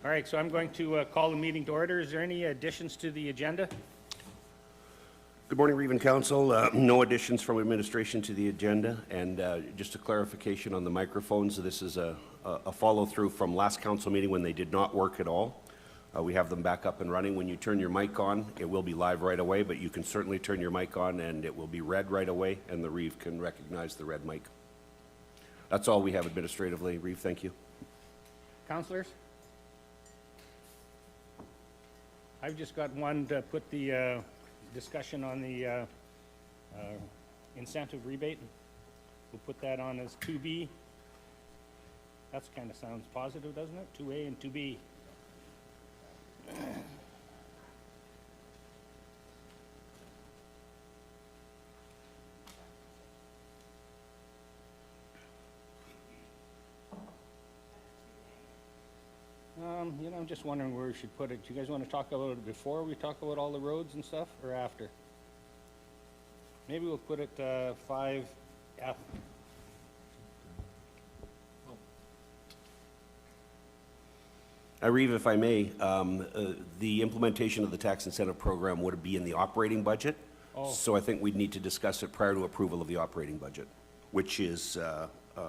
All right, so I'm going to call the meeting to order. Is there any additions to the agenda? Good morning, Reeve and Council. No additions from administration to the agenda, and just a clarification on the microphones. This is a follow-through from last council meeting when they did not work at all. We have them back up and running. When you turn your mic on, it will be live right away, but you can certainly turn your mic on and it will be red right away, and the Reeve can recognize the red mic. That's all we have administratively. Reeve, thank you. Councilors? I've just got one to put the discussion on the incentive rebate. We'll put that on as 2B. That kind of sounds positive, doesn't it? 2A and 2B. I'm just wondering where we should put it. Do you guys want to talk about it before we talk about all the roads and stuff, or after? Maybe we'll put it 5F. Reeve, if I may, the implementation of the tax incentive program would be in the operating budget. Oh. So I think we'd need to discuss it prior to approval of the operating budget, which is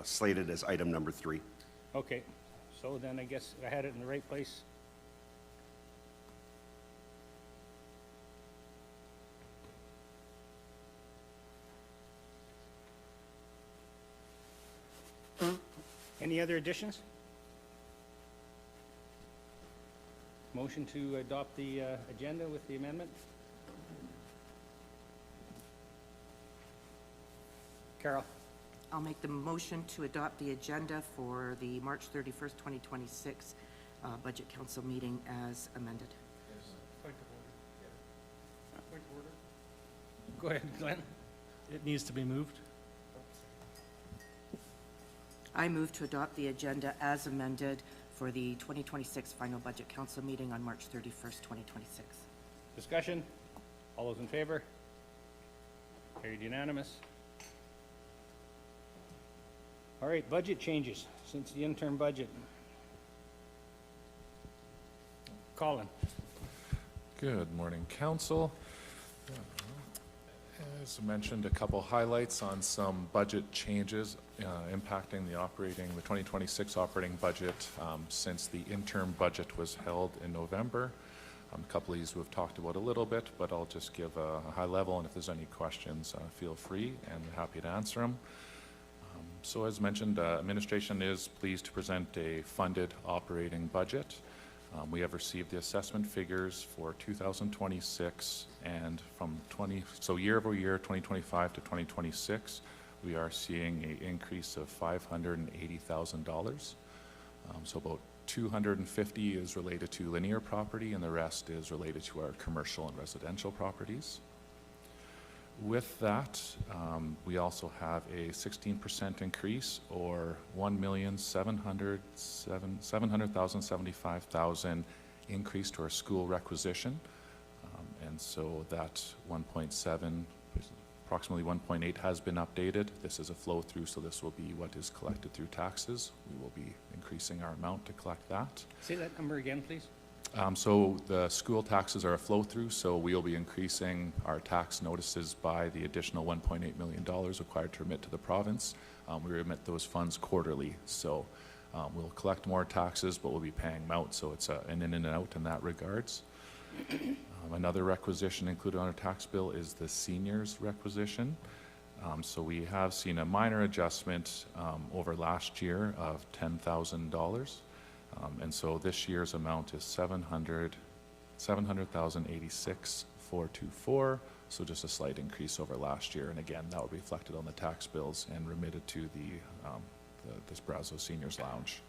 slated as item number 3. Okay, so then I guess I had it in the right place. Any other additions? Motion to adopt the agenda with the amendment? Carol? I'll make the motion to adopt the agenda for the March 31st, 2026 Budget Council meeting as amended. Yes. Point of order. Point of order. Go ahead, Glenn. It needs to be moved. I move to adopt the agenda as amended for the 2026 Final Budget Council meeting on March 31st, 2026. Discussion? All those in favor? Carried unanimous. All right, budget changes since the interim budget. Colin? Good morning, Council. As mentioned, a couple highlights on some budget changes impacting the 2026 operating budget since the interim budget was held in November. A couple of these we've talked about a little bit, but I'll just give a high level, and if there's any questions, feel free, and happy to answer them. So as mentioned, administration is pleased to present a funded operating budget. We have received the assessment figures for 2026, and so year over year, 2025 to 2026, we are seeing an increase of $580,000. So about 250 is related to linear property, and the rest is related to our commercial and residential properties. With that, we also have a 16% increase, or $1,775,000 increase to our school requisition. And so that 1.7, approximately 1.8 has been updated. This is a flow through, so this will be what is collected through taxes. We will be increasing our amount to collect that. Say that number again, please. So the school taxes are a flow through, so we'll be increasing our tax notices by the additional $1.8 million required to remit to the province. We remit those funds quarterly, so we'll collect more taxes, but we'll be paying them out, so it's an in and out in that regards. Another requisition included on our tax bill is the seniors requisition. So we have seen a minor adjustment over last year of $10,000. And so this year's amount is $700,086,424, so just a slight increase over last year. And again, that will be reflected on the tax bills and remitted to this Brazeau Seniors Lounge.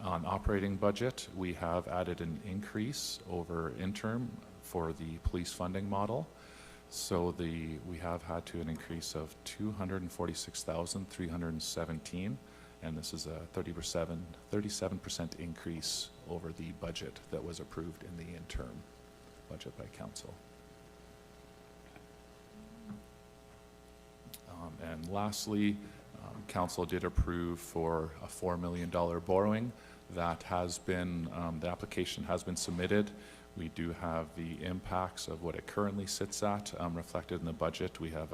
On operating budget, we have added an increase over interim for the police funding model. So we have had an increase of $246,317. And this is a 37% increase over the budget that was approved in the interim budget by council. And lastly, council did approve for a $4 million borrowing. That has been, the application has been submitted. We do have the impacts of what it currently sits at reflected in the budget. We have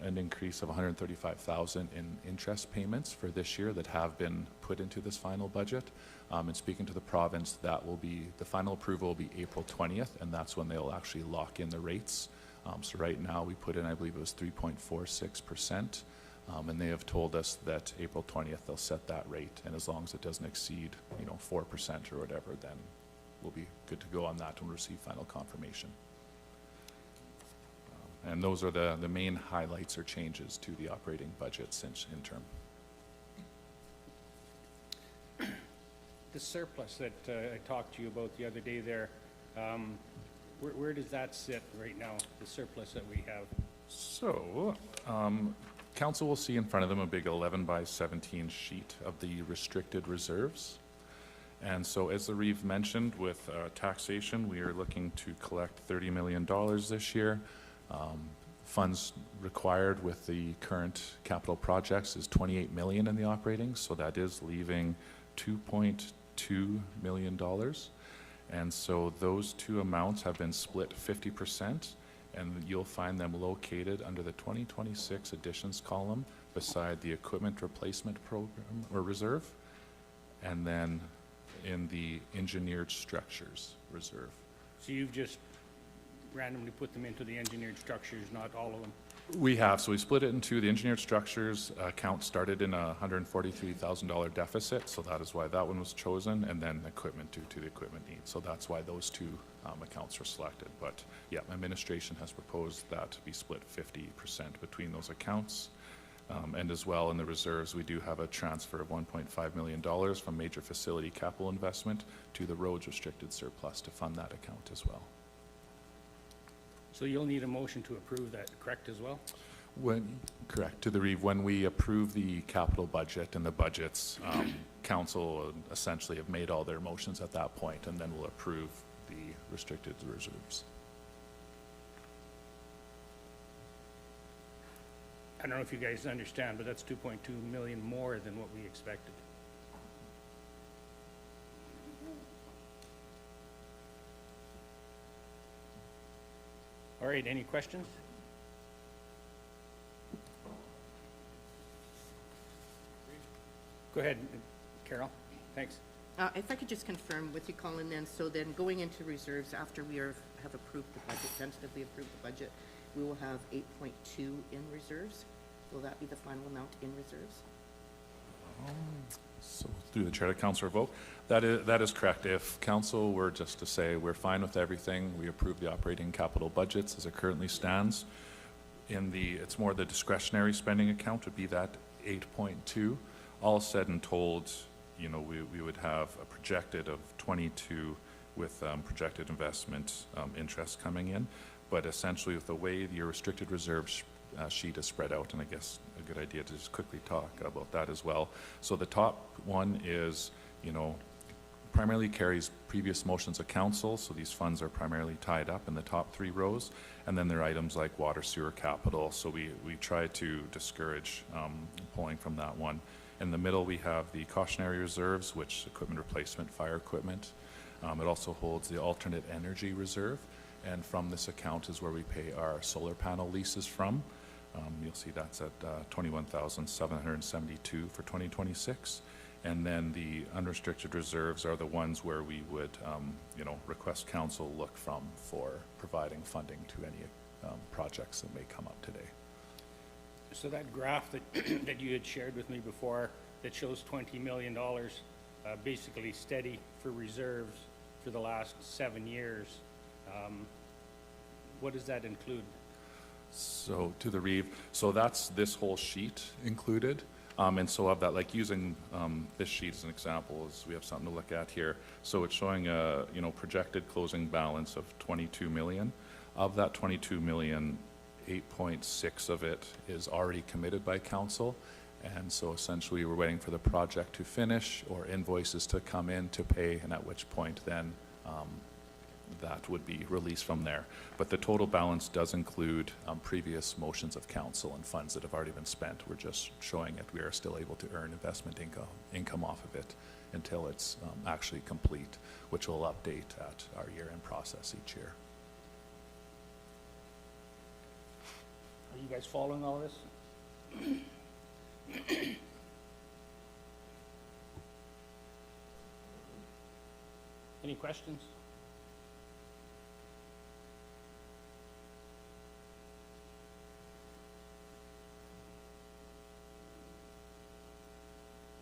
an increase of $135,000 in interest payments for this year that have been put into this final budget. And speaking to the province, that will be, the final approval will be April 20th, and that's when they'll actually lock in the rates. So right now we put in, I believe it was 3.46%, and they have told us that April 20th they'll set that rate, and as long as it doesn't exceed, 4% or whatever, then we'll be good to go on that and we'll receive final confirmation. And those are the main highlights or changes to the operating budget since interim. The surplus that I talked to you about the other day there, where does that sit right now, the surplus that we have? So, council will see in front of them a big 11 by 17 sheet of the restricted reserves. And so, as the Reeve mentioned, with taxation, we are looking to collect $30 million this year. Funds required with the current capital projects is $28 million in the operating, so that is leaving $2.2 million. And so those two amounts have been split 50%, and you'll find them located under the 2026 additions column beside the equipment replacement program or reserve, and then in the engineered structures reserve. So you've just randomly put them into the engineered structures, not all of them? We have, so we split it into the engineered structures account started in a $143,000 deficit, so that is why that one was chosen, and then equipment due to the equipment needs. So that's why those two accounts were selected. But yeah, administration has proposed that to be split 50% between those accounts. And as well in the reserves, we do have a transfer of $1.5 million from major facility capital investment to the roads restricted surplus to fund that account as well. So you'll need a motion to approve that, correct, as well? Correct, to the Reeve, when we approve the capital budget and the budgets, council essentially have made all their motions at that point, and then we'll approve the restricted reserves. I don't know if you guys understand, but that's 2.2 million more than what we expected. All right, any questions? Go ahead, Carol. Thanks. If I could just confirm with you, Colin, then, so then going into reserves after we have approved the budget, tentatively approved the budget, we will have 8.2 in reserves. Will that be the final amount in reserves? So through the chair to Councillor Vogt, that is correct. If council were just to say we're fine with everything, we approve the operating capital budgets as it currently stands. It's more the discretionary spending account would be that 8.2. All said and told, we would have a projected of 22 with projected investment interest coming in. But essentially, with the way your restricted reserves sheet is spread out, and I guess a good idea to just quickly talk about that as well. So the top one is, primarily carries previous motions of council, so these funds are primarily tied up in the top three rows, and then there are items like water, sewer, capital, so we try to discourage pulling from that one. In the middle, we have the cautionary reserves, which equipment replacement, fire equipment. It also holds the alternate energy reserve, and from this account is where we pay our solar panel leases from. You'll see that's at $21,772 for 2026. And then the unrestricted reserves are the ones where we would, request council look from for providing funding to any projects that may come up today. So that graph that you had shared with me before that shows $20 million basically steady for reserves for the last 7 years, what does that include? So to the Reeve, so that's this whole sheet included. And so of that, like using this sheet as an example, is we have something to look at here. So it's showing a projected closing balance of 22 million. Of that 22 million, 8.6 of it is already committed by council. And so essentially we're waiting for the project to finish or invoices to come in to pay, and at which point then that would be released from there. But the total balance does include previous motions of council and funds that have already been spent. We're just showing it. We are still able to earn investment income off of it until it's actually complete, which we'll update at our year-end process each year. Are you guys following all this? Any questions?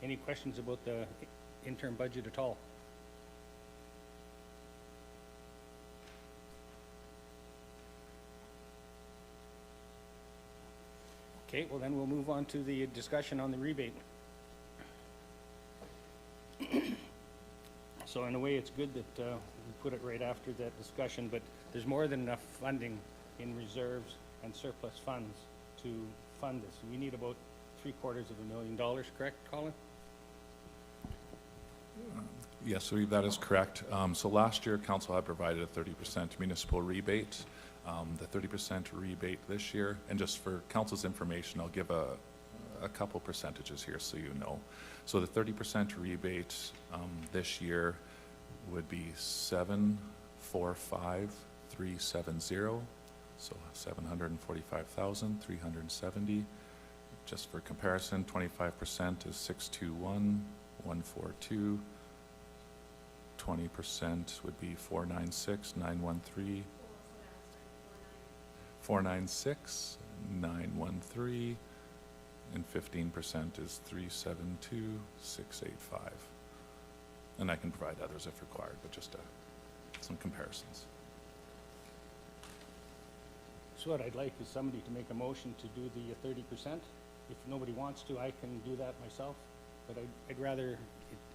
Any questions about the interim budget at all? Okay, well then we'll move on to the discussion on the rebate. So in a way, it's good that we put it right after that discussion, but there's more than enough funding in reserves and surplus funds to fund this. We need about $750,000, correct, Colin? Yes, that is correct. So last year, council had provided a 30% municipal rebate. The 30% rebate this year, and just for council's information, I'll give a couple percentages here so you know. So the 30% rebate this year would be 745,370, so 745,370. Just for comparison, 25% is 621,142. 20% would be 496,913. 496,913, and 15% is 372,685. And I can provide others if required, but just some comparisons. So what I'd like is somebody to make a motion to do the 30%. If nobody wants to, I can do that myself, but I'd rather it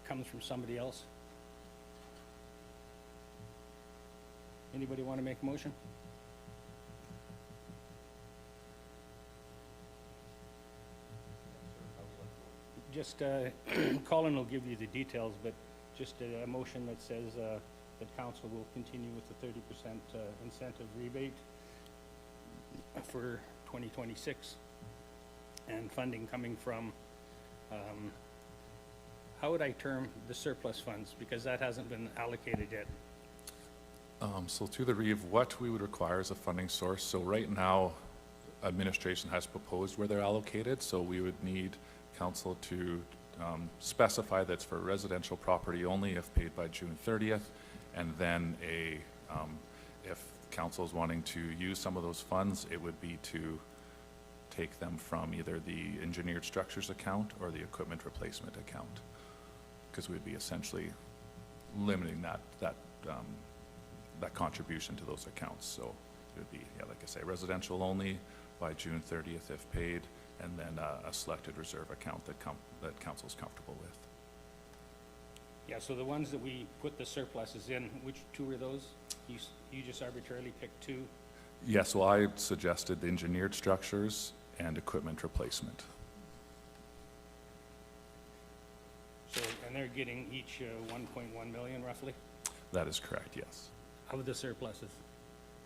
comes from somebody else. Anybody want to make a motion? Just, Colin will give you the details, but just a motion that says that council will continue with the 30% incentive rebate for 2026, and funding coming from, how would I term the surplus funds? Because that hasn't been allocated yet. So through the REIV, what we would require is a funding source. So right now, administration has proposed where they're allocated, so we would need council to specify that's for residential property only if paid by June 30th, and then if council is wanting to use some of those funds, it would be to take them from either the engineered structures account or the equipment replacement account, because we'd be essentially limiting that contribution to those accounts. So it would be, yeah, like I say, residential only by June 30th if paid, and then a selected reserve account that council's comfortable with. Yeah, so the ones that we put the surpluses in, which two are those? You just arbitrarily picked two? Yes, well, I suggested the engineered structures and equipment replacement. So, and they're getting each 1.1 million roughly That is correct, yes. of the surpluses.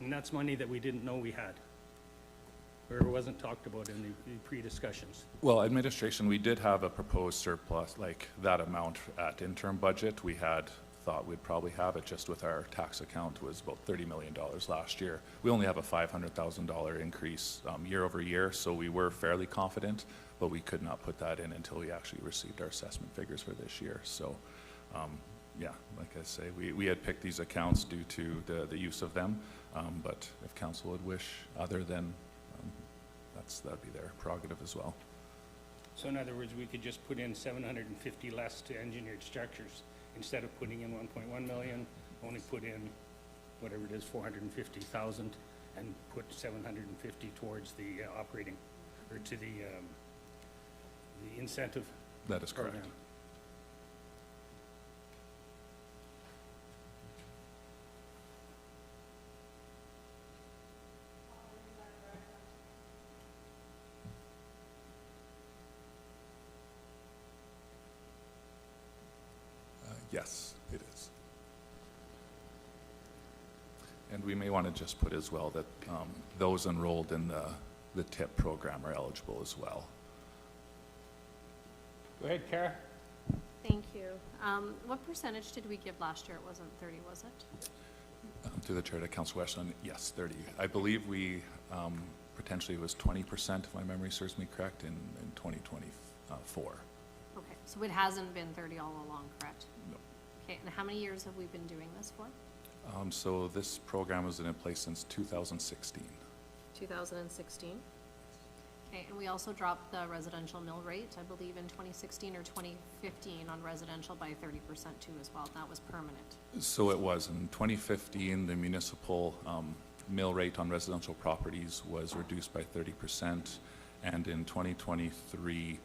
And that's money that we didn't know we had, or wasn't talked about in the pre-discussions. Well, administration, we did have a proposed surplus, like that amount at interim budget. We had thought we'd probably have it, just with our tax account was about $30 million last year. We only have a $500,000 increase year over year, so we were fairly confident, but we could not put that in until we actually received our assessment figures for this year. So, yeah, like I say, we had picked these accounts due to the use of them, but if council would wish other than, that'd be their prerogative as well. So in other words, we could just put in 750 less to engineered structures. Instead of putting in 1.1 million, only put in whatever it is, 450,000, and put 750 towards the operating, or to the incentive That is correct. program. Yes, it is. And we may want to just put as well that those enrolled in the TIP program are eligible as well. Go ahead, Kara. Thank you. What percentage did we give last year? It wasn't 30, was it? Through the chair to Councilor Westland, yes, 30. I believe we, potentially it was 20%, if my memory serves me correct, in 2024. Okay, so it hasn't been 30 all along, correct? No. Okay, and how many years have we been doing this for? So this program has been in place since 2016. 2016. Okay, and we also dropped the residential mill rate, I believe in 2016 or 2015 on residential by 30% too as well. That was permanent. So it was. In 2015, the municipal mill rate on residential properties was reduced by 30%, and in 2023,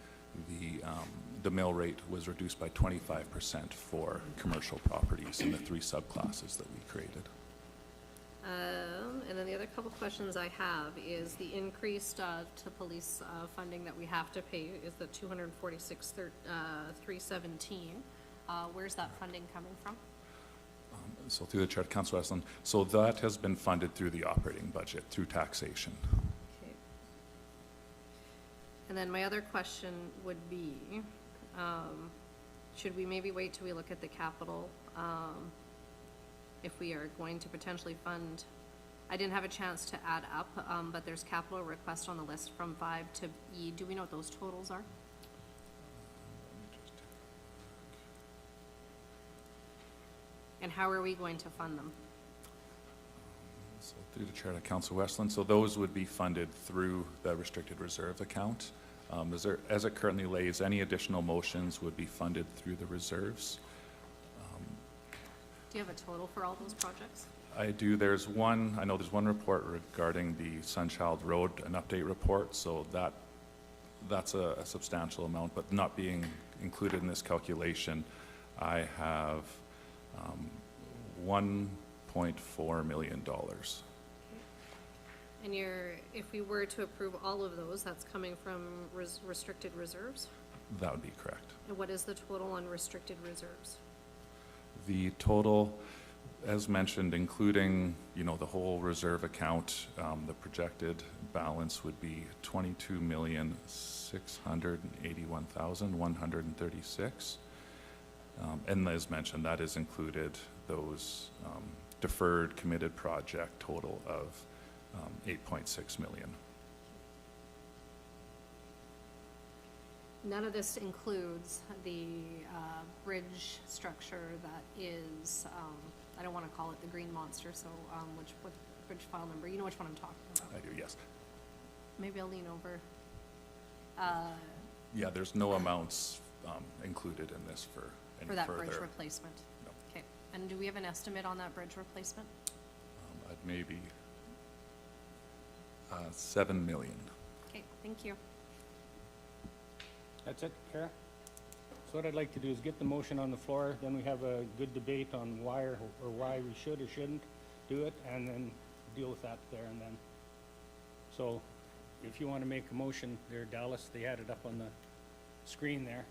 the mill rate was reduced by 25% for commercial properties in the 3 subclasses that we created. And then the other couple questions I have is the increase to police funding that we have to pay is the $246,317. Where's that funding coming from? So through the chair to Councilor Westland, so that has been funded through the operating budget, through taxation. Okay. And then my other question would be, should we maybe wait till we look at the capital, if we are going to potentially fund, I didn't have a chance to add up, but there's capital request on the list from 5 to E. Do we know what those totals are? And how are we going to fund them? So through the chair to Councilor Westland, so those would be funded through the restricted reserve account. As it currently lays, any additional motions would be funded through the reserves. Do you have a total for all those projects? I do. I know there's one report regarding the Sunchild Road, an update report, so that's a substantial amount, but not being included in this calculation, I have $1.4 million. And if we were to approve all of those, that's coming from restricted reserves? That would be correct. And what is the total on restricted reserves? The total, as mentioned, including, the whole reserve account, the projected balance would be $22,681,136. And as mentioned, that has included those deferred committed project total of $8.6 million. None of this includes the bridge structure that is, I don't want to call it the green monster, so what bridge file number? You know which one I'm talking about. I do, yes. Maybe I'll lean over. Yeah, there's no amounts included in this for any For that further. bridge replacement? No. Okay, and do we have an estimate on that bridge replacement? At maybe $7 million. Okay, thank you. That's it, Kara? So what I'd like to do is get the motion on the floor, then we have a good debate on why or why we should or shouldn't do it, and then deal with that there and then. So if you want to make a motion there, Dallas, they had it up on the screen there.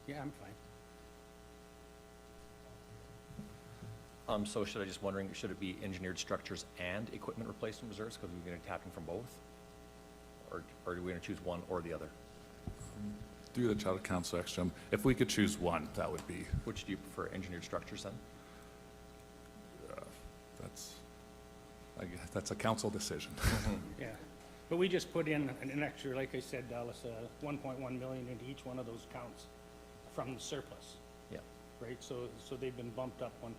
Yeah, I'm fine. So should I just wondering, should it be engineered structures and equipment replacement reserves, because we're going to tap them from both? Or are we going to choose one or the other? Through the Child Council Extreme, if we could choose one, that would be, Which do you prefer, engineered structures then? that's a council decision. Yeah, but we just put in an extra, like I said, Dallas, 1.1 million into each one of those counts from the surplus, Yeah, right? So they've been bumped up 1.1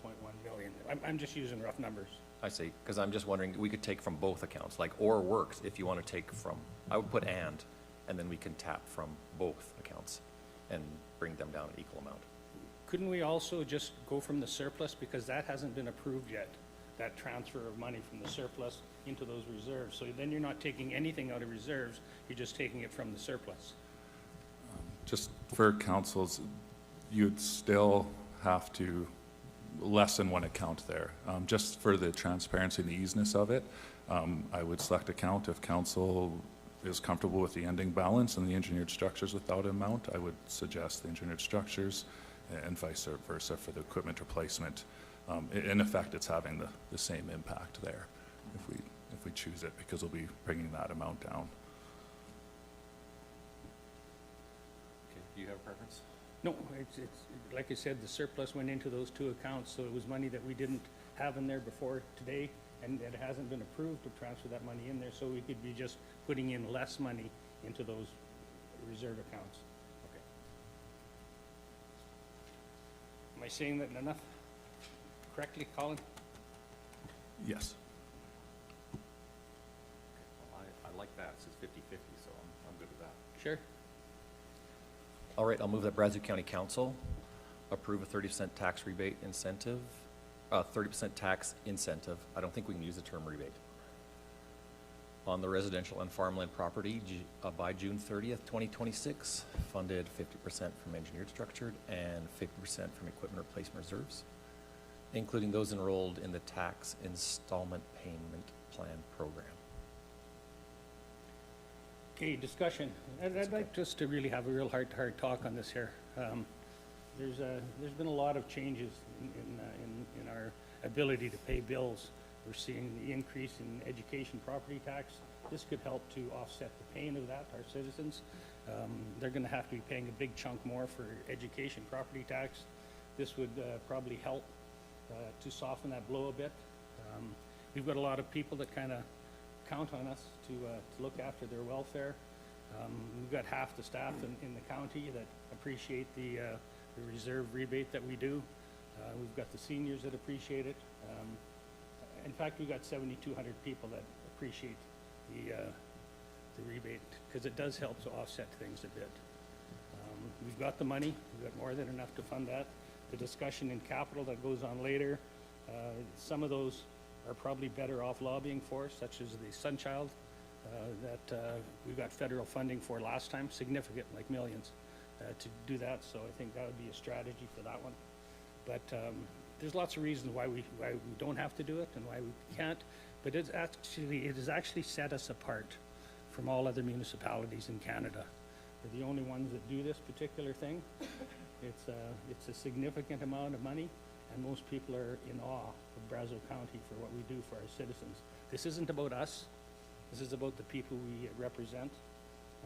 million. I'm just using rough numbers. I see, because I'm just wondering, we could take from both accounts, like or works if you want to take from, I would put and then we can tap from both accounts and bring them down an equal amount. Couldn't we also just go from the surplus, because that hasn't been approved yet, that transfer of money from the surplus into those reserves? So then you're not taking anything out of reserves, you're just taking it from the surplus. Just for councils, you'd still have to lessen one account there. Just for the transparency and the easiness of it, I would select account if council is comfortable with the ending balance and the engineered structures without amount, I would suggest the engineered structures, and vice versa for the equipment replacement. In effect, it's having the same impact there if we choose it, because we'll be bringing that amount down. Okay, do you have a preference? No, it's, like I said, the surplus went into those two accounts, so it was money that we didn't have in there before today, and it hasn't been approved to transfer that money in there, so we could be just putting in less money into those reserve accounts. Okay. Am I saying that enough correctly, Colin? Yes. Well, I like that. It says 50/50, so I'm good with that. Sure. All right, I'll move that Brazeau County Council approve a 30% tax rebate incentive, 30% tax incentive. I don't think we can use the term rebate. On the residential and farmland property by June 30th, 2026, funded 50% from engineered structured and 50% from equipment replacement reserves, including those enrolled in the tax installment payment plan program. Okay, discussion. I'd like just to really have a real hard talk on this here. There's been a lot of changes in our ability to pay bills. We're seeing the increase in education property tax. This could help to offset the pain of that, our citizens. They're gonna have to be paying a big chunk more for education property tax. This would probably help to soften that blow a bit. We've got a lot of people that kind of count on us to look after their welfare. We've got half the staff in the county that appreciate the reserve rebate that we do. We've got the seniors that appreciate it. In fact, we've got 7,200 people that appreciate the rebate, because it does help to offset things a bit. We've got the money. We've got more than enough to fund that. The discussion in capital that goes on later, some of those are probably better off lobbying for, such as the Sunchild that we got federal funding for last time, significant, like millions, to do that. So I think that would be a strategy for that one. But there's lots of reasons why we don't have to do it and why we can't. But it has actually set us apart from all other municipalities in Canada. We're the only ones that do this particular thing. It's a significant amount of money, and most people are in awe of Brazeau County for what we do for our citizens. This isn't about us. This is about the people we represent,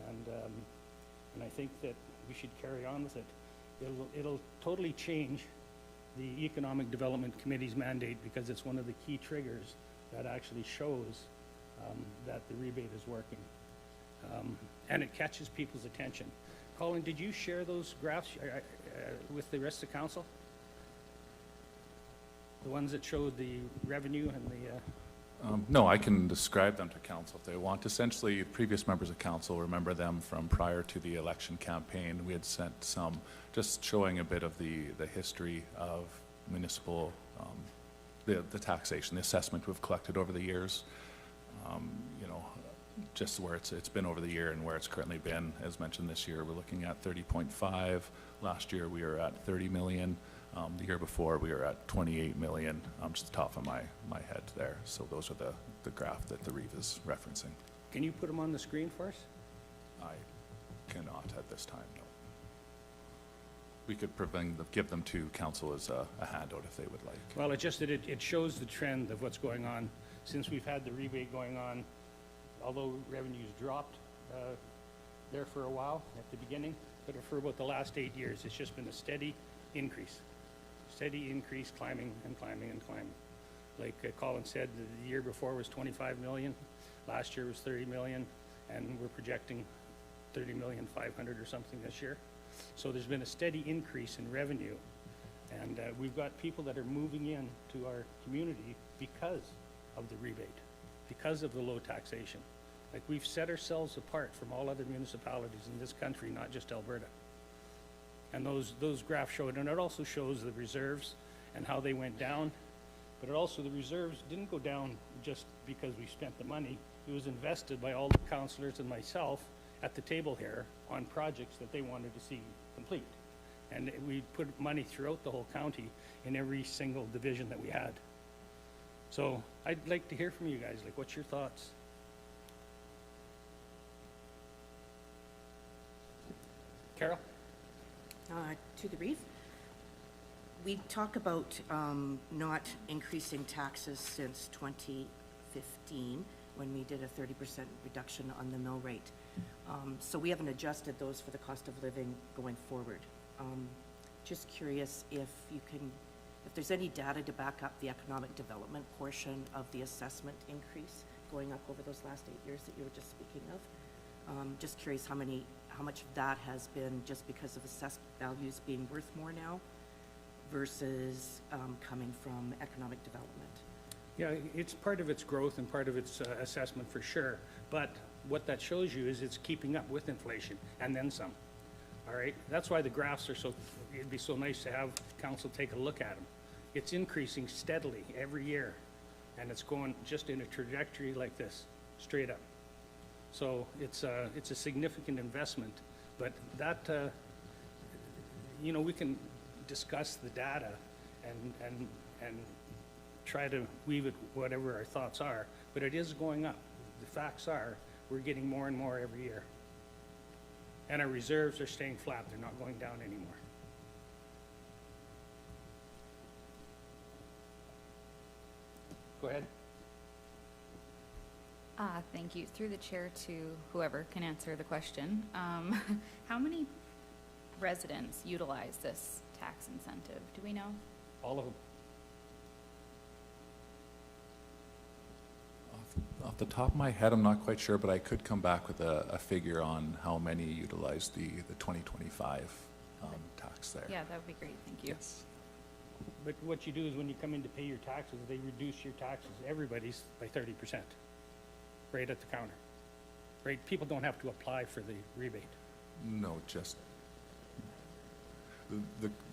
and I think that we should carry on with it. It'll totally change the Economic Development Committee's mandate, because it's one of the key triggers that actually shows that the rebate is working, and it catches people's attention. Colin, did you share those graphs with the rest of the council? The ones that showed the revenue and the... No, I can describe them to council if they want. Essentially, previous members of council remember them from prior to the election campaign. We had sent some just showing a bit of the history of municipal, the taxation, the assessment we've collected over the years. You know, just where it's been over the year and where it's currently been. As mentioned, this year we're looking at 30.5. Last year we were at 30 million. The year before we were at 28 million, just the top of my head there. So those are the graph that the REIV is referencing. Can you put them on the screen for us? I cannot at this time, no. We could give them to council as a handout if they would like. Well, it just that it shows the trend of what's going on since we've had the rebate going on. Although revenues dropped there for a while at the beginning, but for about the last 8 years, it's just been a steady increase. Steady increase, climbing and climbing and climbing. Like Colin said, the year before was 25 million, last year was 30 million, and we're projecting 30,500,000 or something this year. So there's been a steady increase in revenue, and we've got people that are moving in to our community because of the rebate, because of the low taxation. Like, we've set ourselves apart from all other municipalities in this country, not just Alberta. And those graphs show it, and it also shows the reserves and how they went down. But it also, the reserves didn't go down just because we spent the money. It was invested by all the councillors and myself at the table here on projects that they wanted to see complete. And we put money throughout the whole county in every single division that we had. So I'd like to hear from you guys, like, what's your thoughts? Carol? To the Reeve. We talk about not increasing taxes since 2015, when we did a 30% reduction on the mill rate. So we haven't adjusted those for the cost of living going forward. Just curious if there's any data to back up the economic development portion of the assessment increase going up over those last 8 years that you were just speaking of. Just curious how much of that has been just because of assessed values being worth more now versus coming from economic development. Yeah, it's part of its growth and part of its assessment for sure. But what that shows you is it's keeping up with inflation and then some. All right? That's why the graphs are it'd be so nice to have council take a look at them. It's increasing steadily every year, and it's going just in a trajectory like this, straight up. So it's a significant investment, but that, we can discuss the data and try to weave it whatever our thoughts are, but it is going up. The facts are, we're getting more and more every year. And our reserves are staying flat, they're not going down anymore. Go ahead. Thank you. Through the chair to whoever can answer the question. How many residents utilize this tax incentive? Do we know? All of them. Off the top of my head, I'm not quite sure, but I could come back with a figure on how many utilize the 2025 tax there. Yeah, that would be great. Thank you. Yes. But what you do is when you come in to pay your taxes, they reduce your taxes, everybody's, by 30%, right at the counter. Right? People don't have to apply for the rebate. No, just,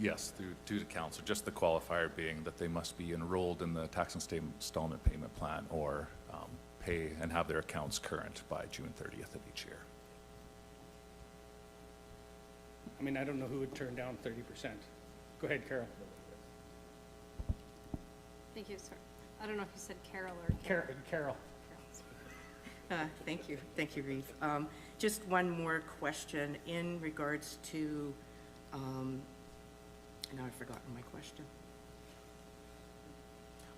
yes, due to council, just the qualifier being that they must be enrolled in the tax installment payment plan or pay and have their accounts current by June 30th of each year. I mean, I don't know who would turn down 30%. Go ahead, Carol. Thank you, sir. I don't know if you said Carol or Carol. Thank you, Reeve. Just one more question in regards to, now I've forgotten my question.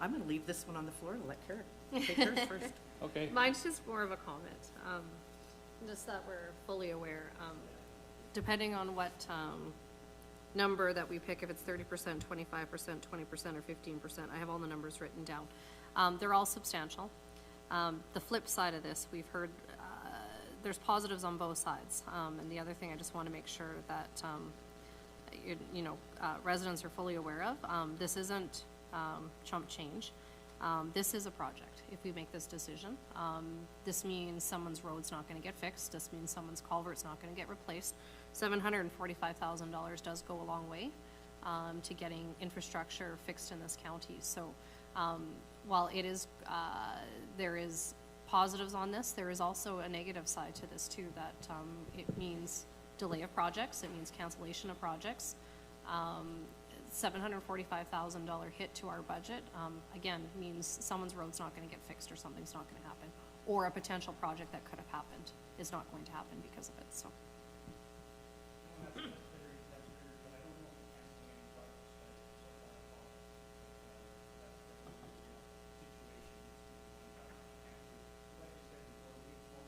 I'm going to leave this one on the floor and let Karen take hers first. Okay. Mine's just more of a comment, just that we're fully aware, depending on what number that we pick, if it's 30%, 25%, 20%, or 15%, I have all the numbers written down. They're all substantial. The flip side of this, we've heard there's positives on both sides. And the other thing I just want to make sure that residents are fully aware of, this isn't chump change. This is a project. If we make this decision, this means someone's road's not going to get fixed. This means someone's culvert's not going to get replaced. $745,000 does go a long way to getting infrastructure fixed in this county. So while it is, there is positives on this, there is also a negative side to this too, that it means delay of projects, it means cancellation of projects. $745,000 hit to our budget, again, means someone's road's not going to get fixed or something's not going to happen. Or a potential project that could have happened is not going to happen because of it, so.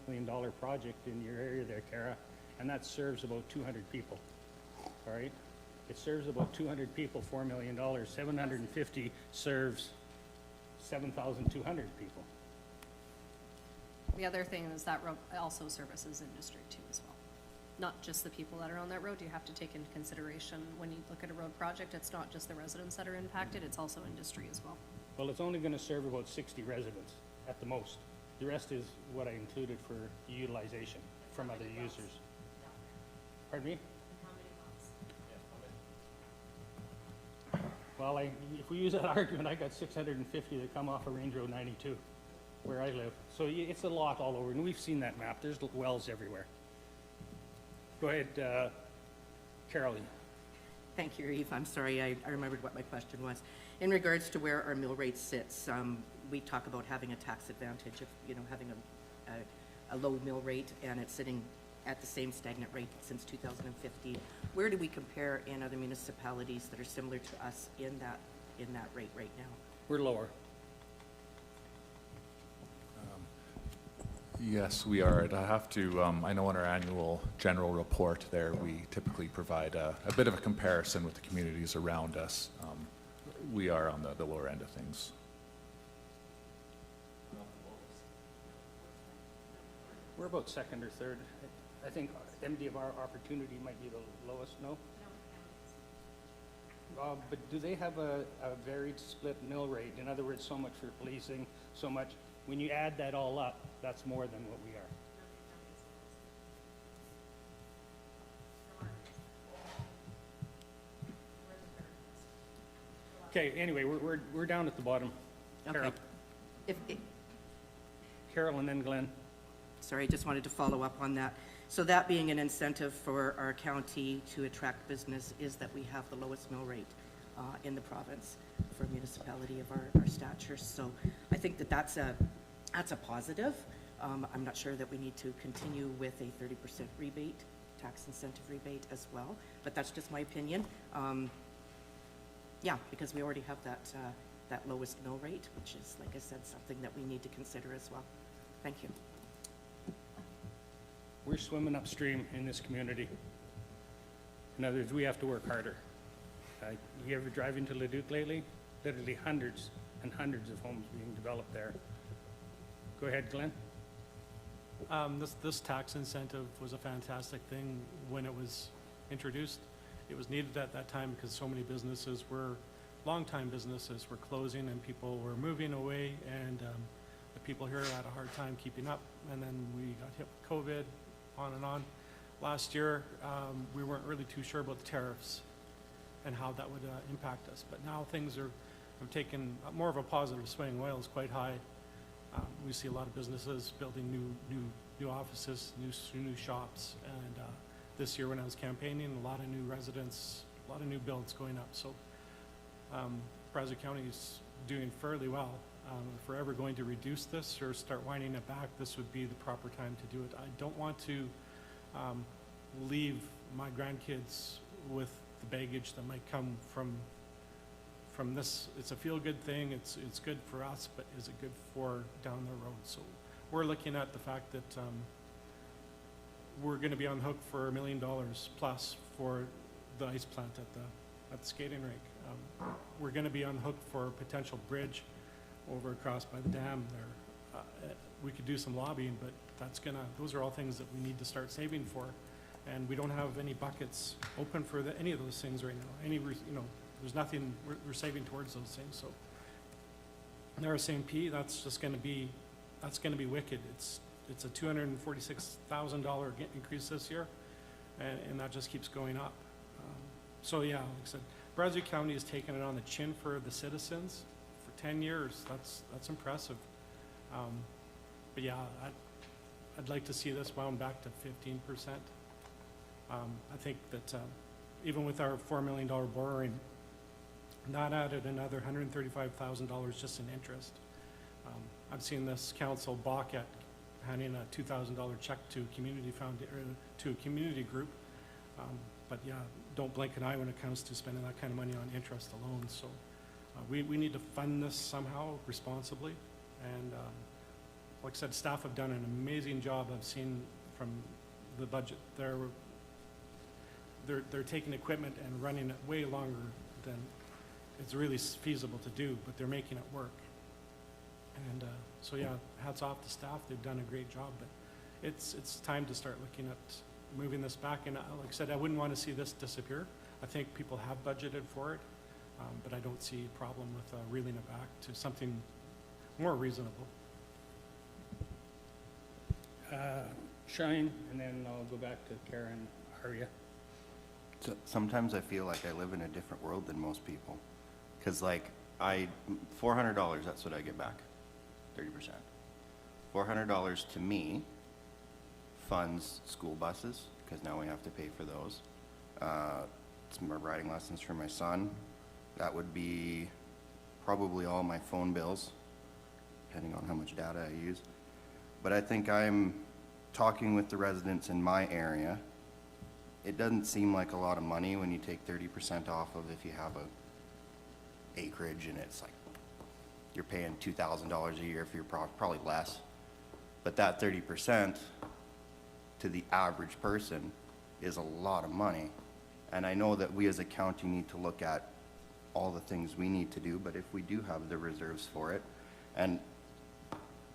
$1 million project in your area there, Kara, and that serves about 200 people, all right? It serves about 200 people, $4 million. 750 serves 7,200 people. The other thing is that road also services industry too as well. Not just the people that are on that road. You have to take into consideration when you look at a road project, it's not just the residents that are impacted, it's also industry as well. Well, it's only going to serve about 60 residents at the most. The rest is what I included for utilization from other users. Pardon me? Well, if we use that argument, I got 650 that come off of Range Road 92, where I live. So it's a lot all over, and we've seen that map. There's wells everywhere. Go ahead, Carol. Thank you, Eve. I'm sorry, I remembered what my question was. In regards to where our mill rate sits, we talk about having a tax advantage of, having a low mill rate, and it's sitting at the same stagnant rate since 2015. Where do we compare in other municipalities that are similar to us in that rate right now? We're lower. Yes, we are. And I have to, I know in our annual general report there, we typically provide a bit of a comparison with the communities around us. We are on the lower end of things. We're about second or third. I think MD of our opportunity might be the lowest, no? But do they have a varied split mill rate? In other words, so much for policing, so much. When you add that all up, that's more than what we are. Okay, anyway, we're down at the bottom. Carol. Okay. If, Carol and then Glenn. sorry, I just wanted to follow up on that. So that being an incentive for our county to attract business is that we have the lowest mill rate in the province for a municipality of our stature. So I think that that's a positive. I'm not sure that we need to continue with a 30% rebate, tax incentive rebate as well, but that's just my opinion. Yeah, because we already have that lowest mill rate, which is, like I said, something that we need to consider as well. Thank you. We're swimming upstream in this community. In other words, we have to work harder. You ever drive into Leduc lately? Literally hundreds and hundreds of homes being developed there. Go ahead, Glenn. This tax incentive was a fantastic thing when it was introduced. It was needed at that time because so many businesses were, longtime businesses were closing and people were moving away, and the people here had a hard time keeping up. And then we got hit with COVID, on and on. Last year, we weren't really too sure about the tariffs and how that would impact us. But now things have taken more of a positive swing. Oil is quite high. We see a lot of businesses building new offices, new shops, and this year when I was campaigning, a lot of new residents, a lot of new builds going up. So Brazeau County is doing fairly well. If we're ever going to reduce this or start winding it back, this would be the proper time to do it. I don't want to leave my grandkids with the baggage that might come from this. It's a feel-good thing. It's good for us, but is it good for down the road? So we're looking at the fact that we're going to be on the hook for $1 million plus for the ice plant at the skating rink. We're going to be on the hook for a potential bridge over across by the dam there. We could do some lobbying, but those are all things that we need to start saving for. And we don't have any buckets open for any of those things right now. There's nothing, we're saving towards those things. So the RSMP, that's going to be wicked. It's a $246,000 increase this year, and that just keeps going up. So yeah, like I said, Brazeau County has taken it on the chin for the citizens for 10 years. That's impressive. But yeah, I'd like to see this wound back to 15%. I think that even with our $4 million borrowing, not added another $135,000 just in interest. I've seen this council balk at handing a $2,000 check to a community group. But yeah, don't blink an eye when it comes to spending that kind of money on interest alone. So we need to fund this somehow responsibly. And like I said, staff have done an amazing job. I've seen from the budget. They're taking equipment and running it way longer than it's really feasible to do, but they're making it work. And so yeah, hats off to staff. They've done a great job, but it's time to start looking at moving this back. And like I said, I wouldn't want to see this disappear. I think people have budgeted for it, but I don't see a problem with reeling it back to something more reasonable. Shine, and then I'll go back to Karen, Arya. So sometimes I feel like I live in a different world than most people. Because like $400, that's what I get back, 30%. $400 to me funds school buses, because now we have to pay for those. It's more riding lessons for my son. That would be probably all my phone bills, depending on how much data I use. But I think I'm talking with the residents in my area, it doesn't seem like a lot of money when you take 30% off of if you have a acreage and it's like, you're paying $2,000 a year for your probably less. But that 30% to the average person is a lot of money. And I know that we as a county need to look at all the things we need to do, but if we do have the reserves for it, and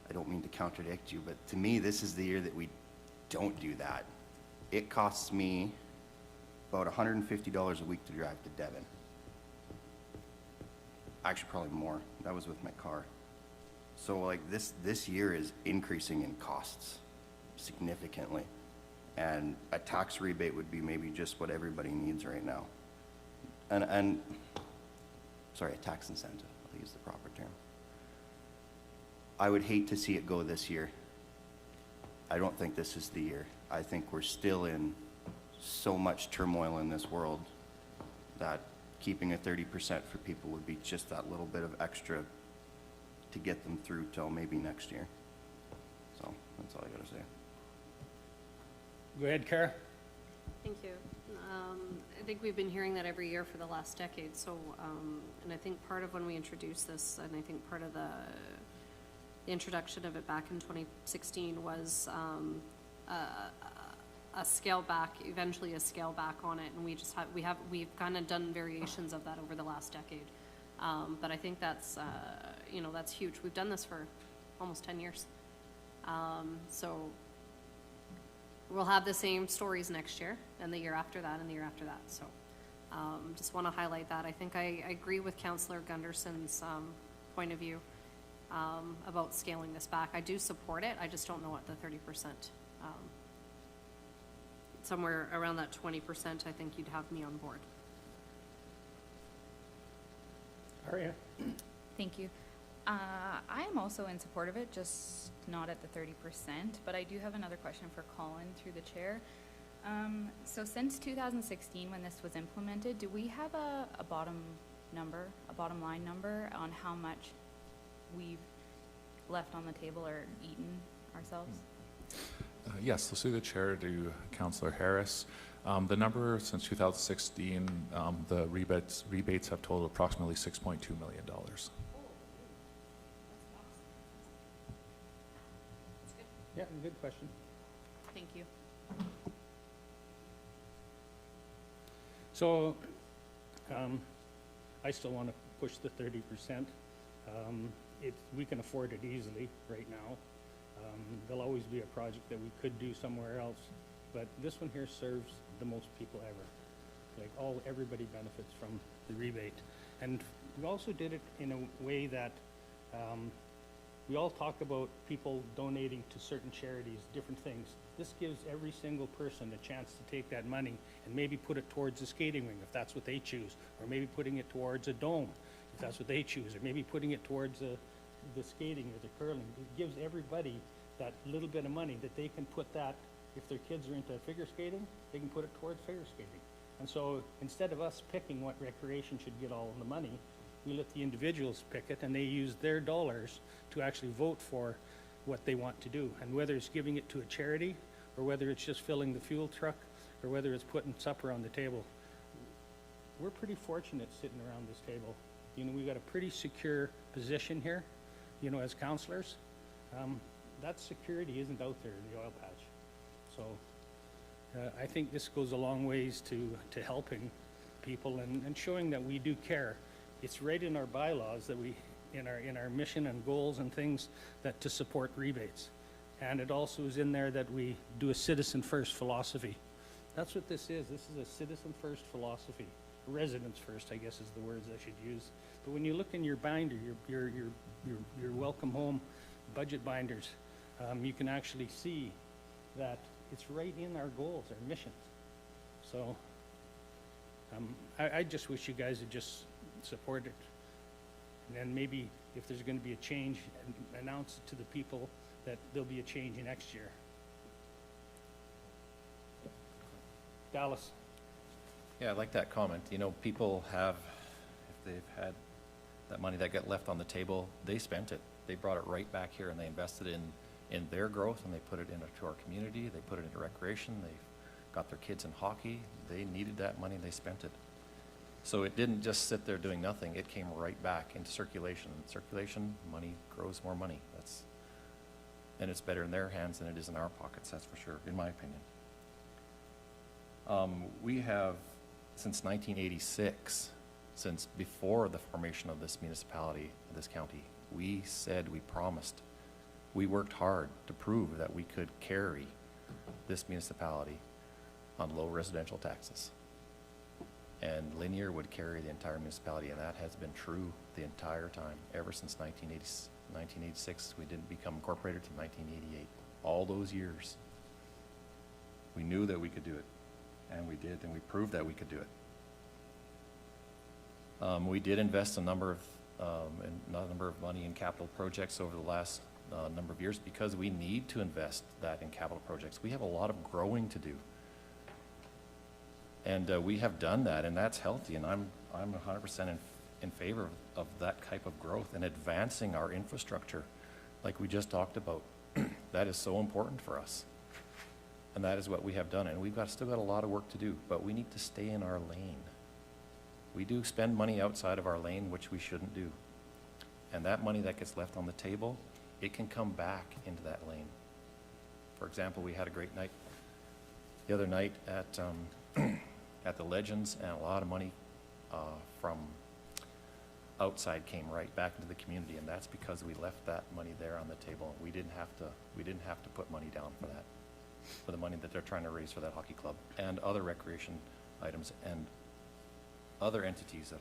I don't mean to contradict you, but to me, this is the year that we don't do that. It costs me about $150 a week to drive to Devon. Actually, probably more. That was with my car. So like this year is increasing in costs significantly. And a tax rebate would be maybe just what everybody needs right now. And sorry, a tax incentive, I'll use the proper term. I would hate to see it go this year. I don't think this is the year. I think we're still in so much turmoil in this world that keeping a 30% for people would be just that little bit of extra to get them through till maybe next year. So that's all I gotta say. Go ahead, Kara. Thank you. I think we've been hearing that every year for the last decade, so, and I think part of when we introduced this, and I think part of the introduction of it back in 2016 was a scale back, eventually a scale back on it, and we've kind of done variations of that over the last decade. But I think that's, you know, that's huge. We've done this for almost 10 years. So we'll have the same stories next year, and the year after that, and the year after that. So just want to highlight that. I think I agree with Councillor Gunderson's point of view about scaling this back. I do support it. I just don't know what the 30%. Somewhere around that 20%, I think you'd have me on board. Aria? Thank you. I am also in support of it, just not at the 30%, but I do have another question for Colin through the chair. So since 2016, when this was implemented, do we have a bottom line number on how much we've left on the table or eaten ourselves? Yes, so through the chair to Councillor Harris. The number since 2016, the rebates have totaled approximately $6.2 million. Yeah, good question. Thank you. So, I still want to push the 30%. We can afford it easily right now. There'll always be a project that we could do somewhere else, but this one here serves the most people ever. Like everybody benefits from the rebate. And we also did it in a way that we all talk about people donating to certain charities, different things. This gives every single person a chance to take that money and maybe put it towards a skating rink if that's what they choose, or maybe putting it towards a dome if that's what they choose, or maybe putting it towards the skating or the curling. It gives everybody that little bit of money that they can put that, if their kids are into figure skating, they can put it towards figure skating. And so instead of us picking what recreation should get all the money, we let the individuals pick it, and they use their dollars to actually vote for what they want to do. And whether it's giving it to a charity, or whether it's just filling the fuel truck, or whether it's putting supper on the table, we're pretty fortunate sitting around this table. You know, we've got a pretty secure position here, you know, as councillors. That security isn't out there in the oil patch. So I think this goes a long ways to helping people and showing that we do care. It's right in our bylaws that we, in our mission and goals and things, that to support rebates. And it also is in there that we do a citizen first philosophy. That's what this is. This is a citizen first philosophy. Residents first, I guess, is the words I should use. But when you look in your binder, your welcome home budget binders, you can actually see that it's right in our goals, our missions. So I just wish you guys would just support it. And then maybe if there's going to be a change, announce it to the people that there'll be a change next year. Dallas. Yeah, I like that comment. You know, people have, if they've had that money that got left on the table, they spent it. They brought it right back here and they invested in in their growth, and they put it into our community, they put it into recreation, they got their kids in hockey, they needed that money, they spent it. So it didn't just sit there doing nothing, it came right back into circulation. Circulation, money grows more money. And it's better in their hands than it is in our pockets, that's for sure, in my opinion. We have, since 1986, since before the formation of this municipality, this county, we said, we promised, we worked hard to prove that we could carry this municipality on low residential taxes. And linear would carry the entire municipality, and that has been true the entire time, ever since 1986. We didn't become incorporated till 1988. All those years, we knew that we could do it, and we did, and we proved that we could do it. We did invest a number of money in capital projects over the last number of years because we need to invest that in capital projects. We have a lot of growing to do. And we have done that, and that's healthy, and I'm 100% in favor of that type of growth and advancing our infrastructure like we just talked about. That is so important for us. And that is what we have done, and we've still got a lot of work to do, but we need to stay in our lane. We do spend money outside of our lane, which we shouldn't do. And that money that gets left on the table, it can come back into that lane. For example, we had a great night the other night at the Legends, and a lot of money from outside came right back into the community, and that's because we left that money there on the table. We didn't have to put money down for that, for the money that they're trying to raise for that hockey club and other recreation items and other entities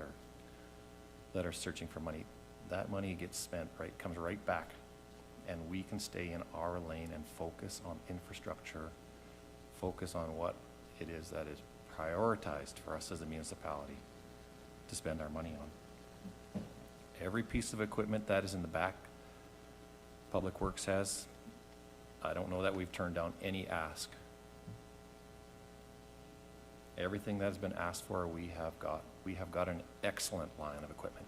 that are searching for money. That money gets spent comes right back, and we can stay in our lane and focus on infrastructure, focus on what it is that is prioritized for us as a municipality to spend our money on. Every piece of equipment that is in the back, Public Works has, I don't know that we've turned down any ask. Everything that has been asked for, we have got. We have got an excellent line of equipment,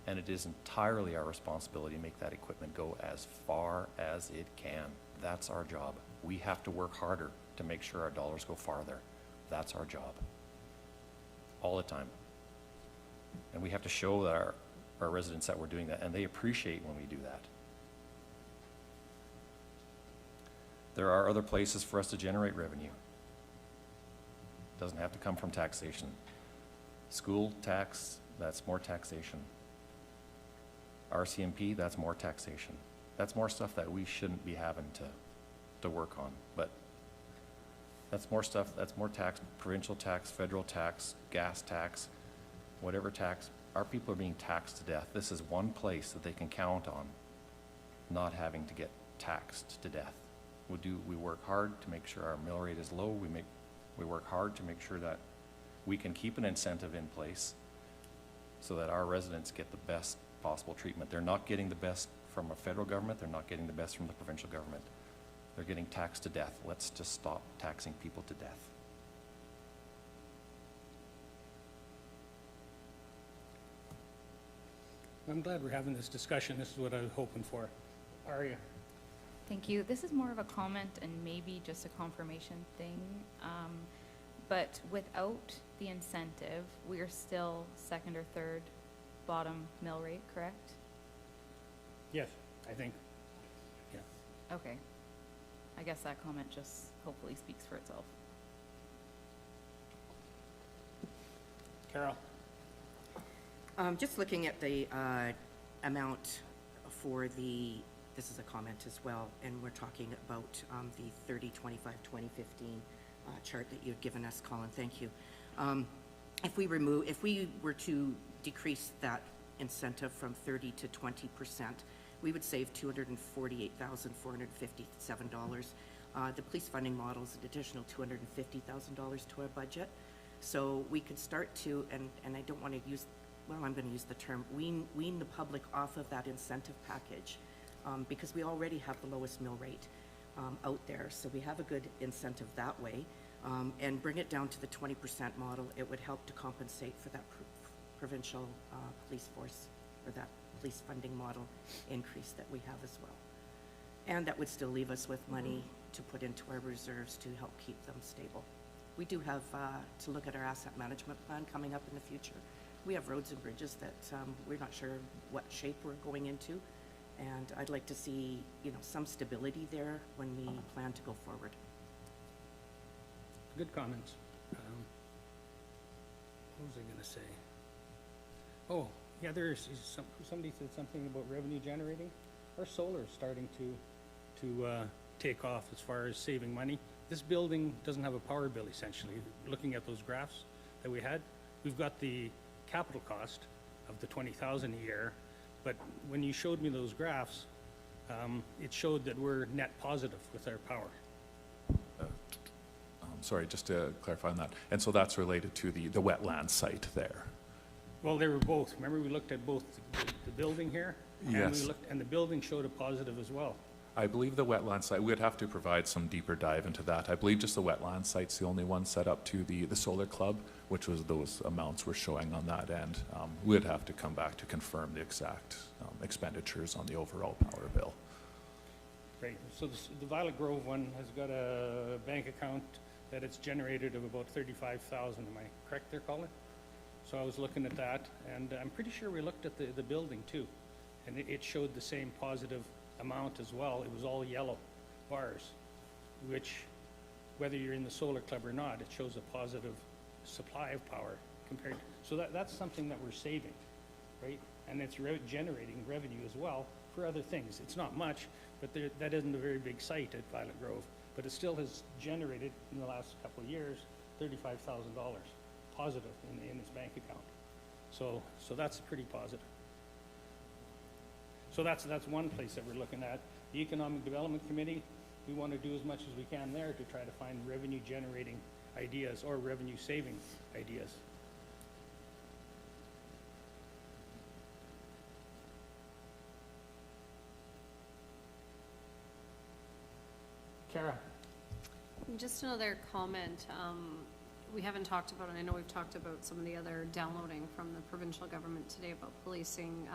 and it is entirely our responsibility to make that equipment go as far as it can. That's our job. We have to work harder to make sure our dollars go farther. That's our job, all the time. And we have to show our residents that we're doing that, and they appreciate when we do that. There are other places for us to generate revenue. Doesn't have to come from taxation. School tax, that's more taxation. RCMP, that's more taxation. That's more stuff that we shouldn't be having to work on, but that's more stuff, that's more tax, provincial tax, federal tax, gas tax, whatever tax. Our people are being taxed to death. This is one place that they can count on not having to get taxed to death. We work hard to make sure our mill rate is low. We work hard to make sure that we can keep an incentive in place so that our residents get the best possible treatment. They're not getting the best from a federal government. They're not getting the best from the provincial government. They're getting taxed to death. Let's just stop taxing people to death. I'm glad we're having this discussion. This is what I was hoping for. Aria? Thank you. This is more of a comment and maybe just a confirmation thing. But without the incentive, we are still second or third bottom mill rate, correct? Yes, I think, yeah. Okay. I guess that comment just hopefully speaks for itself. Carol? Just looking at the amount for this is a comment as well, and we're talking about the 2025, 2015 chart that you've given us, Colin, thank you. If we were to decrease that incentive from 30 to 20%, we would save $248,457. The police funding model is an additional $250,000 to our budget. So we could start to, and I don't want to use, well, I'm going to use the term, wean the public off of that incentive package because we already have the lowest mill rate out there. So we have a good incentive that way. And bring it down to the 20% model. It would help to compensate for that provincial police force or that police funding model increase that we have as well. And that would still leave us with money to put into our reserves to help keep them stable. We do have to look at our asset management plan coming up in the future. We have roads and bridges that we're not sure what shape we're going into, and I'd like to see, you know, some stability there when we plan to go forward. Good comments. What was I gonna say? Oh, yeah, somebody said something about revenue generating. Our solar is starting to take off as far as saving money. This building doesn't have a power bill essentially. Looking at those graphs that we had, we've got the capital cost of the 20,000 a year, but when you showed me those graphs, it showed that we're net positive with our power. Sorry, just to clarify on that. And so that's related to the wetland site there. Well, they were both. Remember, we looked at both the building here? Yes. And the building showed a positive as well. I believe the wetland site, we'd have to provide some deeper dive into that. I believe just the wetland site's the only one set up to the solar club, which was those amounts we're showing on that end. We'd have to come back to confirm the exact expenditures on the overall power bill. Great. So the Violet Grove one has got a bank account that it's generated of about 35,000. Am I correct there, Colin? So I was looking at that, and I'm pretty sure we looked at the building too, and it showed the same positive amount as well. It was all yellow bars, which, whether you're in the solar club or not, it shows a positive supply of power compared. So that's something that we're saving, right? And it's generating revenue as well for other things. It's not much, but that isn't a very big site at Violet Grove, but it still has generated in the last couple of years $35,000 positive in its bank account. So that's pretty positive. So that's one place that we're looking at. The Economic Development Committee, we want to do as much as we can there to try to find revenue generating ideas or revenue saving ideas. Kara? Just another comment. We haven't talked about, and I know we've talked about some of the other downloading from the provincial government today about policing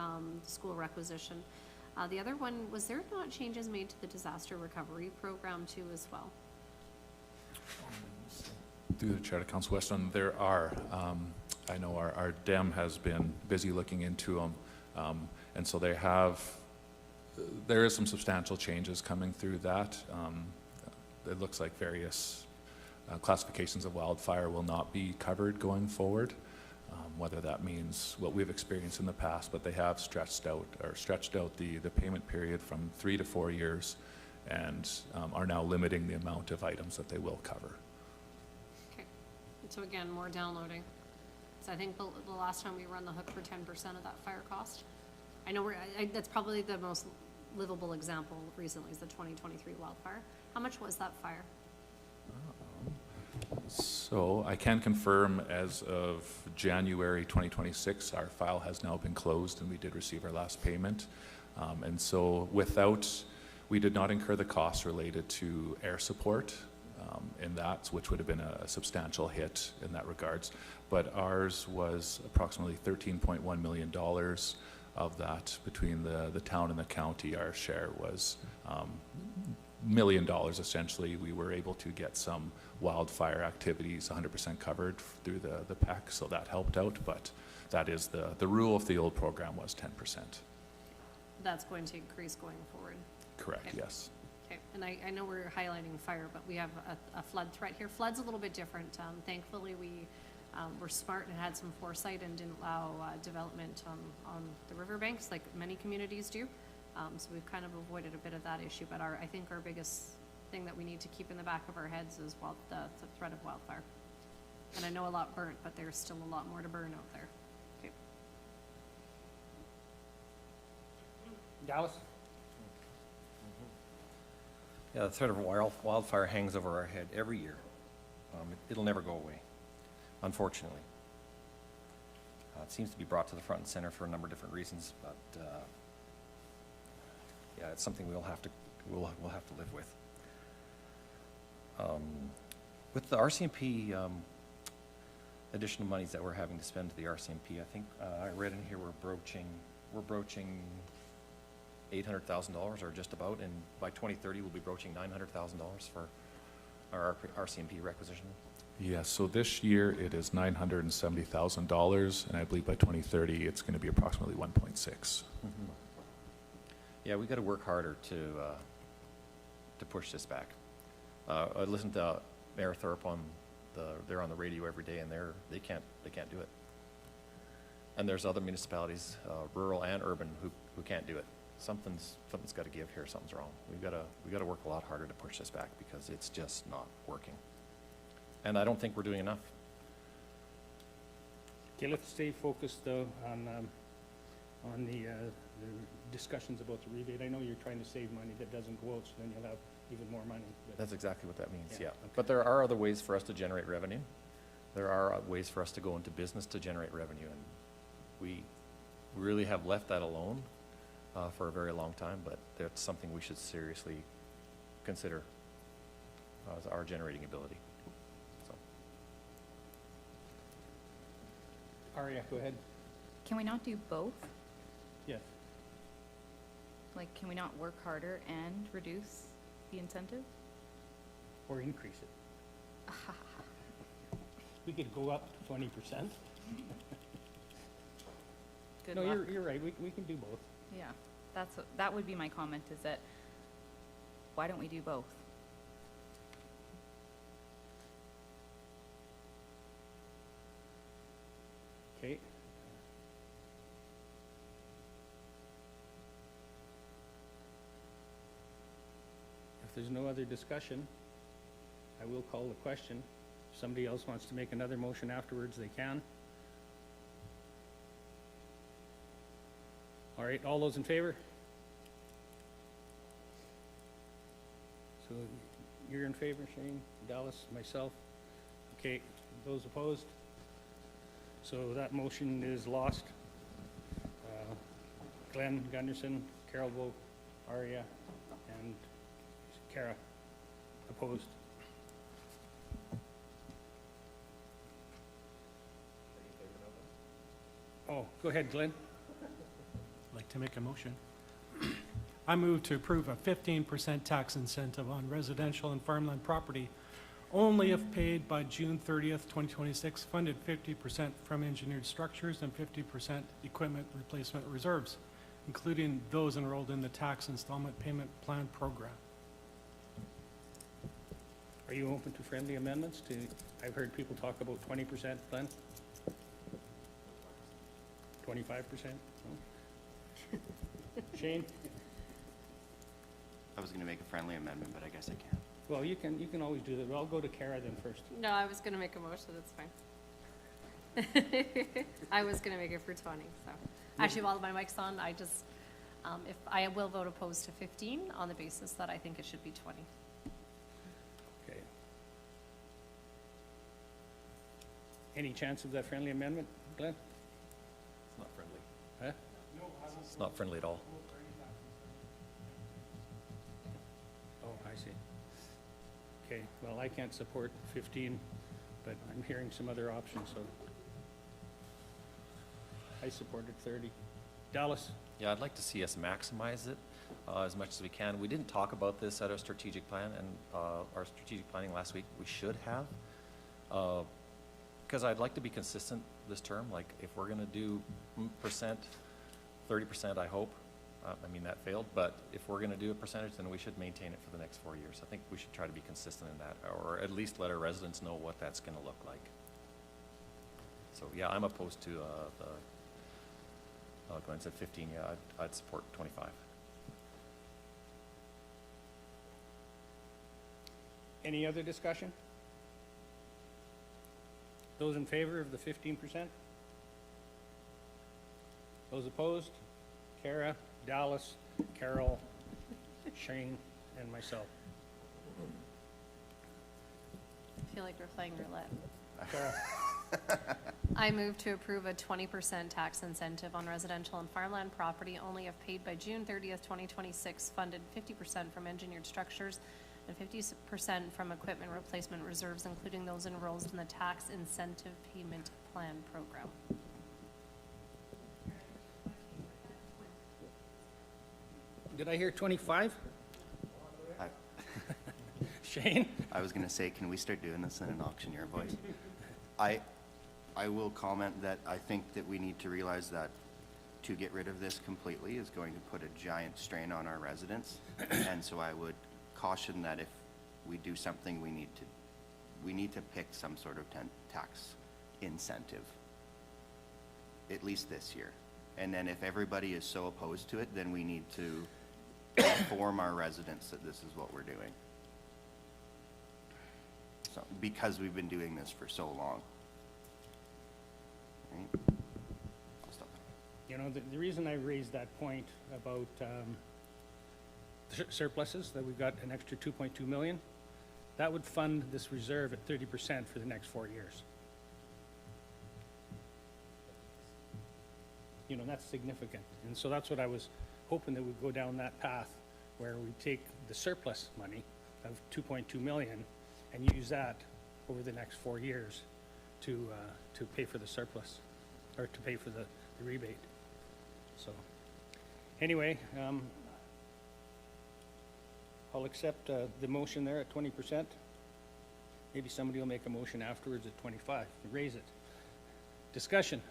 school requisition. The other one, was there not changes made to the disaster recovery program too as well? Through the Chair to Council Weston, there are. I know our DEM has been busy looking into them, and so there is some substantial changes coming through that. It looks like various classifications of wildfire will not be covered going forward, whether that means what we've experienced in the past, but they have stretched out the payment period from 3 to 4 years and are now limiting the amount of items that they will cover. Okay, and so again, more downloading. So I think the last time we were on the hook for 10% of that fire cost. I know that's probably the most livable example recently is the 2023 wildfire. How much was that fire? So I can confirm as of January 2026, our file has now been closed and we did receive our last payment. And so we did not incur the costs related to air support in that, which would have been a substantial hit in that regards. But ours was approximately $13.1 million of that between the town and the county. Our share was $1 million essentially. We were able to get some wildfire activities 100% covered through the PEC, so that helped out, but that is the rule of the old program was 10%. That's going to increase going forward. Correct, Okay. yes. Okay, and I know we're highlighting fire, but we have a flood threat here. Flood's a little bit different. Thankfully, we were smart and had some foresight and didn't allow development on the riverbanks like many communities do. So we've kind of avoided a bit of that issue, but I think our biggest thing that we need to keep in the back of our heads is the threat of wildfire. And I know a lot burnt, but there's still a lot more to burn out there. Okay. Dallas? Yeah, the threat of wildfire hangs over our head every year. It'll never go away, unfortunately. It seems to be brought to the front and center for a number of different reasons, but yeah, it's something we'll have to live with. With the RCMP additional monies that we're having to spend to the RCMP, I think I read in here we're broaching $800,000 or just about, and by 2030, we'll be broaching $900,000 for our RCMP requisition. Yes, so this year it is $970,000, and I believe by 2030, it's going to be approximately 1.6. Yeah, we got to work harder to push this back. I listened to Mayor Thorpe they're on the radio every day, and they can't do it. And there's other municipalities, rural and urban, who can't do it. Something's got to give here. Something's wrong. We got to work a lot harder to push this back because it's just not working. And I don't think we're doing enough. Okay, let's stay focused though on the discussions about the rebate. I know you're trying to save money that doesn't go out, so then you'll have even more money. But That's exactly what that means, Yeah, yeah. okay. But there are other ways for us to generate revenue. There are ways for us to go into business to generate revenue, and we really have left that alone for a very long time, but that's something we should seriously consider as our generating ability. So, Aria, go ahead. Can we not do both? Yes. Like, can we not work harder and reduce the incentive? Or increase it. We could go up to 20%. Good No, luck. you're right. We can do both. Yeah, that would be my comment, is that, why don't we do both? Okay. If there's no other discussion, I will call the question. If somebody else wants to make another motion afterwards, they can. All right, all those in favor? So you're in favor, Shane, Dallas, myself? Okay, those opposed? So that motion is lost. Glenn Gunderson, Carol Vogt, Aria, and Kara opposed. Oh, go ahead, Glenn. I'd like to make a motion. I move to approve a 15% tax incentive on residential and farmland property only if paid by June 30th, 2026, funded 50% from engineered structures and 50% equipment replacement reserves, including those enrolled in the tax installment payment plan program. Are you open to friendly amendments to, I've heard people talk about 20%, Glenn? 25%? No? Shane? I was gonna make a friendly amendment, but I guess I can't. Well, you can always do that. Well, I'll go to Kara then first. No, I was gonna make a motion, that's fine. I was gonna make it for 20, so. Actually, while my mic's on, I just, if, I will vote opposed to 15 on the basis that I think it should be 20. Okay. Any chance of that friendly amendment, Glenn? it's not friendly. Huh? It's not friendly at all. Oh, I see. Okay, well, I can't support 15, but I'm hearing some other options, so I supported 30. Dallas? Yeah, I'd like to see us maximize it as much as we can. We didn't talk about this at our strategic plan and our strategic planning last week. We should have. Because I'd like to be consistent this term. Like, if we're going to do percent, 30%, I hope. I mean, that failed. But if we're going to do a percentage, then we should maintain it for the next 4 years. I think we should try to be consistent in that, or at least let our residents know what that's going to look like. So, yeah, I'm opposed to Glenn said 15. Yeah, I'd support 25. Any other discussion? Those in favor of the 15%? Those opposed? Kara, Dallas, Carol, Shane, and myself. I feel like we're playing roulette. Kara, I move to approve a 20% tax incentive on residential and farmland property only if paid by June 30th, 2026, funded 50% from engineered structures and 50% from equipment replacement reserves, including those enrolled in the tax incentive payment plan program. Did I hear 25? I- Shane? I was gonna say, can we start doing this in an auctioneer voice? I will comment that I think that we need to realize that to get rid of this completely is going to put a giant strain on our residents. And so I would caution that if we do something, we need to pick some sort of tax incentive, at least this year. And then if everybody is so opposed to it, then we need to inform our residents that this is what we're doing. So, because we've been doing this for so long. Right? I'll stop there. You know, the reason I raised that point about surpluses, that we've got an extra 2.2 million, that would fund this reserve at 30% for the next 4 years. You know, that's significant. And so that's what I was hoping that we'd go down that path, where we take the surplus money of 2.2 million and use that over the next 4 years to pay for the surplus, or to pay for the rebate. So, anyway, I'll accept the motion there at 20%. Maybe somebody will make a motion afterwards at 25, raise it. Discussion.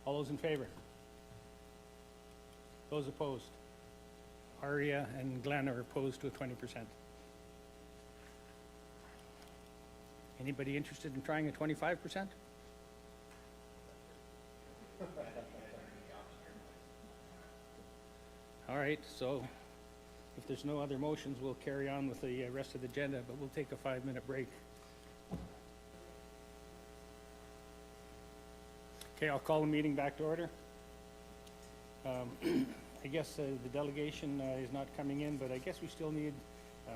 All those in favor? Those opposed? Aria and Glenn are opposed to a 20%. Anybody interested in trying a 25%? All right, so if there's no other motions, we'll carry on with the rest of the agenda, but we'll take a 5-minute break. Okay, I'll call the meeting back to order. I guess the delegation is not coming in, but I guess we still need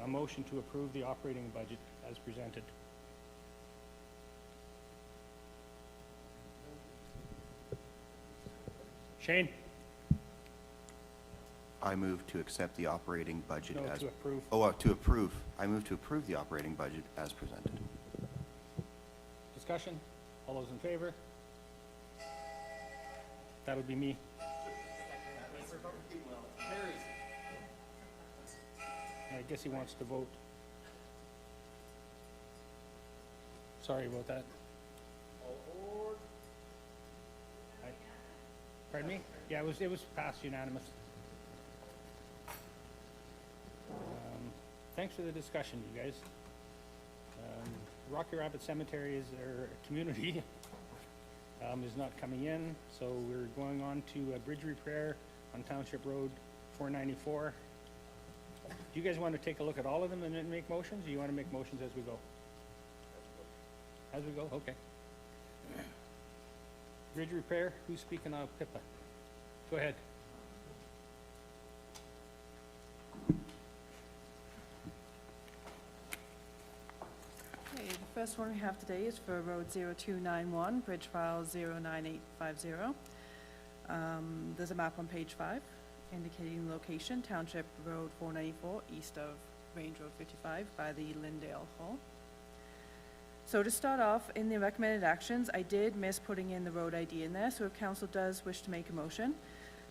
a motion to approve the operating budget as presented. Shane? I move to accept the operating budget No, as... to approve. Oh, to approve. I move to approve the operating budget as presented. Discussion? All those in favor? That would be me. I guess he wants to vote. Sorry about that. Pardon me? Yeah, it was passed unanimous. Thanks for the discussion, you guys. Rocky Rapids Cemetery is their community, is not coming in, so we're going on to a bridge repair on Township Road 494. Do you guys want to take a look at all of them and then make motions, or you want to make motions as we go? As we go, okay. Bridge repair, who's speaking of Pippa? Go ahead. Okay, the first one we have today is for Road 0291, Bridge File 09850. There's a map on page 5 indicating the location, Township Road 494, east of Range Road 55 by the Lindale Hall. So to start off, in the recommended actions, I did miss putting in the road ID in there, so if council does wish to make a motion,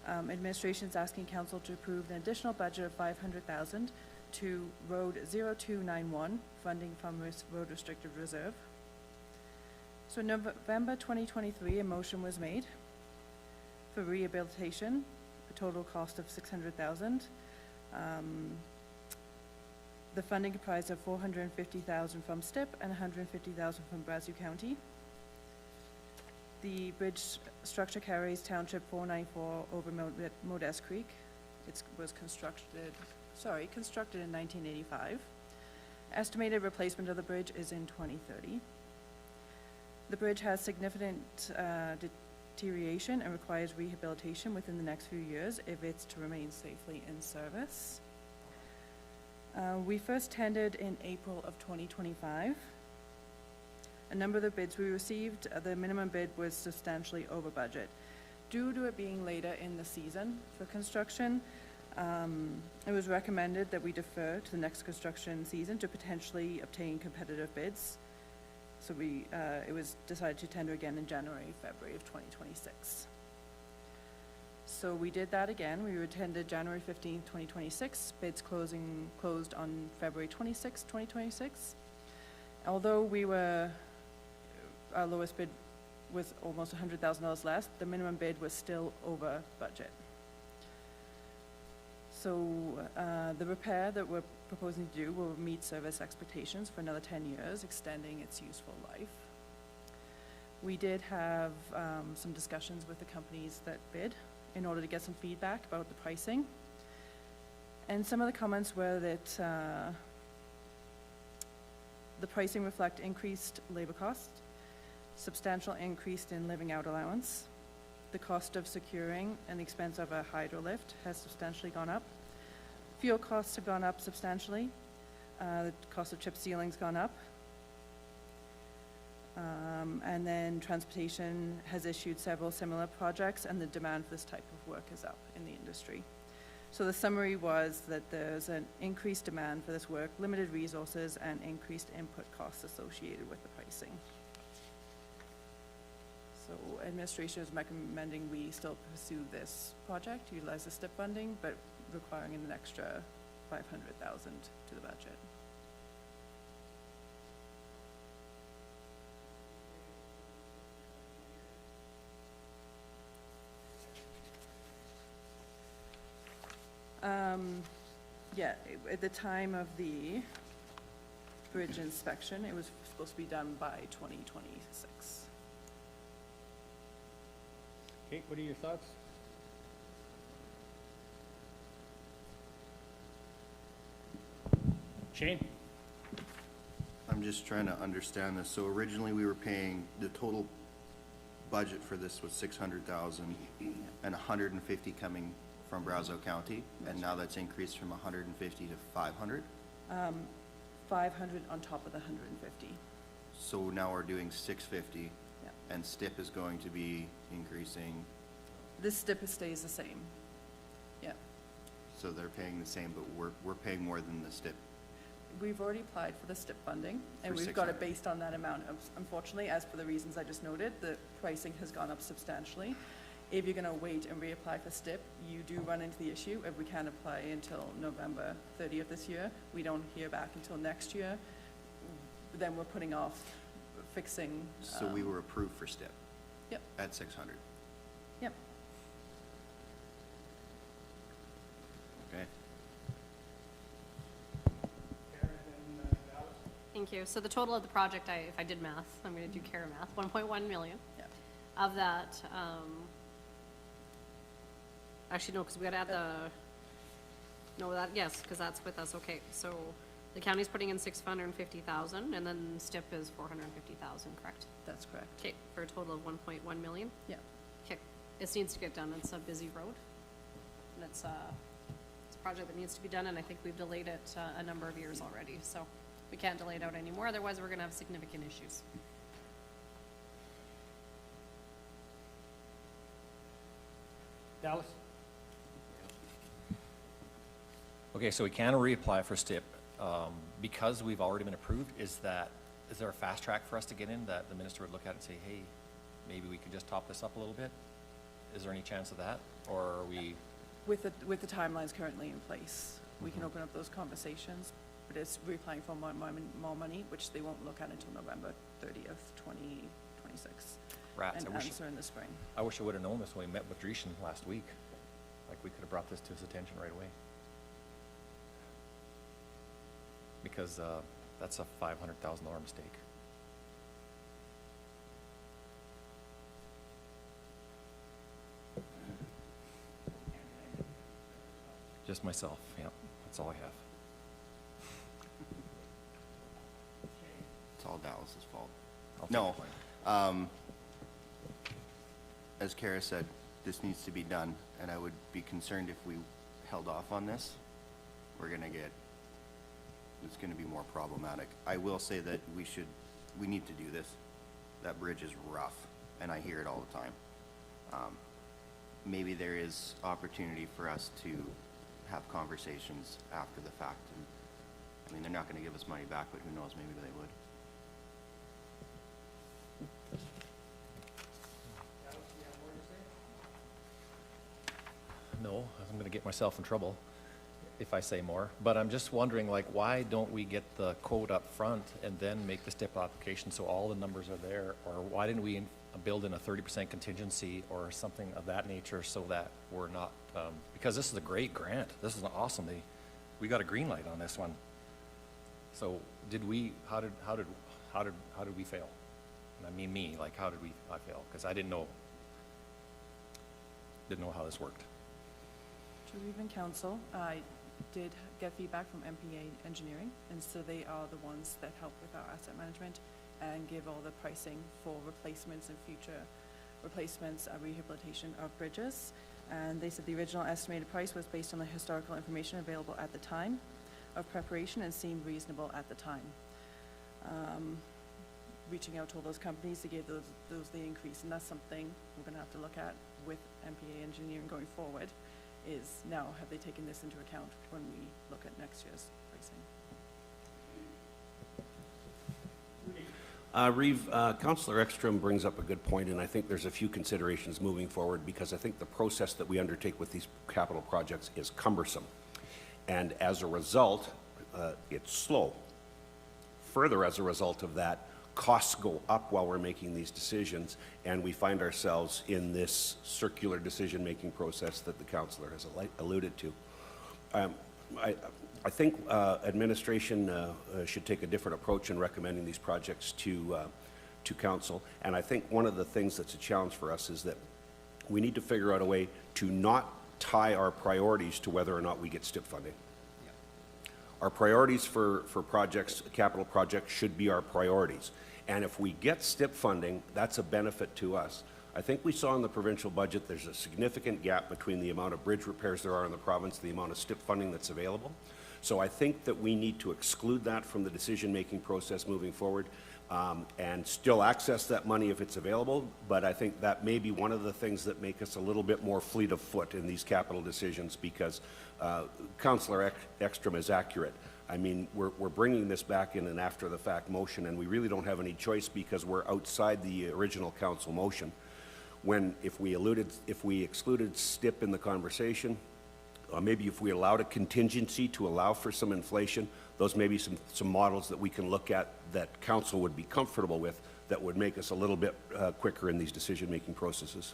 administration's asking council to approve an additional budget of 500,000 to Road 0291, funding from Road Restricted Reserve. So in November 2023, a motion was made for rehabilitation, a total cost of 600,000. The funding comprised of 450,000 from STIP and 150,000 from Brazeau County. The bridge structure carries Township 494 over Modest Creek. It was constructed in 1985. Estimated replacement of the bridge is in 2030. The bridge has significant deterioration and requires rehabilitation within the next few years if it's to remain safely in service. We first tendered in April of 2025. A number of the bids we received, the minimum bid was substantially over budget. Due to it being later in the season for construction, it was recommended that we defer to the next construction season to potentially obtain competitive bids. So it was decided to tender again in January, February of 2026. So we did that again. We attended January 15th, 2026. Bids closed on February 26th, 2026. Although our lowest bid was almost $100,000 less, the minimum bid was still over budget. So the repair that we're proposing to do will meet service expectations for another 10 years, extending its useful life. We did have some discussions with the companies that bid in order to get some feedback about the pricing. And some of the comments were that the pricing reflect increased labor costs, substantial increase in living out allowance, the cost of securing and the expense of a hydro lift has substantially gone up. Fuel costs have gone up substantially. The cost of chip sealing's gone up. And then transportation has issued several similar projects, and the demand for this type of work is up in the industry. So the summary was that there's an increased demand for this work, limited resources, and increased input costs associated with the pricing. So administration is recommending we still pursue this project, utilize the STIP funding, but requiring an extra $500,000 to the budget. Yeah, at the time of the bridge inspection, it was supposed to be done by 2026. Kate, what are your thoughts? Shane? I'm just trying to understand this. So originally, we were paying, the total budget for this was 600,000 and 150 coming from Brazeau County, and now that's increased from 150 to 500? 500 on top of the 150. So now we're doing 650, Yeah. and STIP is going to be increasing, This STIP stays the same. Yeah. so they're paying the same, but we're paying more than the STIP. We've already applied for the STIP funding, and For we've got it 600. based on that amount. Unfortunately, as for the reasons I just noted, the pricing has gone up substantially. If you're gonna wait and reapply for STIP, you do run into the issue if we can't apply until November 30th this year. We don't hear back until next year. Then we're putting off fixing. So we were approved for STIP? Yep. At 600, Yep. okay? Thank you. So the total of the project, if I did math, I'm gonna do Kara math, 1.1 million. Yep. Of that, actually, no, because we gotta add yes, because that's with us, okay. So the county's putting in 650,000, and then STIP is 450,000, correct? That's correct. Okay, for a total of 1.1 million? Yeah. Okay, this needs to get done, it's a busy road. And it's a project that needs to be done, and I think we've delayed it a number of years already, so we can't delay it out anymore, otherwise we're gonna have significant issues. Dallas? Okay, so we can reapply for STIP. Because we've already been approved, is there a fast track for us to get in that the minister would look at it and say, hey, maybe we could just top this up a little bit? Is there any chance of that, or are we? With the timelines currently in place, we can open up those conversations, but it's reapplying for more money, which they won't look at until November 30th, 2026. Rats, And I wish answer in the spring. I would've known this when we met with Dreeshen last week. Like, we could've brought this to his attention right away. Because, that's a $500,000 mistake. Just myself, yeah, that's all I have. It's all Dallas's fault. I'll take No, the blame. as Kara said, this needs to be done, and I would be concerned if we held off on this. It's gonna be more problematic. I will say that we need to do this. That bridge is rough, and I hear it all the time. Maybe there is opportunity for us to have conversations after the fact, and, I mean, they're not gonna give us money back, but who knows, maybe they would. get myself in trouble if I say more, but I'm just wondering, like, why don't we get the quote up front and then make the STIP application so all the numbers are there? Or why didn't we build in a 30% contingency or something of that nature so that we're not, because this is a great grant. This is awesome. We got a green light on this one. So how did we fail? And I mean me, like, how did I fail? Because I didn't know how this worked. To Region Council, I did get feedback from MPA Engineering, and so they are the ones that help with our asset management and give all the pricing for replacements and future replacements and rehabilitation of bridges. And they said the original estimated price was based on the historical information available at the time of preparation and seemed reasonable at the time. Reaching out to all those companies to give those the increase, and that's something we're gonna have to look at with MPA Engineering going forward, is now have they taken this into account when we look at next year's pricing? Reeve, Councillor Ekstrom brings up a good point, and I think there's a few considerations moving forward, because I think the process that we undertake with these capital projects is cumbersome. And as a result, it's slow. Further, as a result of that, costs go up while we're making these decisions, and we find ourselves in this circular decision-making process that the councillor has alluded to. I think administration should take a different approach in recommending these projects to council, and I think one of the things that's a challenge for us is that we need to figure out a way to not tie our priorities to whether or not we get STIP funding. Our priorities for projects, capital projects, should be our priorities. And if we get STIP funding, that's a benefit to us. I think we saw in the provincial budget there's a significant gap between the amount of bridge repairs there are in the province and the amount of STIP funding that's available. So I think that we need to exclude that from the decision-making process moving forward, and still access that money if it's available, but I think that may be one of the things that make us a little bit more fleet of foot in these capital decisions, because Councillor Ekstrom is accurate. I mean, we're bringing this back in an after-the-fact motion, and we really don't have any choice because we're outside the original council motion. If we excluded STIP in the conversation, maybe if we allowed a contingency to allow for some inflation, those may be some models that we can look at that council would be comfortable with, that would make us a little bit quicker in these decision-making processes.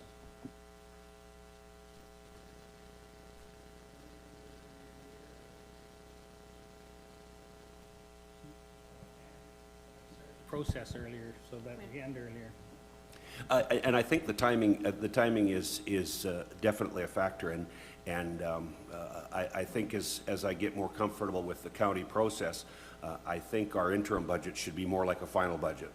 Process earlier, so that we end earlier. And I think the timing is definitely a factor, and I think as I get more comfortable with the county process, I think our interim budget should be more like a final budget.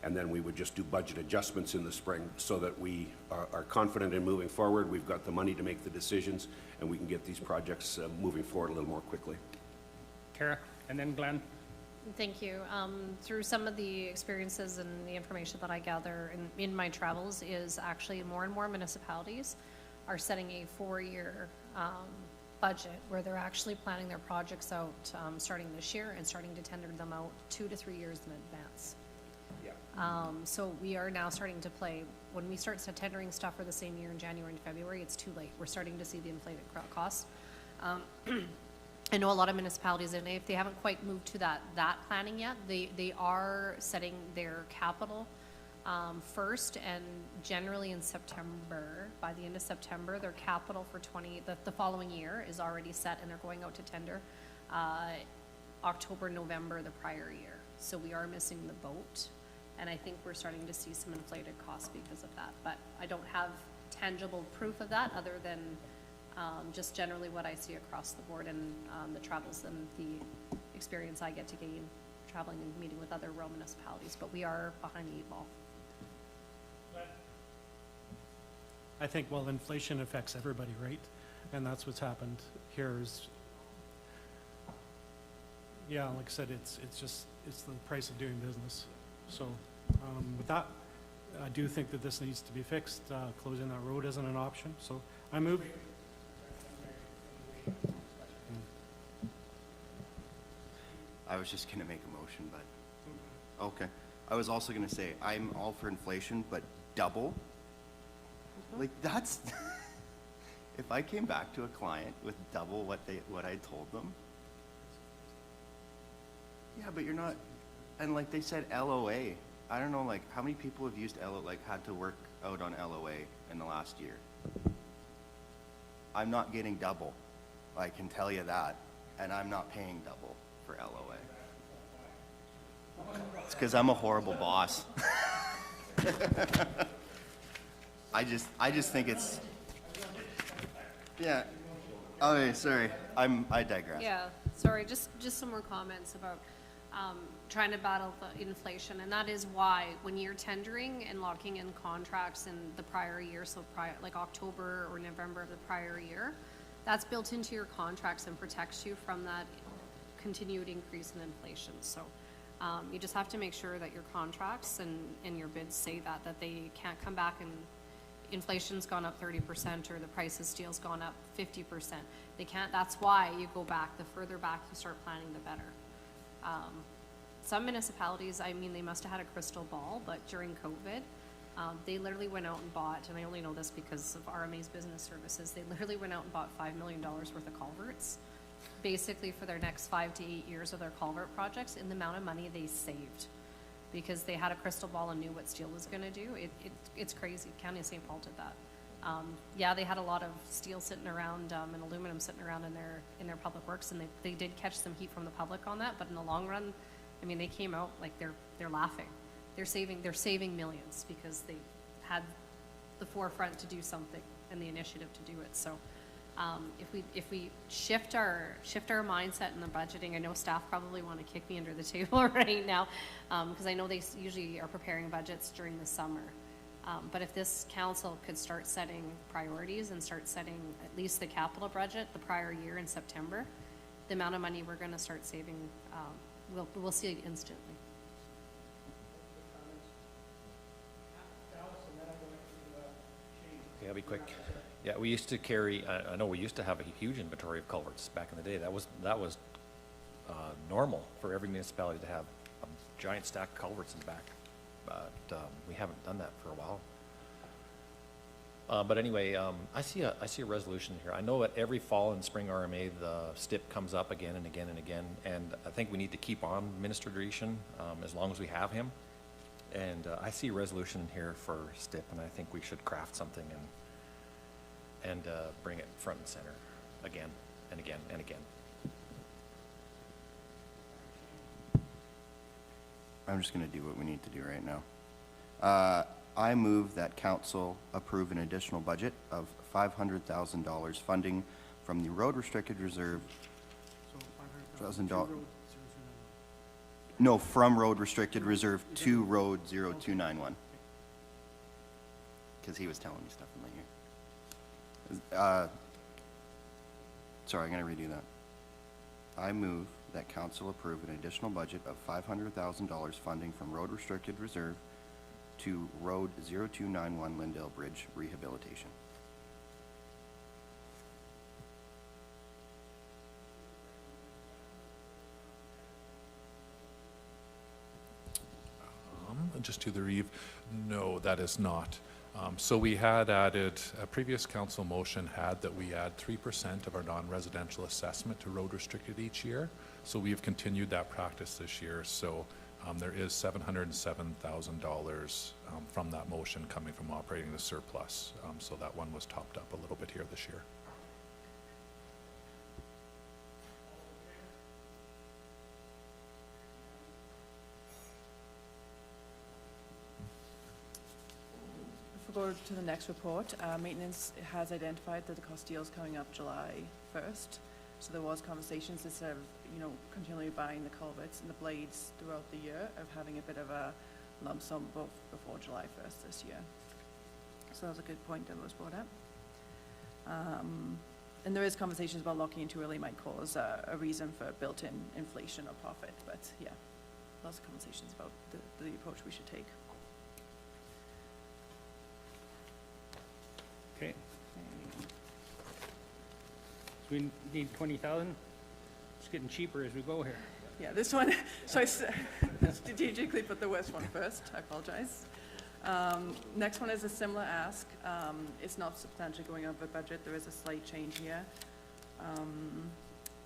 And then we would just do budget adjustments in the spring so that we are confident in moving forward. We've got the money to make the decisions, and we can get these projects moving forward a little more quickly. Kara, and then Glenn. Thank you. Through some of the experiences and the information that I gather in my travels is actually more and more municipalities are setting a 4-year budget where they're actually planning their projects out starting this year and starting to tender them out 2 to 3 years in advance. Yeah. So we are now starting to play, when we start tendering stuff for the same year in January and February, it's too late. We're starting to see the inflated costs. I know a lot of municipalities, and if they haven't quite moved to that planning yet, they are setting their capital first, and generally in September, by the end of September, their capital for the following year is already set, and they're going out to tender October, November the prior year. So we are missing the boat, and I think we're starting to see some inflated costs because of that. But I don't have tangible proof of that other than just generally what I see across the board and the travels and the experience I get to gain traveling and meeting with other rural municipalities, but we are behind the 8 ball. I think, well, inflation affects everybody, right? And that's what's happened here is, yeah, like I said, it's the price of doing business. So with that, I do think that this needs to be fixed. Closing that road isn't an option, so I move. I was just gonna make a motion, but, okay. I was also gonna say, I'm all for inflation, but double? Like, that's, if I came back to a client with double what I told them, yeah, but you're not, and like they said LOA, I don't know, like, how many people have used had to work out on LOA in the last year? I'm not getting double, I can tell you that, and I'm not paying double for LOA. It's because I'm a horrible boss. I just think it's, yeah. Okay, sorry, I digress. Yeah, sorry, just some more comments about trying to battle the inflation, and that is why when you're tendering and locking in contracts in the prior year, so like October or November of the prior year, that's built into your contracts and protects you from that continued increase in inflation. So you just have to make sure that your contracts and your bids say that they can't come back and inflation's gone up 30% or the price of steel's gone up 50%. They can't, that's why you go back, the further back you start planning, the better. Some municipalities, I mean, they must have had a crystal ball, but during COVID, they literally went out and bought, and I only know this because of RMA's business services, they literally went out and bought $5 million worth of culverts, basically for their next 5 to 8 years of their culvert projects, in the amount of money they saved, because they had a crystal ball and knew what steel was gonna do. It's crazy. County of St. Paul did that. Yeah, they had a lot of steel sitting around and aluminum sitting around in their public works, and they did catch some heat from the public on that. But in the long run, I mean, they came out like they're laughing. They're saving millions because they had the forefront to do something and the initiative to do it. So if we shift our mindset in the budgeting, I know staff probably want to kick me under the table right now because I know they usually are preparing budgets during the summer. But if this council could start setting priorities and start setting at least the capital budget the prior year in September, the amount of money we're going to start saving, we'll see it instantly. Okay, I'll be quick. Yeah, we used to carry, I know we used to have a huge inventory of culverts back in the day. That was normal for every municipality to have a giant stack of culverts in the back. But we haven't done that for a while. But anyway, I see a resolution here. I know that every fall and spring RMA, the STIP comes up again and again and again, and I think we need to keep on Minister Dreeshen as long as we have him. And I see a resolution here for STIP, and I think we should craft something and bring it front and center again and again and again. I'm just going to do what we need to do right now. I move that council approve an additional budget of $500,000 funding from the road restricted reserve. $1,000. No, from road restricted reserve to road 0291. Because he was telling me stuff in my ear. Sorry, I'm going to redo that. I move that council approve an additional budget of $500,000 funding from road restricted reserve to road 0291 Lindale Bridge rehabilitation. Just to the Reeve, no, that is not. So we had added, a previous council motion had that we add 3% of our non-residential assessment to road restricted each year. So we have continued that practice this year. So there is $707,000 from that motion coming from operating the surplus. So that one was topped up a little bit here this year. If we go to the next report, maintenance has identified that the Costille is coming up July 1st. So there was conversations instead of, continually buying the culverts and the blades throughout the year of having a bit of a lump sum before July 1st this year. So that was a good point that was brought up. And there is conversations about locking in too early might cause a reason for built-in inflation or profit, but yeah, lots of conversations about the approach we should take. Okay. So we need 20,000? It's getting cheaper as we go here. Yeah, this one, so I strategically put the worst one first, I apologize. Next one is a similar ask. It's not substantially going over budget. There is a slight change here.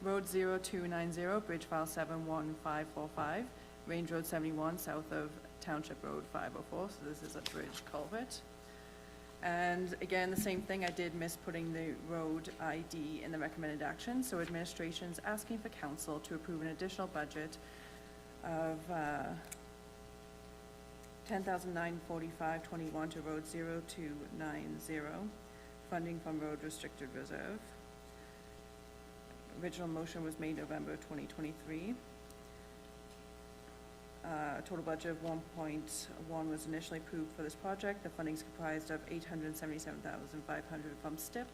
Road 0290, Bridge File 71545, Range Road 71, south of Township Road 504. So this is a bridge culvert. And again, the same thing, I did miss putting the road ID in the recommended action. So administration's asking for council to approve an additional budget of $10,945.21 to Road 0290, funding from Road Restricted Reserve. Original motion was made November 2023. Total budget of 1.1 was initially approved for this project. The funding is comprised of $877,500 from STIP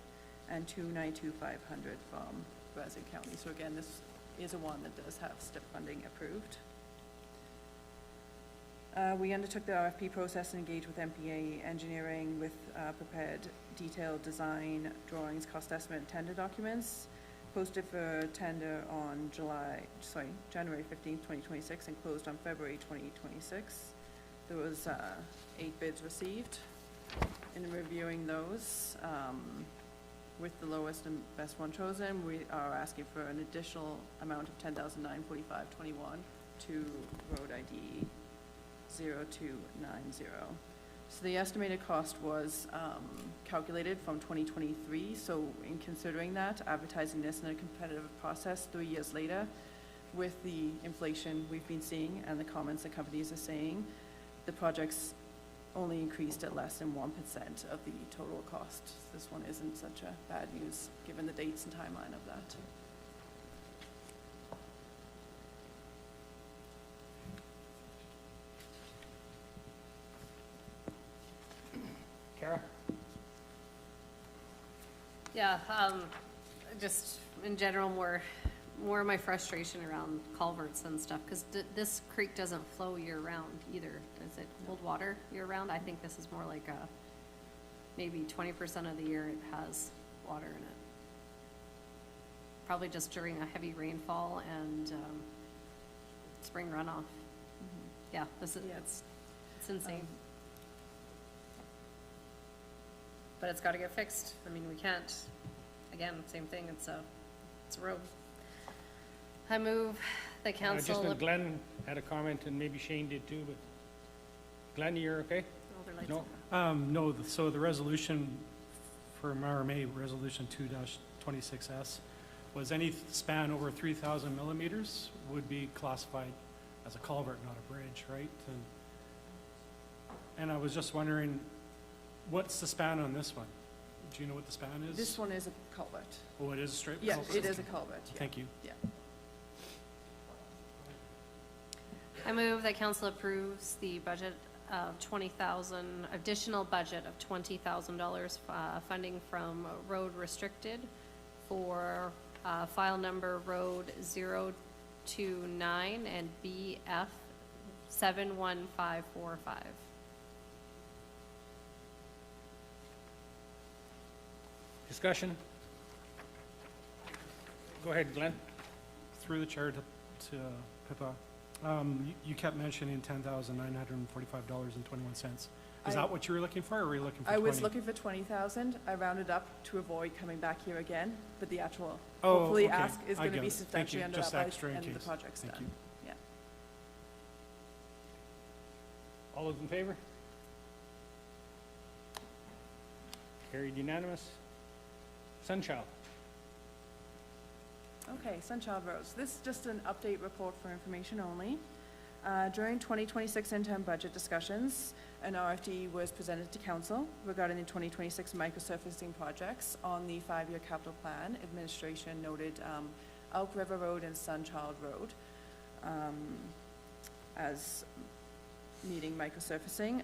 and $292,500 from Brazeau County. So again, this is a one that does have STIP funding approved. We undertook the RFP process and engaged with MPA Engineering with prepared detailed design drawings, cost estimate, and tender documents. Posted for tender on January 15th, 2026, and closed on February 2026. There was 8 bids received. In reviewing those, with the lowest and best one chosen, we are asking for an additional amount of $10,945.21 to road ID 0290. So the estimated cost was calculated from 2023. So in considering that, advertising this in a competitive process 3 years later, with the inflation we've been seeing and the comments that companies are saying, the project's only increased at less than 1% of the total cost. This one isn't such a bad news, given the dates and timeline of that. Kara? Yeah, just in general, more of my frustration around culverts and stuff, because this creek doesn't flow year-round either. Does it hold water year-round? I think this is more like maybe 20% of the year it has water in it. Probably just during a heavy rainfall and spring runoff. Yeah, it's insane. But it's gotta get fixed. I mean, we can't, again, same thing, it's a road. I move the council. Just Glenn had a comment, and maybe Shane did too, but Glenn, you're okay? Oh, their lights No? are on. No, so the resolution for RMA, Resolution 2-26S, was any span over 3,000 millimeters would be classified as a culvert, not a bridge, right? And I was just wondering, what's the span on this one? Do you know what the span is? This one is a culvert. Oh, it is a straight Yeah, culvert? it is a culvert, yeah. Thank you. Yeah. I move that council approves the budget of additional budget of $20,000 funding from road restricted for file number road 029 and BF 71545. Discussion? Go ahead, Glenn. Through the chair to Pippa, you kept mentioning $10,945.21. Is that what you were looking for, or were you looking for 20? I was looking for 20,000. I rounded up to avoid coming back here again, but the actual, Oh, hopefully okay. ask is I going to get be it. Thank substantially you. under Just that by extra in and the case. project's Thank done. you. Yeah. All those in favor? Carried unanimous. Sunchild. Okay, Sunchild Roads. This is just an update report for information only. During 2026 interim budget discussions, an RFD was presented to council regarding the 2026 microsurfacing projects on the 5-year capital plan. Administration noted Elk River Road and Sunchild Road as needing microsurfacing.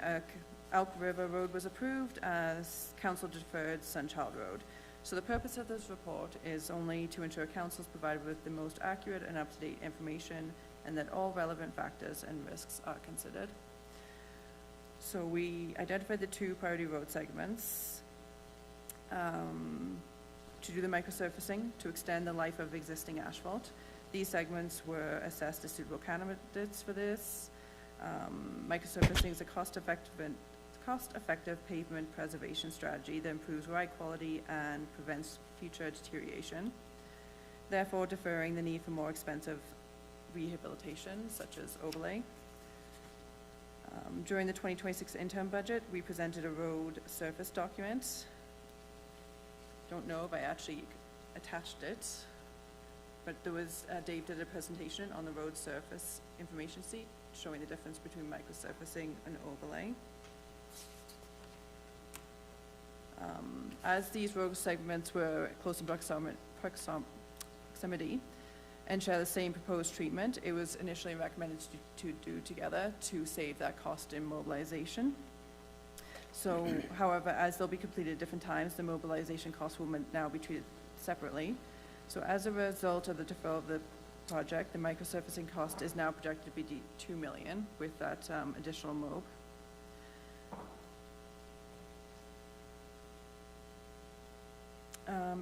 Elk River Road was approved as council deferred Sunchild Road. So the purpose of this report is only to ensure council is provided with the most accurate and up-to-date information and that all relevant factors and risks are considered. So we identified the 2 priority road segments to do the microsurfacing, to extend the life of existing asphalt. These segments were assessed as suitable candidates for this. Microsurfacing is a cost-effective pavement preservation strategy that improves ride quality and prevents future deterioration, therefore deferring the need for more expensive rehabilitation, such as overlay. During the 2026 interim budget, we presented a road surface document. Don't know if I actually attached it, but there was, Dave did a presentation on the road surface information sheet showing the difference between microsurfacing and overlay. As these road segments were close in proximity and share the same proposed treatment, it was initially recommended to do together to save that cost in mobilization. So, however, as they'll be completed at different times, the mobilization costs will now be treated separately. So as a result of the deferral of the project, the microsurfacing cost is now projected to be $2 million with that additional mob.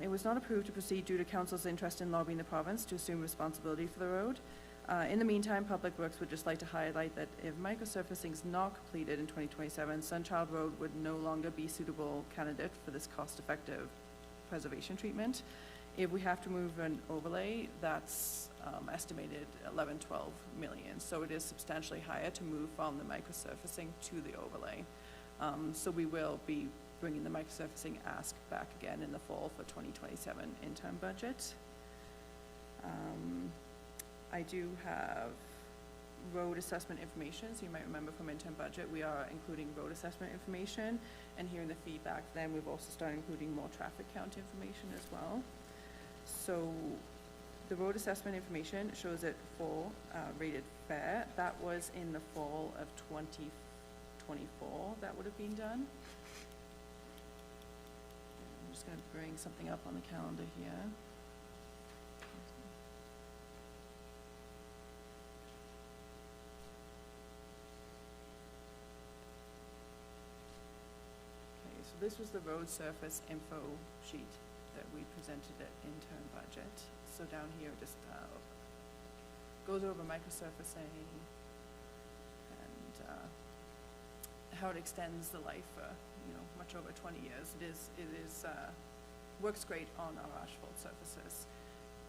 It was not approved to proceed due to council's interest in lobbying the province to assume responsibility for the road. In the meantime, Public Works would just like to highlight that if microsurfacing is not completed in 2027, Sunchild Road would no longer be suitable candidate for this cost-effective preservation treatment. If we have to move an overlay, that's estimated 11, 12 million. So it is substantially higher to move from the microsurfacing to the overlay. So we will be bringing the microsurfacing ask back again in the fall for 2027 interim budget. I do have road assessment information, so you might remember from interim budget, we are including road assessment information, and hearing the feedback then, we've also started including more traffic count information as well. So the road assessment information shows it full, rated fair. That was in the fall of 2024 that would have been done. I'm just gonna bring something up on the calendar here. Okay, so this was the road surface info sheet that we presented at interim budget. So down here, just goes over microsurfacing and how it extends the life for, much over 20 years. It is works great on our asphalt surfaces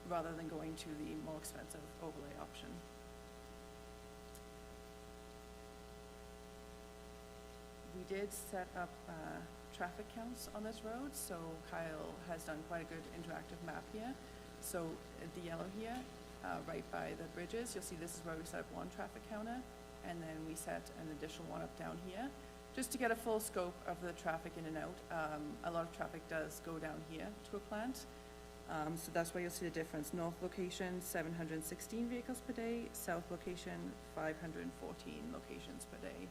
rather than going to the more expensive overlay option. We did set up traffic counts on this road, so Kyle has done quite a good interactive map here. So the yellow here, right by the bridges, you'll see this is where we set up one traffic counter, and then we set an additional one up down here, just to get a full scope of the traffic in and out. A lot of traffic does go down here to a plant, so that's why you'll see the difference. North location, 716 vehicles per day, south location, 514 locations per day.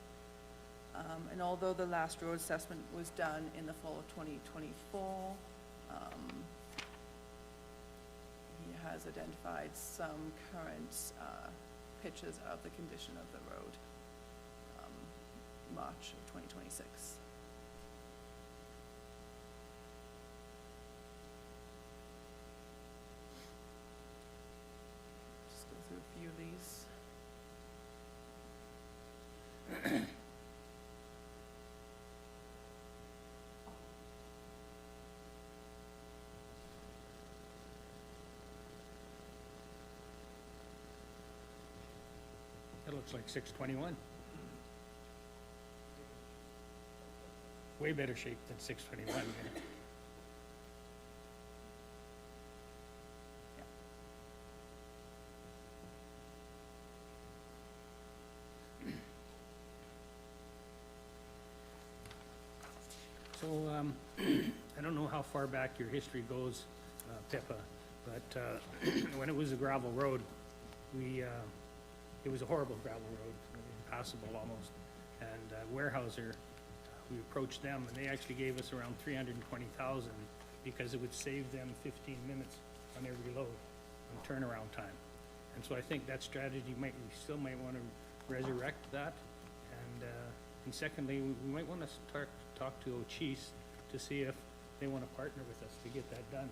And although the last road assessment was done in the fall of 2024, he has identified some current pictures of the condition of the road, March of 2026. Just go through a few of these. That looks like 621. Way better shape than 621. Yeah. So, I don't know how far back your history goes, Pippa, but when it was a gravel road, it was a horrible gravel road, impassable almost. And Weyerhaeuser, we approached them, and they actually gave us around $320,000 because it would save them 15 minutes on every load on turnaround time. And so I think that strategy we still might want to resurrect that. And secondly, we might want to talk to Ochis to see if they want to partner with us to get that done.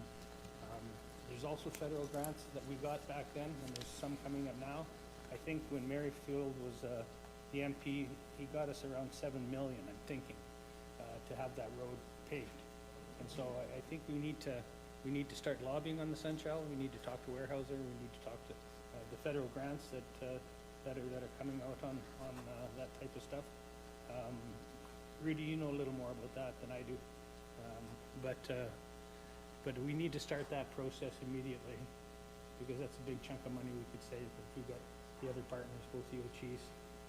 There's also federal grants that we got back then, and there's some coming up now. I think when Merrifield was the MP, he got us around 7 million, I'm thinking, to have that road paved. And so I think we need to start lobbying on the Sunshine. We need to talk to Weyerhaeuser. We need to talk to the federal grants that are coming out on that type of stuff. Rudy, you know a little more about that than I do. But we need to start that process immediately, because that's a big chunk of money we could save if we got the other partners, both the Ochis,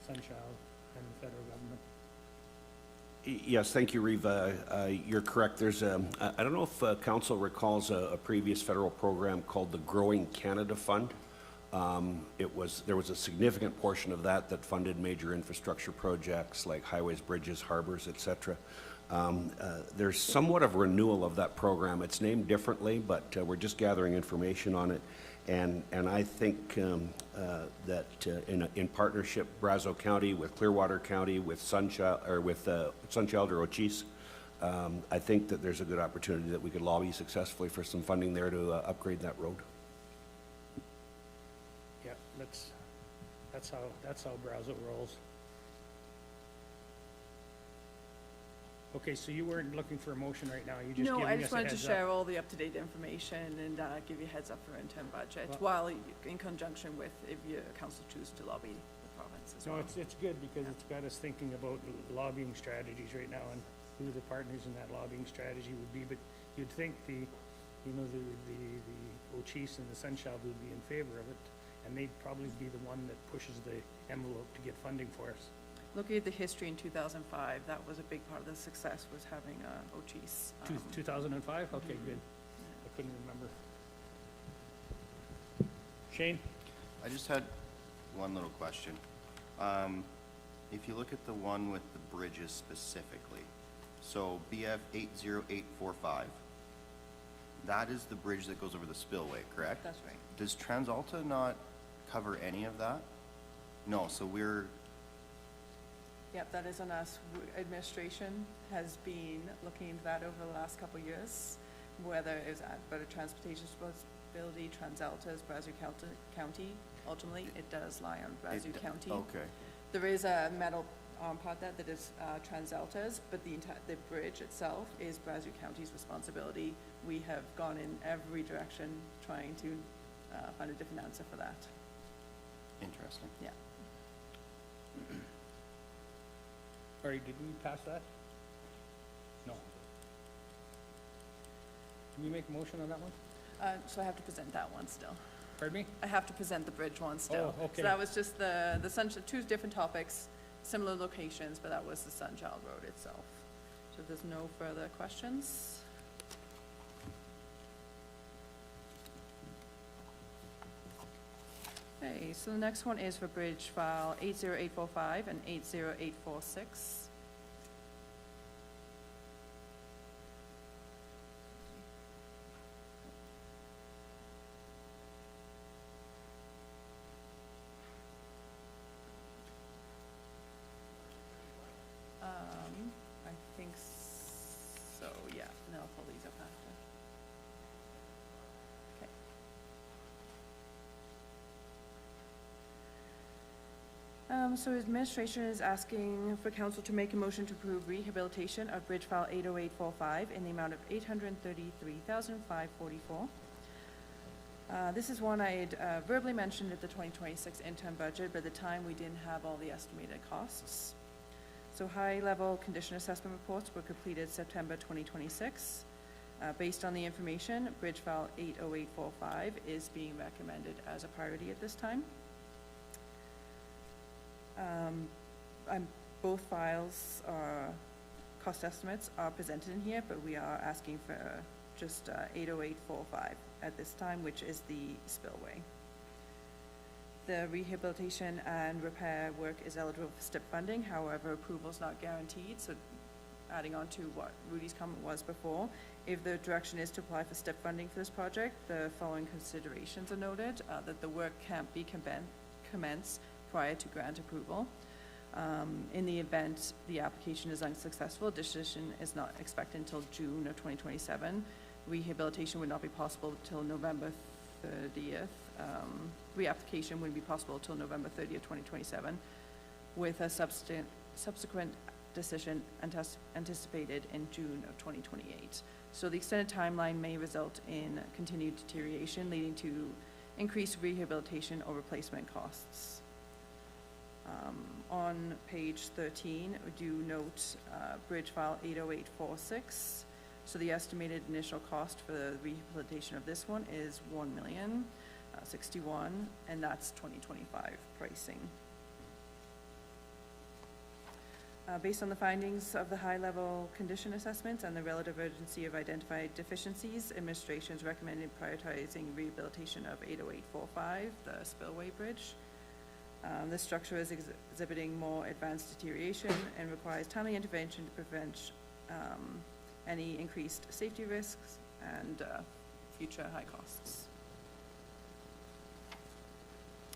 Sunchild, and the federal government. Yes, thank you, Reva. You're correct. There's I don't know if council recalls a previous federal program called the Growing Canada Fund. There was a significant portion of that funded major infrastructure projects like highways, bridges, harbors, et cetera. There's somewhat of a renewal of that program. It's named differently, but we're just gathering information on it. And I think that in partnership, Brazeau County with Clearwater County with Sunchild or Ochis, I think that there's a good opportunity that we could lobby successfully for some funding there to upgrade that road. Yeah, that's how Brazeau rolls. Okay, so you weren't looking for a motion right now, you just No, giving I us just a wanted to heads share up. all the up-to-date information and give you a heads up for interim budget, Well- while in conjunction with if your council choose to lobby the province as well. No, it's good because it's got us thinking about lobbying strategies right now and who the partners in that lobbying strategy would be. But you'd think the Ochis and the Sunchild would be in favor of it, and they'd probably be the one that pushes the envelope to get funding for us. Looking at the history in 2005, that was a big part of the success, was having Ochis. 2005? Okay, good. I couldn't remember. Shane? I just had one little question. If you look at the one with the bridges specifically, so BF 80845, that is the bridge that goes over the spillway, correct? That's right. Does TransAlta not cover any of that? No, so we're, Yep, that is on us. Administration has been looking into that over the last couple of years, whether it's better transportation responsibility, TransAlta's Brazeau County. Ultimately, it does lie on Brazeau County. okay. There is a metal arm part that is TransAlta's, but the bridge itself is Brazeau County's responsibility. We have gone in every direction trying to find a different answer for that. Interesting. Yeah. All right, did we pass that? No. Did we make a motion on that one? So I have to present that one still. Pardon me? I have to present the bridge one still. Oh, okay. So that was just the two different topics, similar locations, but that was the Sunchild Road itself. So if there's no further questions. Okay, so the next one is for bridge file 80845 and 80846. I think so, yeah, and then I'll pull these up after. Okay. So administration is asking for council to make a motion to approve rehabilitation of bridge file 80845 in the amount of $833,544. This is one I had verbally mentioned at the 2026 interim budget, but at the time we didn't have all the estimated costs. So high-level condition assessment reports were completed September 2026. Based on the information, bridge file 80845 is being recommended as a priority at this time. Both files are, cost estimates are presented in here, but we are asking for just 80845 at this time, which is the spillway. The rehabilitation and repair work is eligible for STIP funding, however, approval is not guaranteed, so adding on to what Rudy's comment was before, if the direction is to apply for STIP funding for this project, the following considerations are noted, that the work can't be commenced prior to grant approval. In the event the application is unsuccessful, decision is not expected until June of 2027. Rehabilitation would not be possible until November 30th. Reapplication wouldn't be possible until November 30th, 2027. with a subsequent decision anticipated in June of 2028. So the extended timeline may result in continued deterioration, leading to increased rehabilitation or replacement costs. On page 13, we do note bridge file 80846. So the estimated initial cost for the rehabilitation of this one is $1,061,061, and that's 2025 pricing. Based on the findings of the high-level condition assessments and the relative urgency of identified deficiencies, administration is recommending prioritizing rehabilitation of 80845, the spillway bridge. This structure is exhibiting more advanced deterioration and requires timely intervention to prevent any increased safety risks and future high costs.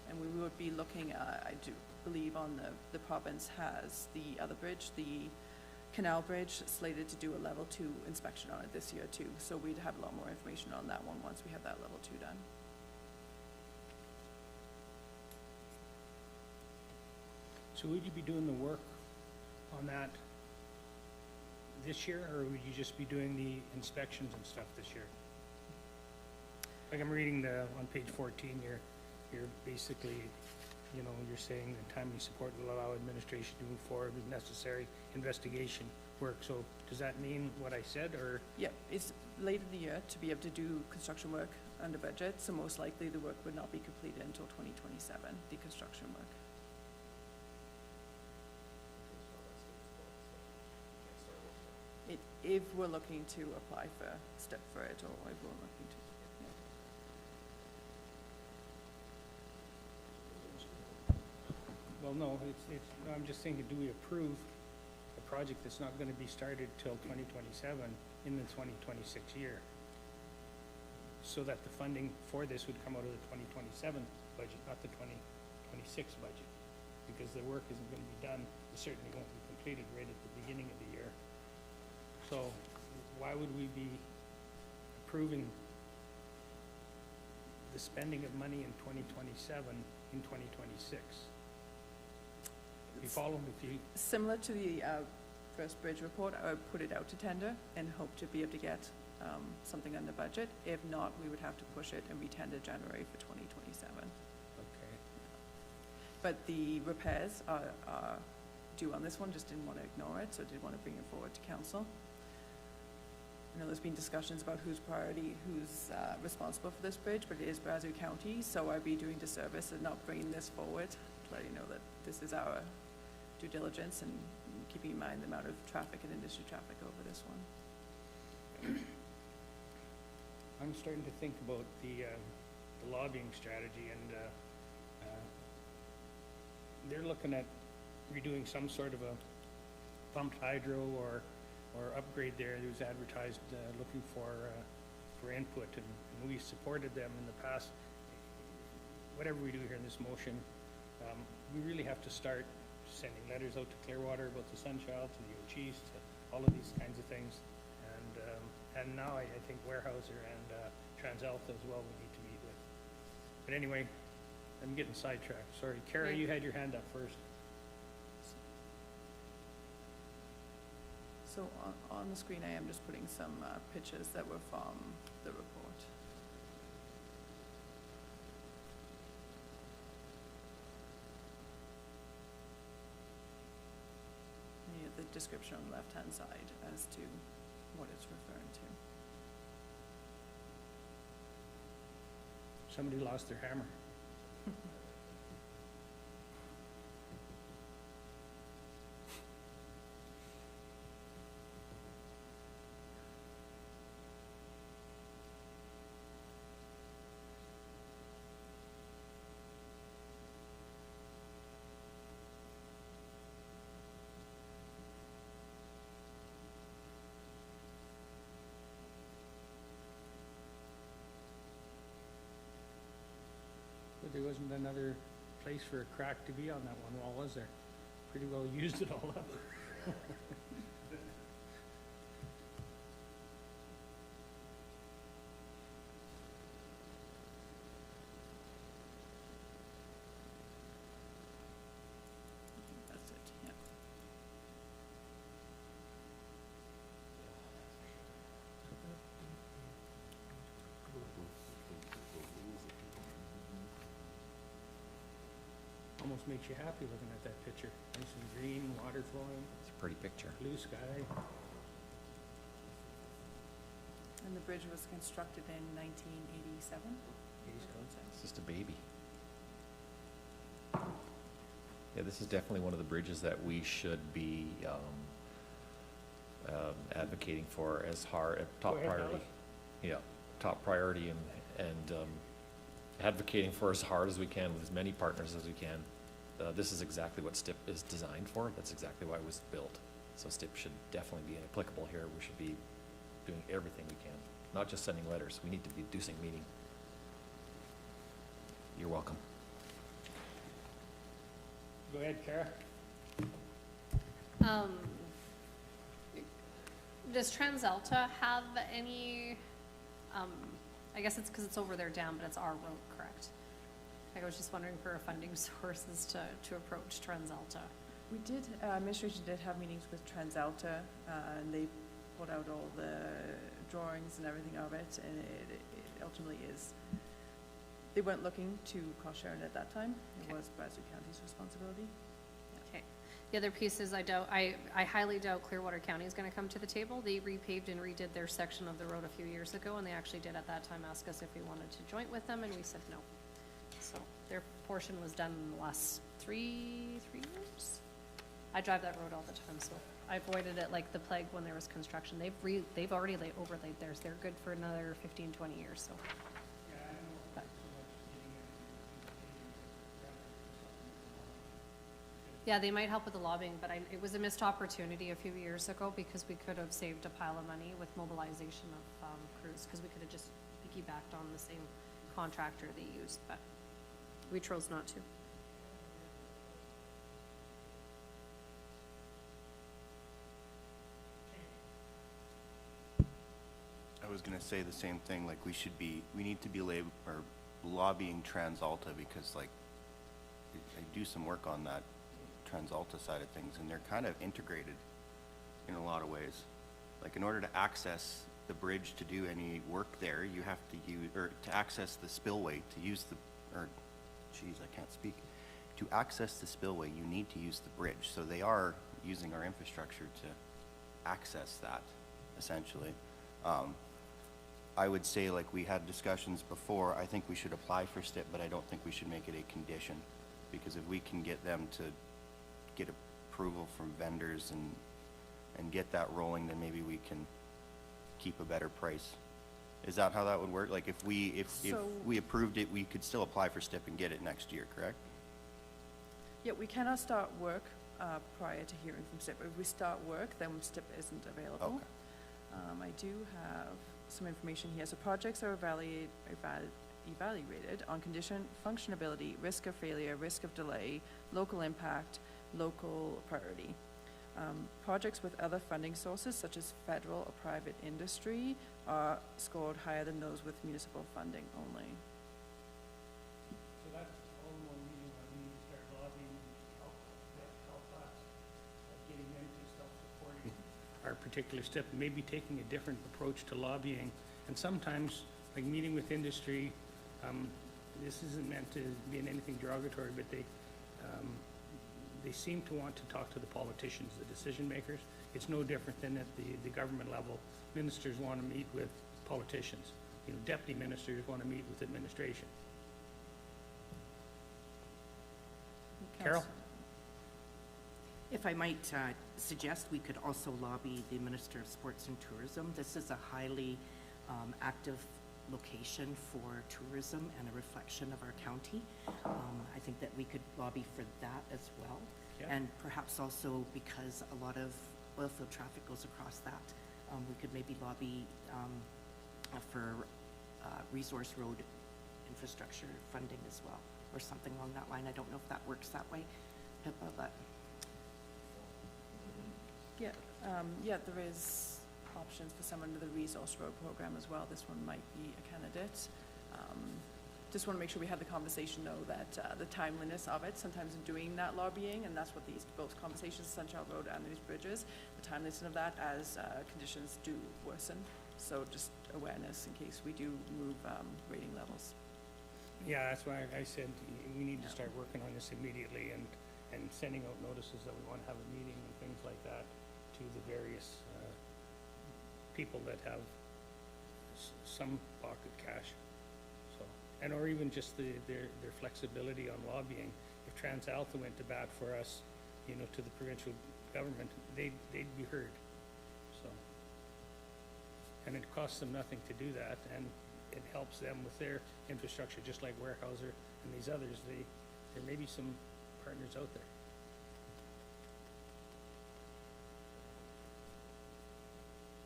And we would be looking, I do believe on the province has the other bridge, the canal bridge, slated to do a level 2 inspection on it this year too. So we'd have a lot more information on that one once we have that level 2 done. So would you be doing the work on that this year, or would you just be doing the inspections and stuff this year? Like I'm reading on page 14, you're basically, you know, you're saying that timely support will allow administration to move forward with necessary investigation work. So does that mean what I said, or? Yeah, it's late in the year to be able to do construction work under budget, so most likely the work would not be completed until 2027, the construction work. If we're looking to apply for step for it, or if we're looking to, Well, no, no, I'm just thinking, do we approve a project that's not gonna be started till 2027 in the 2026 year? So that the funding for this would come out of the 2027 budget, not the 2026 budget. Because the work isn't gonna be done, it certainly won't be completed right at the beginning of the year. So why would we be approving the spending of money in 2027 in 2026? You follow? If you, similar to the first bridge report, I would put it out to tender and hope to be able to get something under budget. If not, we would have to push it and re-tender January for 2027. okay. But the repairs are due on this one, just didn't want to ignore it, so did want to bring it forward to council. I know there's been discussions about who's responsible for this bridge, but it is Brazeau County, so I'd be doing disservice and not bringing this forward, to let you know that this is our due diligence and keeping in mind the amount of traffic and industry traffic over this one. I'm starting to think about the lobbying strategy, and they're looking at redoing some sort of a pumped hydro or upgrade there. It was advertised looking for input, and we supported them in the past. Whatever we do here in this motion, we really have to start sending letters out to Clearwater about the Sunchild, to the O'Cheese, to all of these kinds of things. And now I think Weyerhaeuser and TransAlta as well we need to meet with. But anyway, I'm getting sidetracked. Sorry. Kara, you had your hand up first. So on the screen, I am just putting some pictures that were from the report. And you have the description on the left-hand side as to what it's referring to. Somebody lost their hammer. But there wasn't another place for a crack to be on that one wall, was there? Pretty well used it all up. almost makes you happy looking at that picture. Nice and green, water flowing, It's a pretty picture. blue sky. And the bridge was constructed in 1987. It's just a baby. Yeah, this is definitely one of the bridges that we should be advocating for as top Go ahead, priority. Alex. Yeah, top priority and advocating for as hard as we can with as many partners as we can. This is exactly what STIP is designed for. That's exactly why it was built. So STIP should definitely be applicable here. We should be doing everything we can, not just sending letters. We need to be doing meeting. You're welcome. Go ahead, Kara. Does TransAlta have any, I guess it's because it's over their dam, but it's our road, correct? I was just wondering for a funding sources to approach TransAlta. We did, administration did have meetings with TransAlta, and they put out all the drawings and everything of it, and it ultimately is, they weren't looking to cost sharing at that time. It Okay. was Brazeau County's responsibility. Okay. The other piece is I highly doubt Clearwater County is gonna come to the table. They repaved and redid their section of the road a few years ago, and they actually did at that time ask us if we wanted to joint with them, and we said no. So their portion was done in the last three years. I drive that road all the time, so I avoided it like the plague when there was construction. They've already overlaid theirs. They're good for another 15, 20 years, so. But- Yeah, they might help with the lobbying, but it was a missed opportunity a few years ago because we could have saved a pile of money with mobilization of crews, because we could have just piggybacked on the same contractor they used, but we chose not to. I was gonna say the same thing, like we need to be lobbying TransAlta because like, I do some work on that TransAlta side of things and they're kind of integrated in a lot of ways. Like in order to access the bridge to do any work there, you have to use, or to access the spillway, to use the, or, geez, I can't speak. To access the spillway, you need to use the bridge. So they are using our infrastructure to access that, essentially. I would say, like we had discussions before, I think we should apply for STIP, but I don't think we should make it a condition. Because if we can get them to get approval from vendors and get that rolling, then maybe we can keep a better price. Is that how that would work? Like if we approved it, we could still apply for STIP and get it next year, correct? Yeah, we cannot start work prior to hearing from STIP. If we start work, then STIP isn't available. Okay. I do have some information here. So projects are evaluated on condition, functionability, risk of failure, risk of delay, local impact, local priority. Projects with other funding sources, such as federal or private industry, are scored higher than those with municipal funding only. So that's all in one meeting when we start lobbying, help us, getting them to self-supporting our particular step, maybe taking a different approach to lobbying. And sometimes, like meeting with industry, this isn't meant to be in anything derogatory, but they seem to want to talk to the politicians, the decision makers. It's no different than at the government level. Ministers want to meet with politicians. You know, deputy ministers want to meet with administration. Carol? If I might suggest, we could also lobby the Minister of Sports and Tourism. This is a highly active location for tourism and a reflection of our county. I think that we could lobby for that as well. Yeah. And perhaps also because a lot of oil field traffic goes across that, we could maybe lobby for resource road infrastructure funding as well, or something along that line. I don't know if that works that way, Pippa, but. Yeah, there is options for some under the Resource Road Program as well. This one might be a candidate. Just want to make sure we have the conversation, though, that the timeliness of it, sometimes in doing that lobbying, and that's what both conversations, Sunshine Road and these bridges, the timeliness of that as conditions do worsen. So just awareness in case we do move rating levels. Yeah, that's why I said we need to start working on this immediately and sending out notices that we want to have a meeting and things like that to the various people that have some pocket cash. So, and or even just their flexibility on lobbying. If TransAlta went to bat for us, you know, to the provincial government, they'd be heard. So, and it costs them nothing to do that, and it helps them with their infrastructure, just like Weyerhaeuser and these others. There may be some partners out there.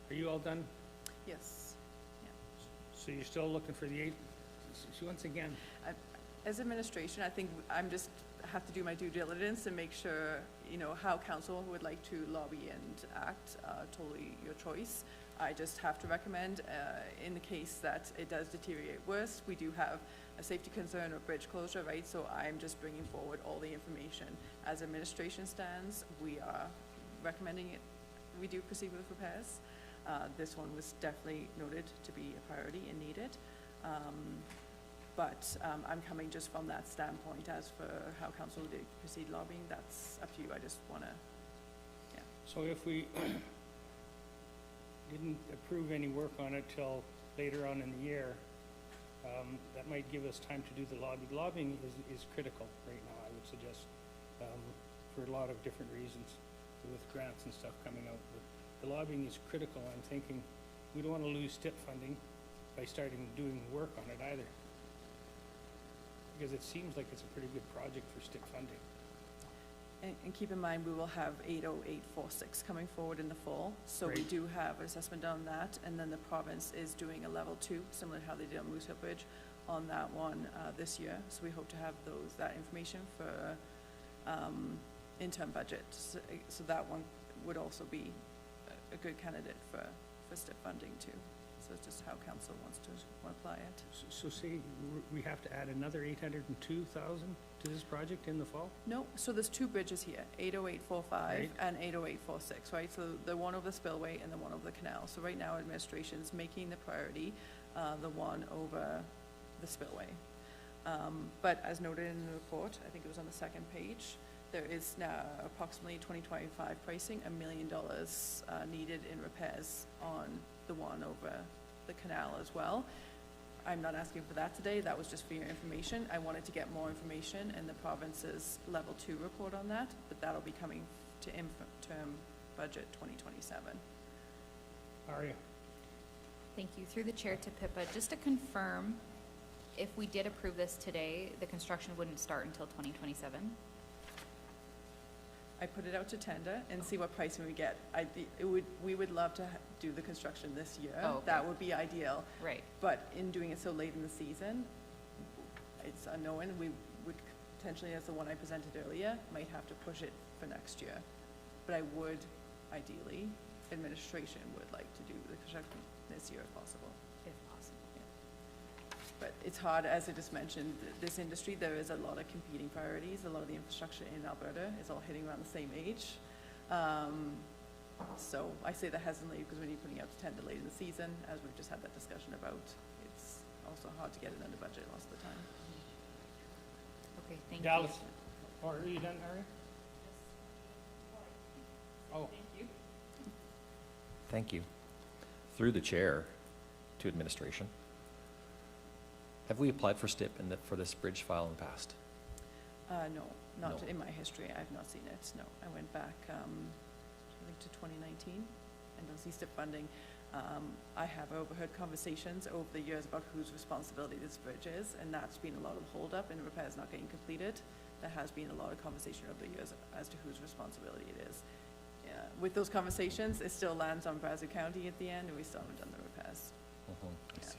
Are you all done? Yes. So you're still looking for the 8? So once again, As administration, I think I'm just have to do my due diligence and make sure, you know, how council would like to lobby and act, totally your choice. I just have to recommend, in the case that it does deteriorate worse, we do have a safety concern or bridge closure, right? So I'm just bringing forward all the information. As administration stands, we are recommending it, we do proceed with repairs. This one was definitely noted to be a priority and needed. But I'm coming just from that standpoint. As for how council would proceed lobbying, that's up to you. I just want to, yeah. so if we didn't approve any work on it till later on in the year, that might give us time to do the lobby. Lobbying is critical right now, I would suggest, for a lot of different reasons, with grants and stuff coming out. But the lobbying is critical. I'm thinking we don't want to lose STIP funding by starting doing work on it either, because it seems like it's a pretty good project for STIP funding. And keep in mind, we will have 80846 coming forward in the fall. So we Right. do have assessment on that. And then the province is doing a level 2, similar to how they did on Moose Hill Bridge, on that one this year. So we hope to have that information for interim budget. So that one would also be a good candidate for STIP funding too. So it's just how council wants to apply it. So say we have to add another 802,000 to this project in the fall? No, so there's 2 bridges here, 80845 Right. and 80846, right? So the one over the spillway and the one over the canal. So right now, administration is making the priority, the one over the spillway. But as noted in the report, I think it was on the second page, there is now approximately 2025 pricing, $1 million needed in repairs on the one over the canal as well. I'm not asking for that today, that was just for your information. I wanted to get more information in the province's level 2 report on that, but that'll be coming to interim budget 2027. Aria? Thank you. Through the chair to Pippa, just to confirm, if we did approve this today, the construction wouldn't start until 2027? I put it out to tender and see what pricing we get. We would love to do the construction this year. Oh, okay. That would be ideal. Right. But in doing it so late in the season, it's unknown. We would potentially, as the one I presented earlier, might have to push it for next year. But I would, ideally, administration would like to do the construction this year if possible. If possible. But it's hard, as I just mentioned, this industry, there is a lot of competing priorities. A lot of the infrastructure in Alberta is all hitting around the same age. So I say that hesitantly because when you're putting out to tender late in the season, as we've just had that discussion about, it's also hard to get it under budget most of the time. Okay, thank you. Dallas? Or are you done, Aria? Oh, Thank you. Through the chair to administration, have we applied for STIP for this bridge file in the past? No, not No. in my history. I've not seen it, no. I went back, I think to 2019 and don't see STIP funding. I have overheard conversations over the years about whose responsibility this bridge is, and that's been a lot of holdup and repairs not getting completed. There has been a lot of conversation over the years as to whose responsibility it is. With those conversations, it still lands on Brazeau County at the end, and we still haven't done the repairs. I Yeah. see.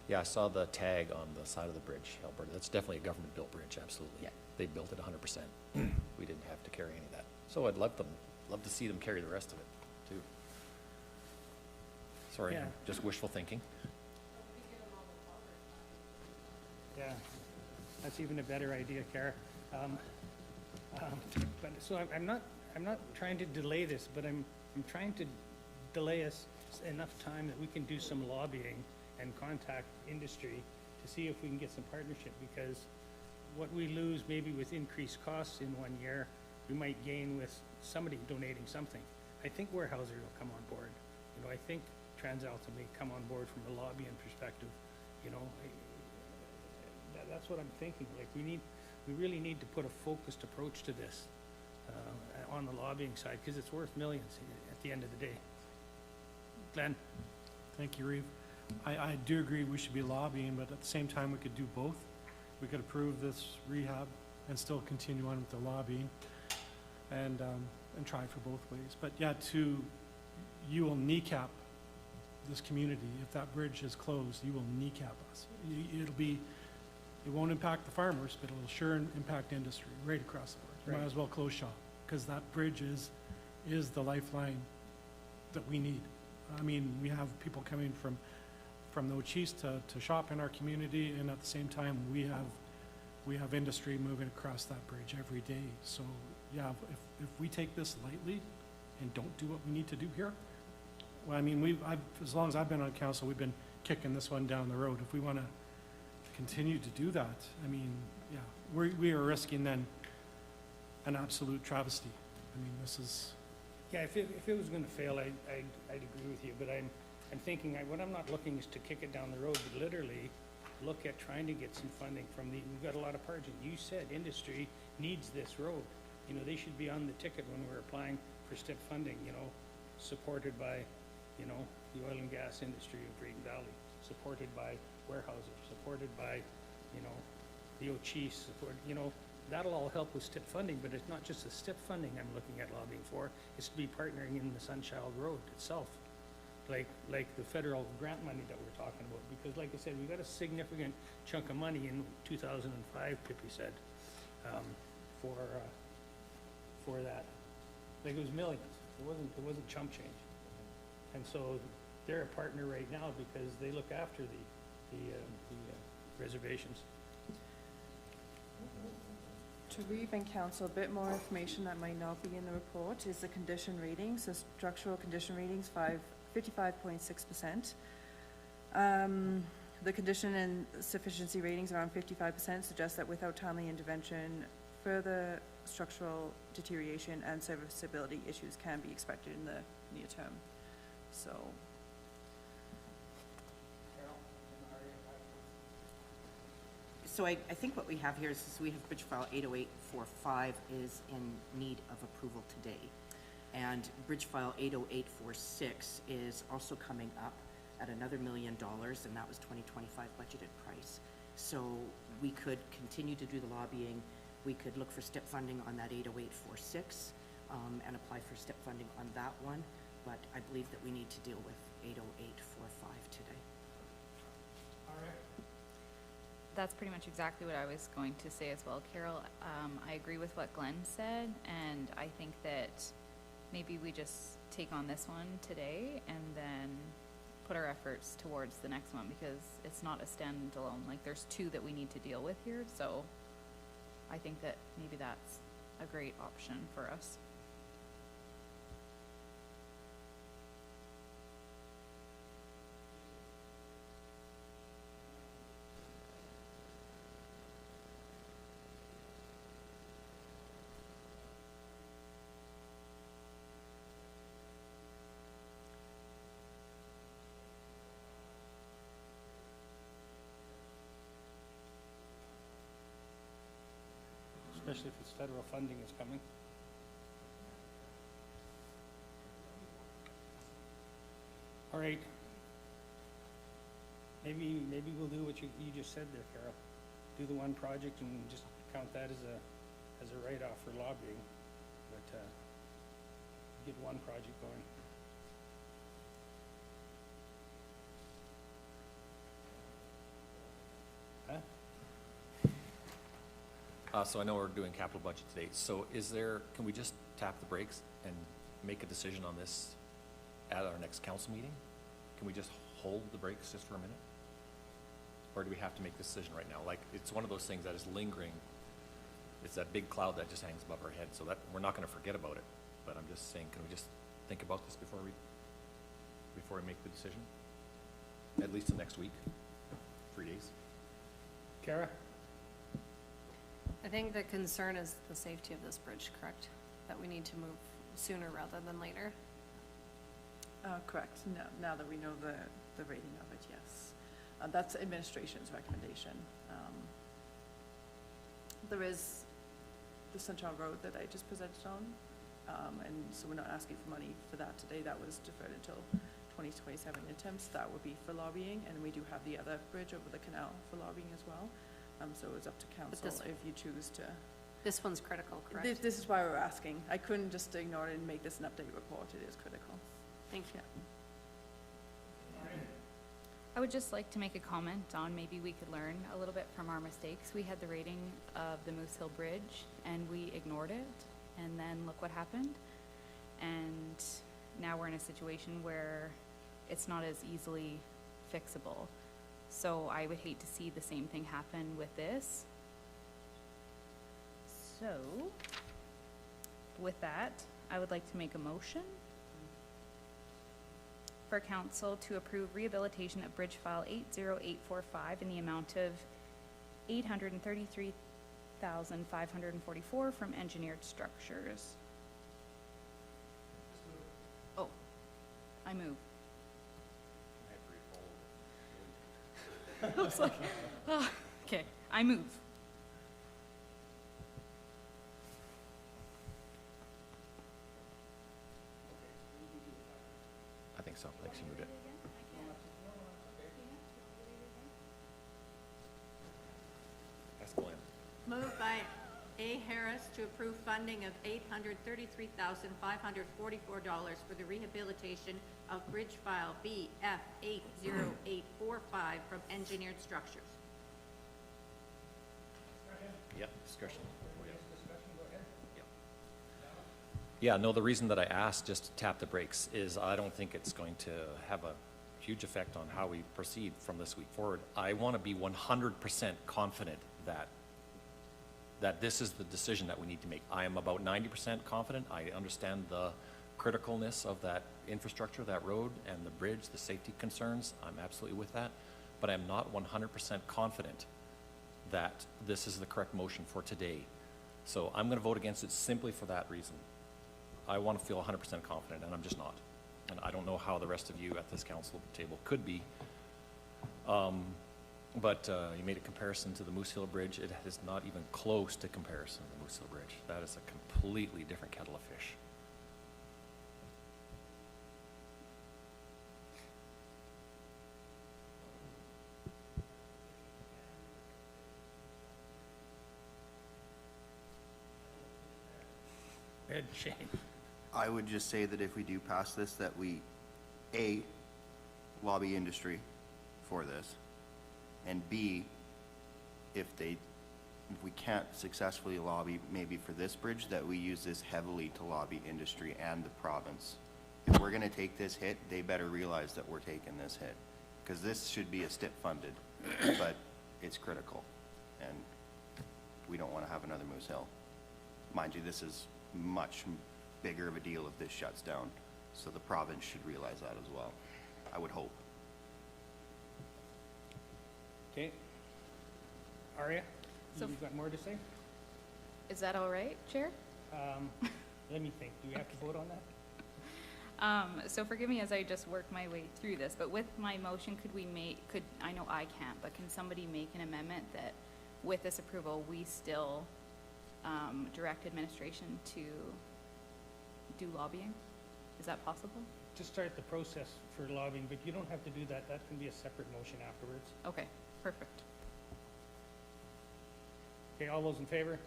Yeah, I saw the tag on the side of the bridge, Alberta. That's definitely a government-built bridge, absolutely. Yeah. They built it 100%. We didn't have to carry any of that. So I'd love to see them carry the rest of it, too. Sorry, Yeah. just wishful thinking. yeah, that's even a better idea, Kara. But so I'm not trying to delay this, but I'm trying to delay us enough time that we can do some lobbying and contact industry to see if we can get some partnership, because what we lose maybe with increased costs in 1 year, we might gain with somebody donating something. I think Weyerhaeuser will come on board. You know, I think TransAlta may come on board from a lobbying perspective, you know. That's what I'm thinking. Like, we really need to put a focused approach to this on the lobbying side, because it's worth millions at the end of the day. Glenn? Thank you, Reeve. I do agree we should be lobbying, but at the same time, we could do both. We could approve this rehab and still continue on with the lobbying and try for both ways. But yeah, you will kneecap this community. If that bridge is closed, you will kneecap us. It won't impact the farmers, but it'll sure impact industry right across the board. You might Right. as well close shop, because that bridge is the lifeline that we need. I mean, we have people coming from the Ochis to shop in our community, and at the same time, we have industry moving across that bridge every day. So, yeah, if we take this lightly and don't do what we need to do here, well, I mean, as long as I've been on council, we've been kicking this one down the road. If we want to continue to do that, I mean, yeah, we are risking then an absolute travesty. I mean, this is, Yeah, if it was gonna fail, I'd agree with you, but I'm thinking, what I'm not looking is to kick it down the road, but literally look at trying to get some funding from we've got a lot of parking. You said industry needs this road. You know, they should be on the ticket when we're applying for STIP funding, you know, supported by, you know, the oil and gas industry of Green Valley, supported by Weyerhaeuser, supported by, you know, the Ochis, you know, that'll all help with STIP funding, but it's not just the STIP funding I'm looking at lobbying for, it's to be partnering in the Sunchild Road itself, like the federal grant money that we're talking about, because like I said, we got a significant chunk of money in 2005, Pippi said, for that. Like, it was millions, it wasn't chump change. And so they're a partner right now because they look after the reservations. To Reeve and Council, a bit more information that might not be in the report is the condition ratings, the structural condition ratings, 55.6%. The condition and sufficiency ratings around 55% suggest that without timely intervention, further structural deterioration and serviceability issues can be expected in the near term. So, So I think what we have here is we have bridge file 80845 is in need of approval today. And bridge file 80846 is also coming up at another $1 million, and that was 2025 budgeted price. So we could continue to do the lobbying. We could look for STIP funding on that 80846 and apply for STIP funding on that one. But I believe that we need to deal with 80845 today. That's pretty much exactly what I was going to say as well, Carol. I agree with what Glenn said, and I think that maybe we just take on this one today and then put our efforts towards the next one, because it's not a standalone. Like, there's two that we need to deal with here, so I think that maybe that's a great option for us. Especially if it's federal funding is coming. All right. Maybe we'll do what you just said there, Carol. Do the one project and just count that as a write-off for lobbying, but get one project going. So I know we're doing capital budget today, so can we just tap the brakes and make a decision on this at our next council meeting? Can we just hold the brakes just for a minute? Or do we have to make this decision right now? Like, it's one of those things that is lingering. It's that big cloud that just hangs above our head, so that, we're not gonna forget about it. But I'm just saying, can we just think about this before we make the decision? At least the next week, 3 days? Kara? I think the concern is the safety of this bridge, correct? That we need to move sooner rather than later. Correct, now that we know the rating of it, yes. That's administration's recommendation. There is the Central Road that I just presented on, and so we're not asking for money for that today. That was deferred until 2027 attempts. That would be for lobbying, and we do have the other bridge over the canal for lobbying as well. So it's up to council this- if you choose to. This one's critical, correct? This is why we're asking. I couldn't just ignore it and make this an update report. It is critical. Thank you. I would just like to make a comment on maybe we could learn a little bit from our mistakes. We had the rating of the Moose Hill Bridge and we ignored it, and then look what happened. And now we're in a situation where it's not as easily fixable. So I would hate to see the same thing happen with this. So, with that, I would like to make a motion for council to approve rehabilitation of bridge file 80845 in the amount of $833,544 from Engineered Structures. Oh, I move. I was like, oh, okay, I move. I think so. I think she moved it. Ask Glenn. Moved by A. Harris to approve funding of $833,544 for the rehabilitation of Bridge File BF 80845 from Engineered Structures. Yeah, discussion. Yeah, no, the reason that I asked just to tap the brakes is I don't think it's going to have a huge effect on how we proceed from this week forward. I want to be 100% confident that this is the decision that we need to make. I am about 90% confident. I understand the criticalness of that infrastructure, that road and the bridge, the safety concerns. I'm absolutely with that. But I'm not 100% confident that this is the correct motion for today. So I'm going to vote against it simply for that reason. I want to feel 100% confident, and I'm just not. And I don't know how the rest of you at this council table could be. But you made a comparison to the Moose Hill Bridge. It is not even close to comparison to the Moose Hill Bridge. That is a completely different kettle of fish. Ed, Shane? I would just say that if we do pass this, that we, A, lobby industry for this, and B, if we can't successfully lobby maybe for this bridge, that we use this heavily to lobby industry and the province. If we're gonna take this hit, they better realize that we're taking this hit, because this should be a STIP funded, but it's critical, and we don't wanna have another Moose Hill. Mind you, this is much bigger of a deal if this shuts down, so the province should realize that as well, I would hope. Okay. Aria, So- you've got more to say? Is that all right, Chair? Let me think. Do we have to vote on that? So forgive me as I just work my way through this, but with my motion, I know I can't, but can somebody make an amendment that with this approval, we still direct administration to do lobbying? Is that possible? To start the process for lobbying, but you don't have to do that. That can be a separate motion afterwards. Okay, perfect. Okay, all those in favor?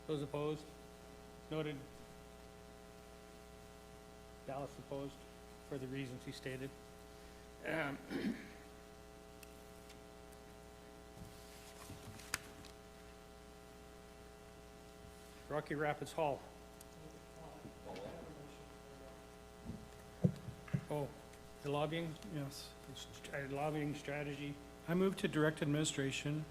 Those opposed? Noted. Dallas opposed for the reasons he stated. Rocky Rapids Hall. Oh, the lobbying, Yes. lobbying strategy. I move to direct administration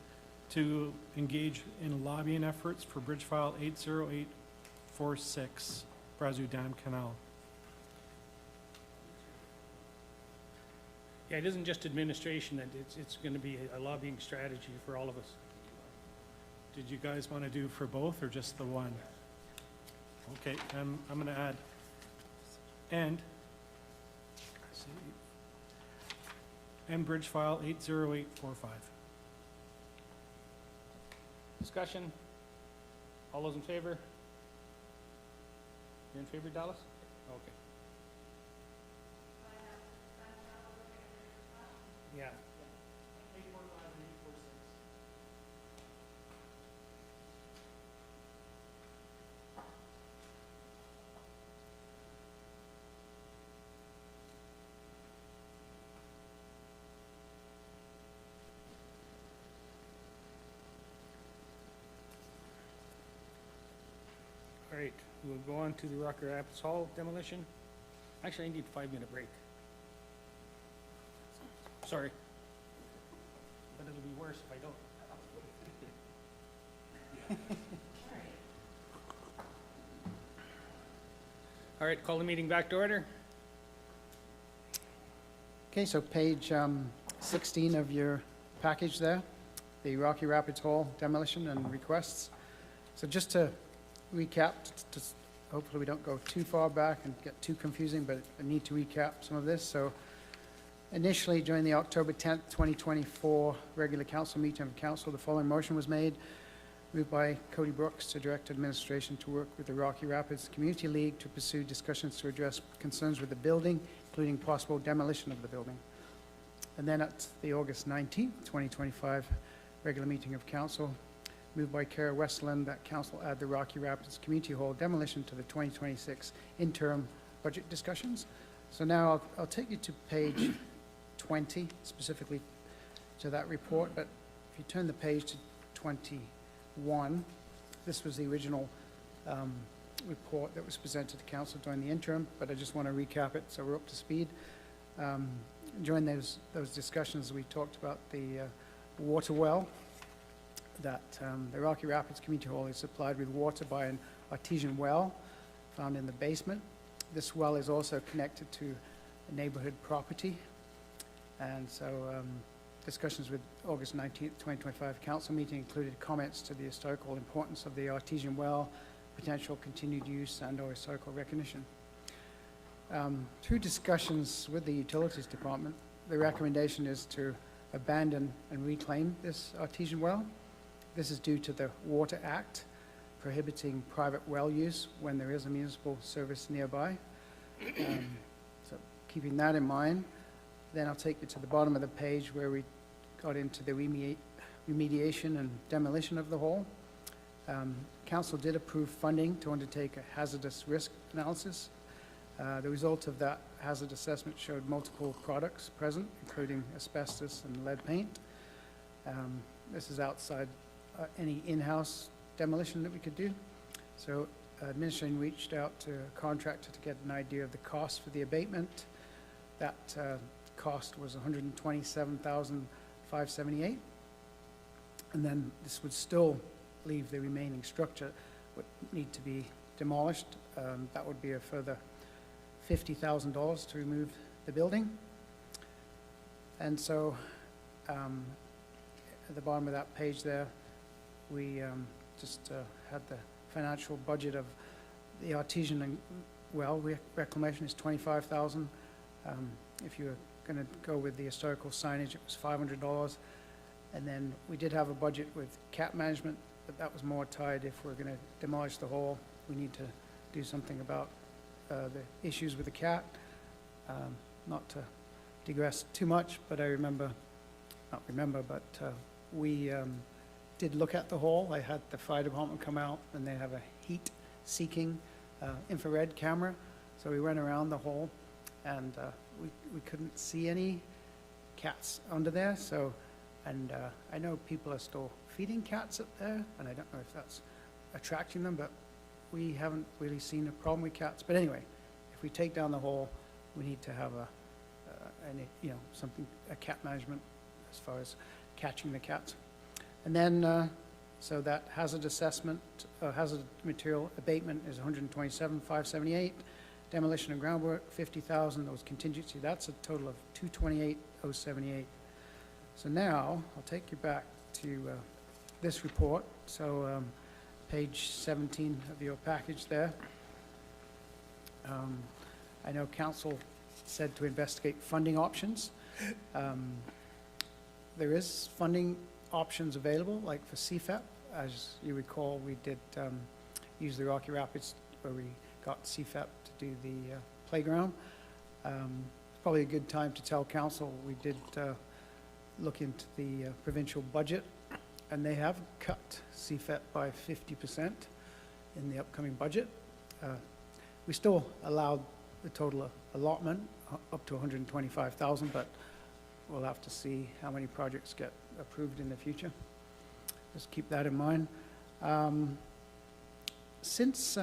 to engage in lobbying efforts for Bridge File 80846, Brazeau Dam Canal. Yeah, it isn't just administration, it's going to be a lobbying strategy for all of us. Did you guys want to do for both or just the one? Okay, I'm going to add, and bridge file 80845. Discussion? All those in favor? You're in favor, Dallas? Okay. Yeah. 845 and 846. All right, we'll go on to the Rocky Rapids Hall demolition. Actually, I need a 5-minute break. Sorry. But it'll be worse if I don't. All right, call the meeting back to order. Okay, so page 16 of your package there, the Rocky Rapids Hall demolition and requests. So just to recap, hopefully we don't go too far back and get too confusing, but I need to recap some of this. So initially, during the October 10th, 2024 regular council meeting of council, the following motion was made. Moved by Cody Brooks to direct administration to work with the Rocky Rapids Community League to pursue discussions to address concerns with the building, including possible demolition of the building. And then at the August 19th, 2025 regular meeting of council, moved by Kara Westland that council add the Rocky Rapids Community Hall demolition to the 2026 interim budget discussions. So now I'll take you to page 20, specifically to that report, but if you turn the page to 21, this was the original report that was presented to council during the interim, but I just want to recap it so we're up to speed. During those discussions, we talked about the water well, that the Rocky Rapids Community Hall is supplied with water by an artesian well found in the basement. This well is also connected to a neighborhood property. And so discussions with August 19th, 2025 council meeting included comments to the historical importance of the artesian well, potential continued use and/or historical recognition. Through discussions with the utilities department, the recommendation is to abandon and reclaim this artesian well. This is due to the Water Act prohibiting private well use when there is a municipal service nearby. So keeping that in mind, then I'll take you to the bottom of the page where we got into the remediation and demolition of the hall. Council did approve funding to undertake a hazardous risk analysis. The result of that hazard assessment showed multiple products present, including asbestos and lead paint. This is outside any in-house demolition that we could do. So administration reached out to a contractor to get an idea of the cost for the abatement. That cost was $127,578. And then this would still leave the remaining structure would need to be demolished. That would be a further $50,000 to remove the building. And so at the bottom of that page there, we just had the financial budget of the artesian well reclamation is $25,000. If you were going to go with the historical signage, it was $500. And then we did have a budget with cat management, but that was more tied if we're going to demolish the hall. We need to do something about the issues with the cat. Not to digress too much, but we did look at the hall. I had the fire department come out, and they have a heat-seeking infrared camera. So we went around the hall, and we couldn't see any cats under there. So, and I know people are still feeding cats up there, and I don't know if that's attracting them, but we haven't really seen a problem with cats. But anyway, if we take down the hall, we need to have a cat management as far as catching the cats. And then, so that hazard assessment, hazard material abatement is $127,578. Demolition and groundwork, 50,000, that was contingency, that's a total of 228,078. So now, I'll take you back to this report, so page 17 of your package there. I know council said to investigate funding options. There is funding options available, like for CFEP. As you recall, we did use the Rocky Rapids where we got CFEP to do the playground. It's probably a good time to tell council we did look into the provincial budget, and they have cut CFEP by 50% in the upcoming budget. We still allowed the total allotment up to 125,000, but we'll have to see how many projects get approved in the future. Just keep that in mind. Since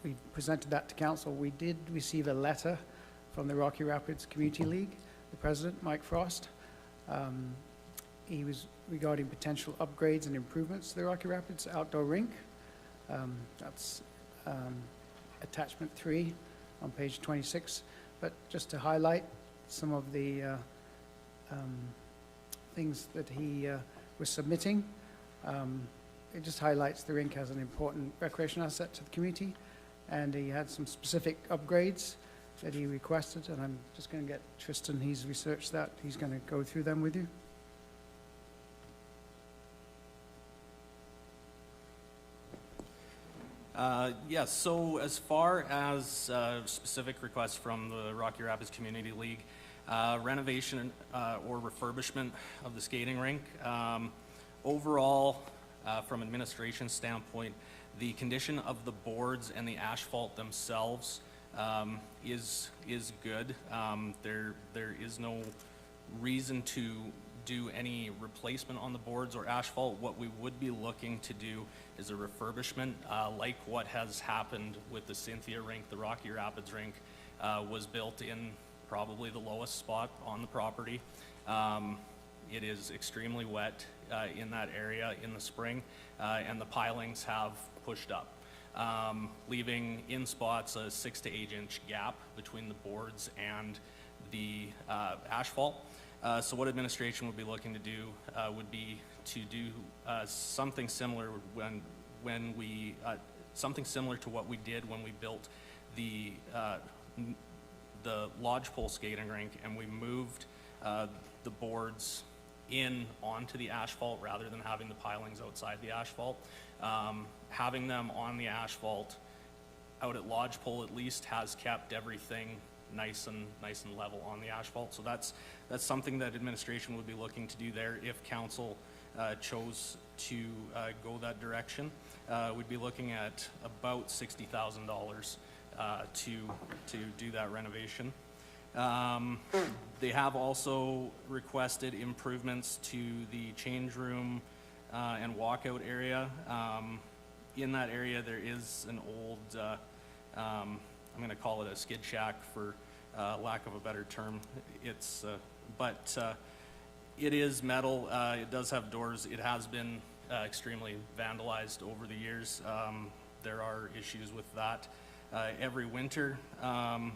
we presented that to council, we did receive a letter from the Rocky Rapids Community League, the president, Mike Frost. He was regarding potential upgrades and improvements to the Rocky Rapids outdoor rink. That's attachment 3 on page 26. But just to highlight some of the things that he was submitting, it just highlights the rink as an important recreation asset to the community, and he had some specific upgrades that he requested, and I'm just going to get Tristan, he's researched that, he's going to go through them with you. Yes, so as far as specific requests from the Rocky Rapids Community League, renovation or refurbishment of the skating rink. Overall, from administration standpoint, the condition of the boards and the asphalt themselves is good. There is no reason to do any replacement on the boards or asphalt. What we would be looking to do is a refurbishment, like what has happened with the Cynthia rink. The Rocky Rapids rink was built in probably the lowest spot on the property. It is extremely wet in that area in the spring, and the pilings have pushed up, leaving in spots a 6 to 8 inch gap between the boards and the asphalt. So what administration would be looking to do would be to do something similar when we something similar to what we did when we built the lodgepole skating rink, and we moved the boards in onto the asphalt rather than having the pilings outside the asphalt. Having them on the asphalt out at lodgepole at least has kept everything nice and level on the asphalt. So that's something that administration would be looking to do there if council chose to go that direction. We'd be looking at about $60,000 to do that renovation. They have also requested improvements to the change room and walkout area. In that area, there is an old, I'm going to call it a skid shack for lack of a better term. It's, but it is metal. It does have doors. It has been extremely vandalized over the years. There are issues with that every winter.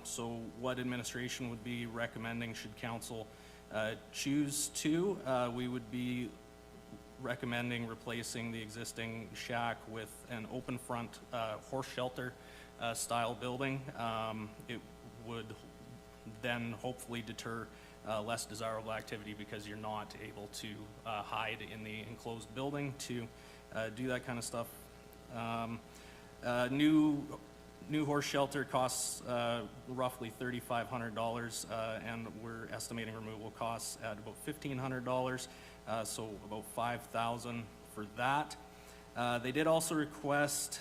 So what administration would be recommending should council choose to? We would be recommending replacing the existing shack with an open front horse shelter style building. It would then hopefully deter less desirable activity because you're not able to hide in the enclosed building to do that kind of stuff. New horse shelter costs roughly $3,500, and we're estimating removal costs at about $1,500, so about $5,000 for that. They did also request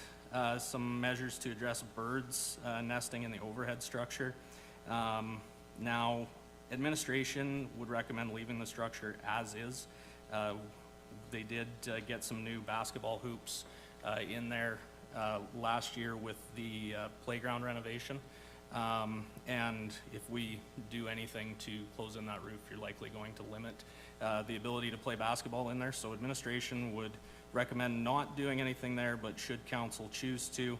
some measures to address birds nesting in the overhead structure. Now, administration would recommend leaving the structure as is. They did get some new basketball hoops in there last year with the playground renovation. And if we do anything to close in that roof, you're likely going to limit the ability to play basketball in there. So administration would recommend not doing anything there, but should council choose to,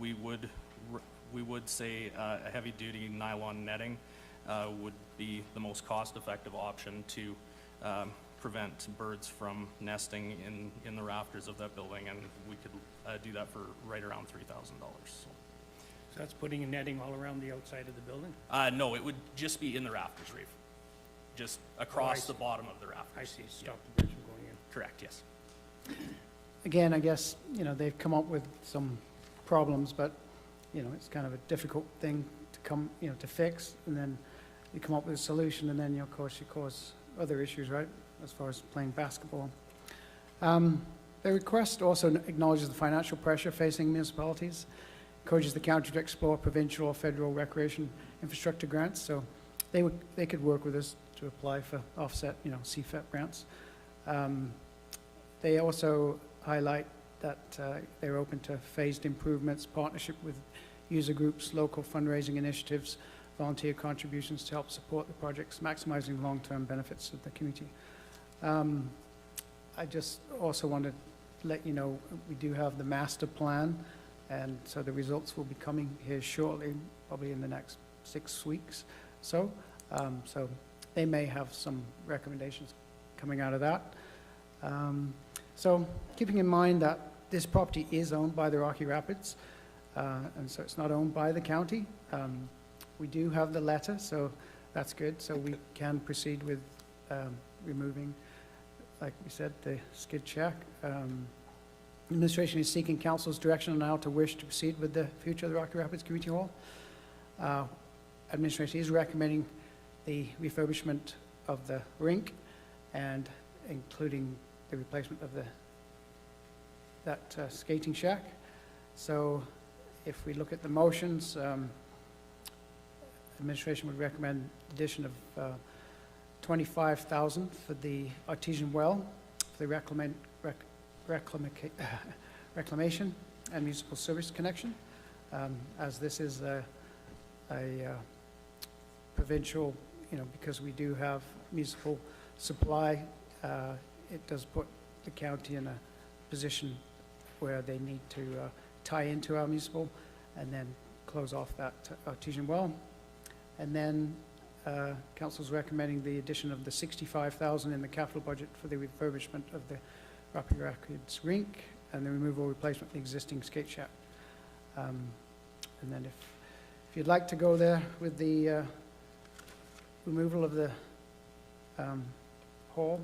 we would say a heavy-duty nylon netting would be the most cost-effective option to prevent birds from nesting in the rafters of that building, and we could do that for right around $3,000. So that's putting a netting all around the outside of the building? No, it would just be in the rafters, Reeve. Just across the see. bottom of the rafters. I see, Yeah. stop the birds from going in. Correct, yes. Again, I guess, they've come up with some problems, but, it's kind of a difficult thing to come, to fix, and then you come up with a solution, and then, of course, you cause other issues, right, as far as playing basketball. The request also acknowledges the financial pressure facing municipalities, encourages the county to explore provincial or federal recreation infrastructure grants, so they could work with us to apply for offset, CFEP grants. They also highlight that they're open to phased improvements, partnership with user groups, local fundraising initiatives, volunteer contributions to help support the projects, maximizing long-term benefits of the community. I just also want to let you know, we do have the master plan, and so the results will be coming here shortly, probably in the next 6 weeks. So they may have some recommendations coming out of that. So keeping in mind that this property is owned by the Rocky Rapids, and so it's not owned by the county. We do have the letter, so that's good. So we can proceed with removing, like we said, the skid shack. Administration is seeking council's direction on how to wish to proceed with the future of the Rocky Rapids Community Hall. Administration is recommending the refurbishment of the rink and including the replacement of that skating shack. So if we look at the motions, administration would recommend addition of $25,000 for the artesian well, for the reclamation and municipal service connection, as this is a provincial, because we do have municipal supply, it does put the county in a position where they need to tie into our municipal and then close off that artesian well. And then council's recommending the addition of the $65,000 in the capital budget for the refurbishment of the Rocky Rapids rink and the removal replacement of the existing skate shack. And then if you'd like to go there with the removal of the hall,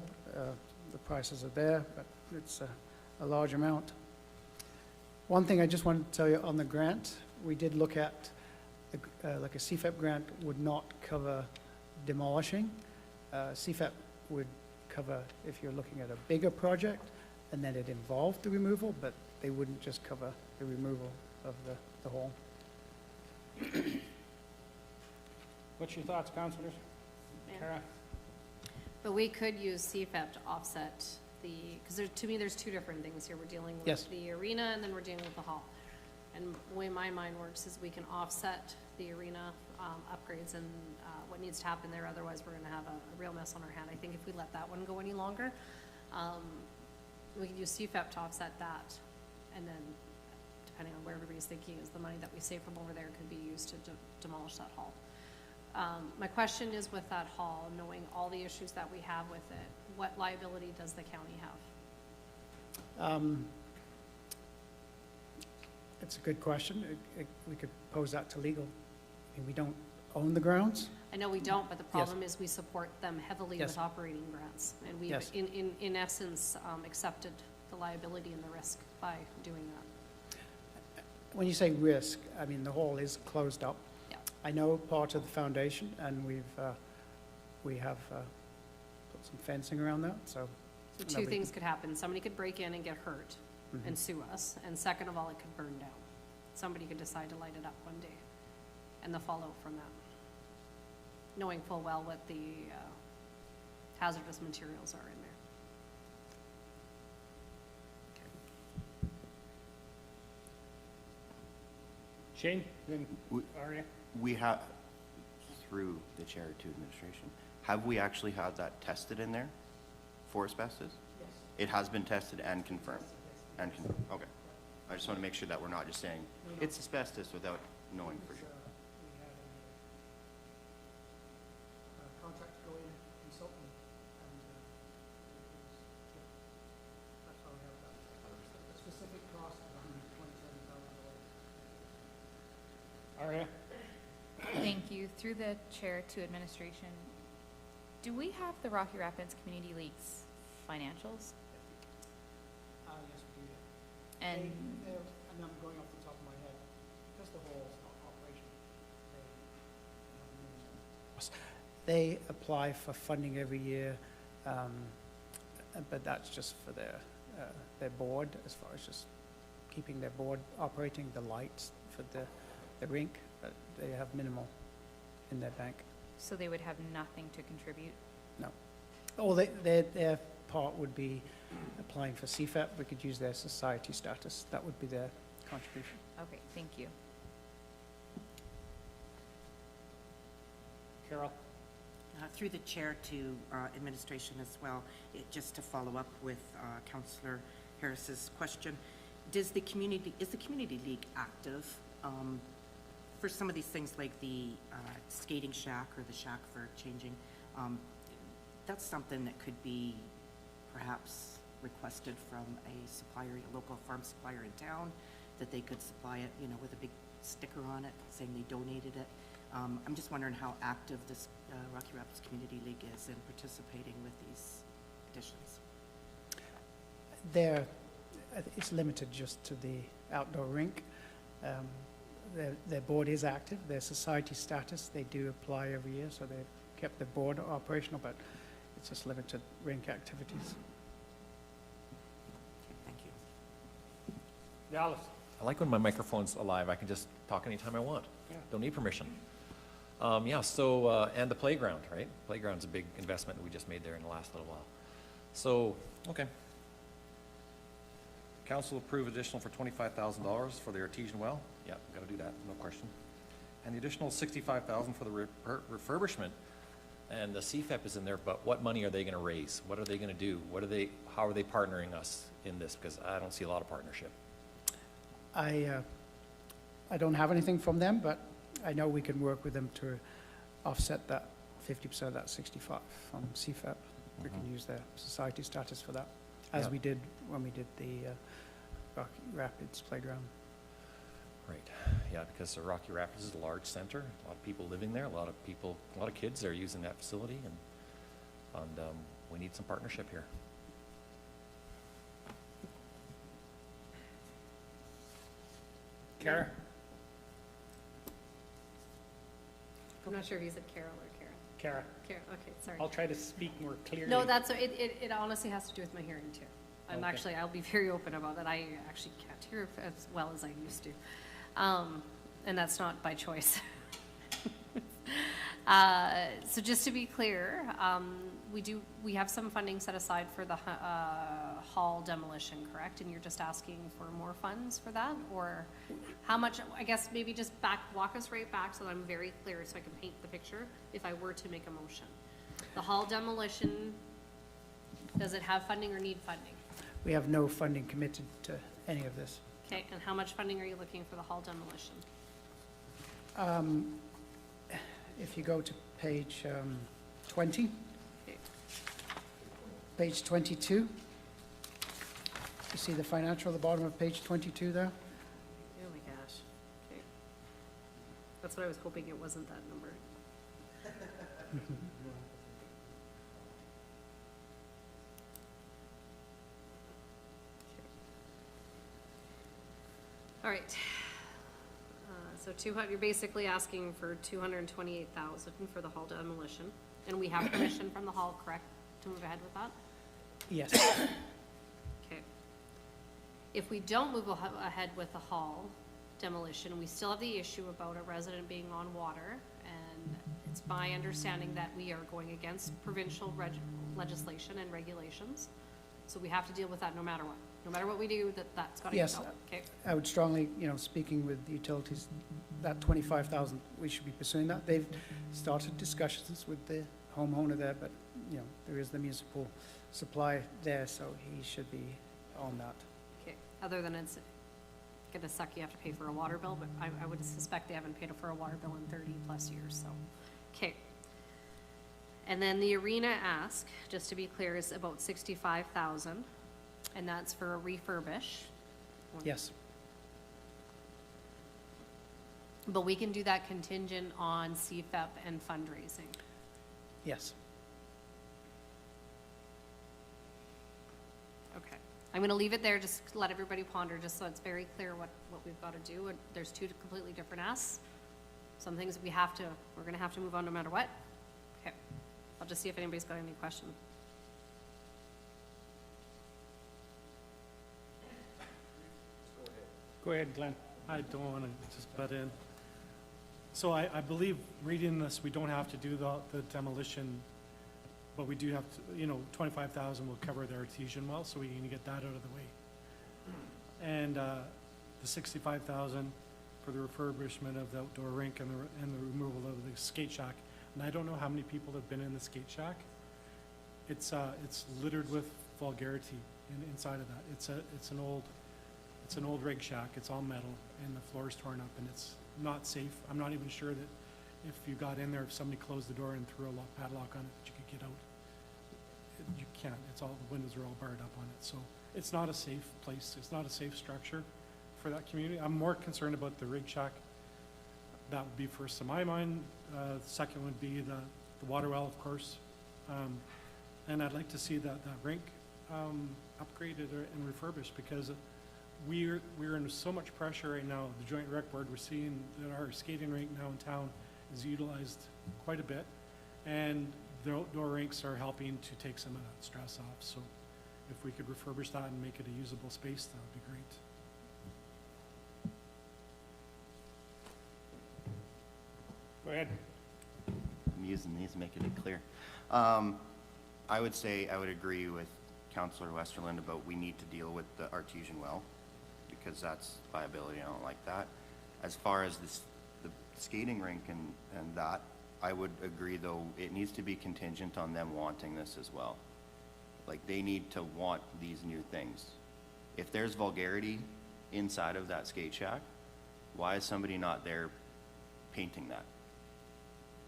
the prices are there, but it's a large amount. One thing I just wanted to tell you on the grant, we did look at, like a CFEP grant would not cover demolishing. CFEP would cover if you're looking at a bigger project and then it involved the removal, but they wouldn't just cover the removal of the hall. What's your thoughts, councilors? Kara? But we could use CFEP to offset because to me, there's two different things here. We're dealing with Yes. the arena and then we're dealing with the hall. And the way my mind works is we can offset the arena upgrades and what needs to happen there. Otherwise, we're going to have a real mess on our hand. I think if we let that one go any longer, we could use CFEP to offset that. And then, depending on where everybody's thinking is, the money that we save from over there could be used to demolish that hall. My question is with that hall, knowing all the issues that we have with it, what liability does the county have? It's a good question. We could pose that to legal. I mean, we don't own the grounds. I know we don't, but the problem is we support them heavily Yes. with operating grants. And we've, Yes. in essence, accepted the liability and the risk by doing that. When you say risk, I mean, the hall is closed up. Yeah. I know part of the foundation, and we have put some fencing around that, so. So two things could happen. Somebody could break in and get hurt and sue us. And second of all, it could burn down. Somebody could decide to light it up one day and the fallout from that, knowing full well what the hazardous materials are in there. Shane, then We- Aria? We have, through the chair to administration, have we actually had that tested in there for asbestos? Yes. It has been tested and confirmed? Okay. I just want to make sure that we're not just saying, it's asbestos without knowing for sure. We had a contract go in, consultant, and that's how we have that. A specific cost of $127,000. Aria? Thank you. Through the chair to administration, do we have the Rocky Rapids Community League's financials? Yes, we do. And, And I'm going off the top of my head, because the hall's not operational. They apply for funding every year, but that's just for their board, as far as just keeping their board operating, the lights for the rink, but they have minimal in their bank. so they would have nothing to contribute? No. Or their part would be applying for CFAP. We could use their society status. That would be their contribution. Okay, thank you. Carol? Through the chair to administration as well, just to follow up with Councillor Harris's question, is the Community League active for some of these things like the skating shack or the shack for changing? That's something that could be perhaps requested from a supplier, a local farm supplier in town, that they could supply it, with a big sticker on it saying they donated it. I'm just wondering how active this Rocky Rapids Community League is in participating with these additions. It's limited just to the outdoor rink. Their board is active. Their society status, they do apply every year, so they've kept the board operational, but it's just limited rink activities. Okay, thank you. Dallas? I like when my microphone's alive. I can just talk anytime I want. Yeah. Don't need permission. And the playground, right? Playground's a big investment that we just made there in the last little while. So, okay. Council approve additional for $25,000 for the artesian well. Yeah, gotta do that, no question. And the additional $65,000 for the refurbishment. And the CFEP is in there, but what money are they gonna raise? What are they gonna do? How are they partnering us in this? Because I don't see a lot of partnership. I don't have anything from them, but I know we can work with them to offset that 50% of that 65 from CFAP. We can use their society status for that, as Yeah. we did when we did the Rocky Rapids playground. Right, yeah, because the Rocky Rapids is a large center, a lot of people living there, a lot of kids are using that facility, and we need some partnership here. Kara? I'm not sure if you said Carol or Kara. Kara? Kara, okay, sorry. I'll try to speak more clearly. No, it honestly has to do with my hearing too. Okay. I'll be very open about it. I actually can't hear as well as I used to. And that's not by choice. So just to be clear, we have some funding set aside for the hall demolition, correct? And you're just asking for more funds for that? Or how much, I guess maybe just walk us right back so that I'm very clear so I can paint the picture if I were to make a motion. The hall demolition, does it have funding or need funding? We have no funding committed to any of this. Okay, and how much funding are you looking for the hall demolition? If you go to page 20, Okay. page 22, you see the financial at the bottom of page 22 there? Oh my gosh. Okay. That's what I was hoping it wasn't that number. All right. So you're basically asking for 228,000 for the hall demolition, and we have permission from the hall, correct, to move ahead with that? Yes. Okay. If we don't move ahead with the hall demolition, we still have the issue about a resident being on water, and it's my understanding that we are going against provincial legislation and regulations, so we have to deal with that no matter what. No matter what we do, that's gotta get Yes, dealt. Okay. I would strongly, speaking with the utilities, that 25,000, we should be pursuing that. They've started discussions with the homeowner there, but, there is the municipal supply there, so he should be on that. Okay, other than gonna suck, you have to pay for a water bill, but I would suspect they haven't paid for a water bill in 30+ years, so, okay. And then the arena ask, just to be clear, is about 65,000, and that's for a refurbish. Yes. But we can do that contingent on CFEP and fundraising. Yes. Okay. I'm gonna leave it there, just to let everybody ponder, just so it's very clear what we've gotta do. And there's two completely different asks. Some things we're gonna have to move on no matter what. Okay. I'll just see if anybody's got any questions. Go ahead, Glenn. I don't want to just butt in. So I believe, reading this, we don't have to do the demolition, but we do have to, 25,000 will cover the artesian well, so we can get that out of the way. And the 65,000 for the refurbishment of the outdoor rink and the removal of the skate shack. And I don't know how many people have been in the skate shack. It's littered with vulgarity inside of that. It's an old rig shack. It's all metal, and the floor is torn up, and it's not safe. I'm not even sure that if you got in there, if somebody closed the door and threw a padlock on it, that you could get out. You can't. The windows are all barred up on it. So it's not a safe place. It's not a safe structure for that community. I'm more concerned about the rig shack. That would be first in my mind. Second would be the water well, of course. And I'd like to see that rink upgraded and refurbished, because we're under so much pressure right now. The Joint Rec Board, we're seeing that our skating rink now in town is utilized quite a bit, and the outdoor rinks are helping to take some of that stress off. So if we could refurbish that and make it a usable space, that would be great. Go ahead. I'm using these, making it clear. I would say, I would agree with Councillor Westerland about we need to deal with the artesian well, because that's liability. I don't like that. As far as the skating rink and that, I would agree, though, it needs to be contingent on them wanting this as well. Like, they need to want these new things. If there's vulgarity inside of that skate shack, why is somebody not there painting that?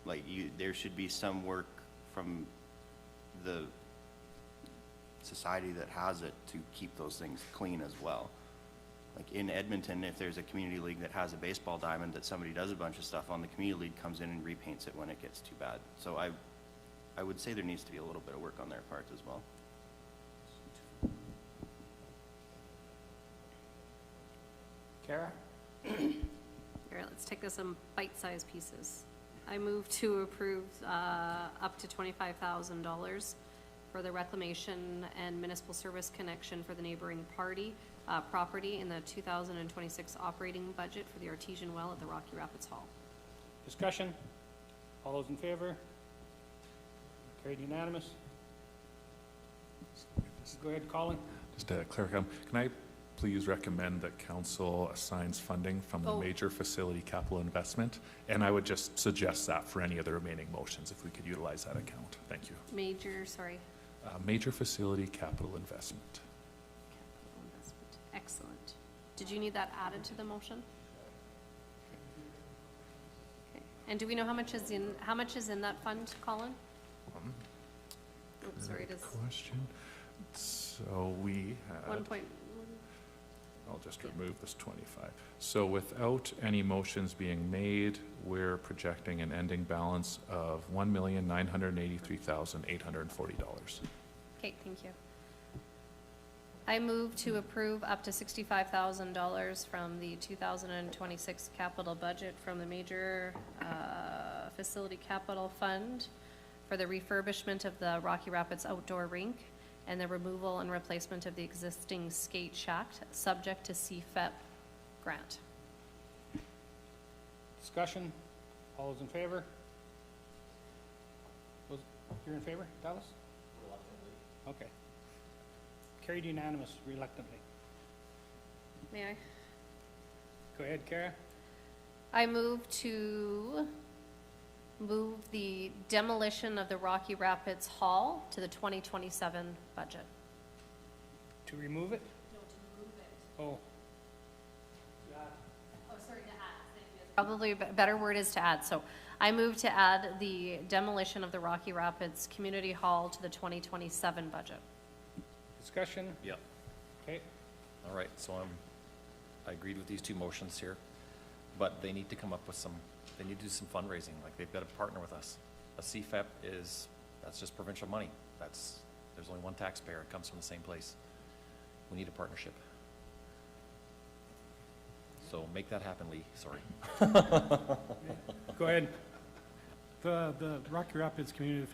Like, there should be some work from the society that has it to keep those things clean as well. Like in Edmonton, if there's a community league that has a baseball diamond that somebody does a bunch of stuff on, the community league comes in and repaints it when it gets too bad. So I would say there needs to be a little bit of work on their part as well. Kara? All right, let's take this in bite-sized pieces. I move to approve up to $25,000 for the reclamation and municipal service connection for the neighboring property in the 2026 operating budget for the artesian well at the Rocky Rapids Hall. Discussion? All those in favor? Carried unanimous. Go ahead, Colin. Just to clarify, can I please recommend that council assigns funding from the major facility capital investment? And I would just suggest that for any of the remaining motions, if we could utilize that account. Thank you. Major facility capital investment. Capital investment. Excellent. Did you need that added to the motion? Okay. And do we know how much is in that fund, Colin? Oops, sorry, it is Question. So we had. 1 point. I'll just remove this 25. So without any motions being made, we're projecting an ending balance of $1,983,840. Okay, thank you. I move to approve up to $65,000 from the 2026 capital budget from the major facility capital fund for the refurbishment of the Rocky Rapids outdoor rink and the removal and replacement of the existing skate shack, subject to CFEP grant. Discussion? All those in favor? You're in favor, Dallas? Reluctantly. Okay. Carried unanimous, reluctantly. May I? Go ahead, Kara. I move to move the demolition of the Rocky Rapids Hall to the 2027 budget. To remove it? No, to move it. Oh. probably a better word is to add. So I move to add the demolition of the Rocky Rapids Community Hall to the 2027 budget. Discussion? Yep. Okay. All right, so I agreed with these two motions here, but they need to come up with they need to do some fundraising, like they've got to partner with us. A CFEP that's just provincial money. There's only one taxpayer, it comes from the same place. We need a partnership. So make that happen, Lee, sorry. Go ahead. The Rocky Rapids Community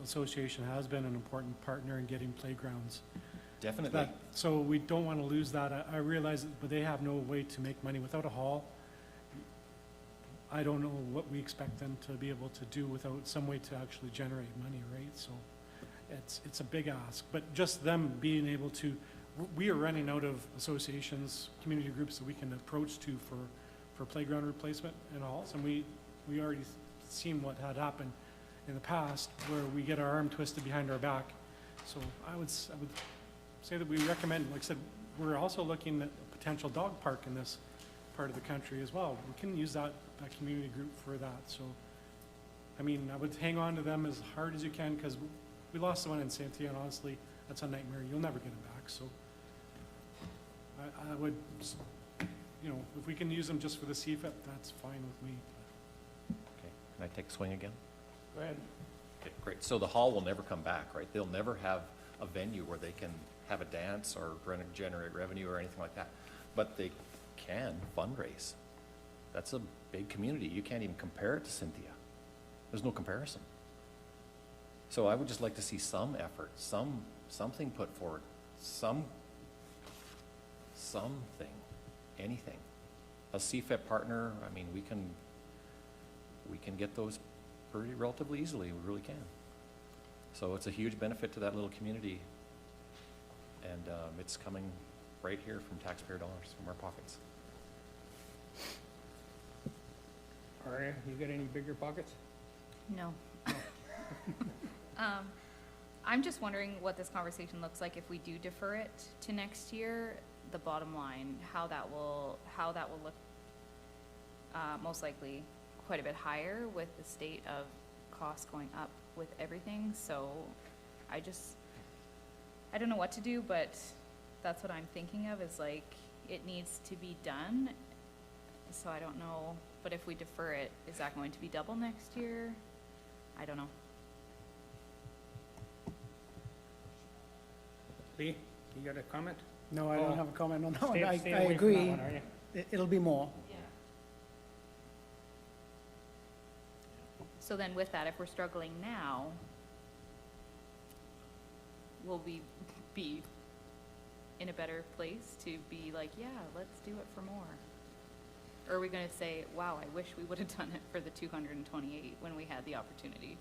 Association has been an important partner in getting playgrounds. Definitely. So we don't want to lose that. I realize that, but they have no way to make money without a hall. I don't know what we expect them to be able to do without some way to actually generate money, right? So it's a big ask, but just them being able to, we are running out of associations, community groups that we can approach to for playground replacement and halls, and we already seen what had happened in the past where we get our arm twisted behind our back. So I would say that we recommend, like I said, we're also looking at a potential dog park in this part of the country as well. We can use that community group for that. So, I mean, I would hang on to them as hard as you can because we lost the one in Cynthia, and honestly, that's a nightmare. You'll never get it back. So, I would, you know, if we can use them just for the CFEP, that's fine with me. Okay, can I take a swing again? Go ahead. Okay, great. So the hall will never come back, right? They'll never have a venue where they can have a dance or generate revenue or anything like that. But they can fundraise. That's a big community. You can't even compare it to Cynthia. There's no comparison. So I would just like to see some effort, something put forward, something, anything. A CFEP partner, I mean, we can get those pretty relatively easily, we really can. So it's a huge benefit to that little community, and it's coming right here from taxpayer dollars, from our pockets. Aria, you got any bigger pockets? No. I'm just wondering what this conversation looks like if we do defer it to next year, the bottom line, how that will look, most likely quite a bit higher with the state of costs going up with everything. So I don't know what to do, but that's what I'm thinking of, is like, it needs to be done. So I don't know, but if we defer it, is that going to be double next year? I don't know. Lee, you got a comment? No, I Oh. don't have a comment on that one. Stay I away from that agree. one, are you? It'll be more. So then with that, if we're struggling now, will we be in a better place to be like, yeah, let's do it for more? Or are we gonna say, wow, I wish we would have done it for the 228 when we had the opportunity?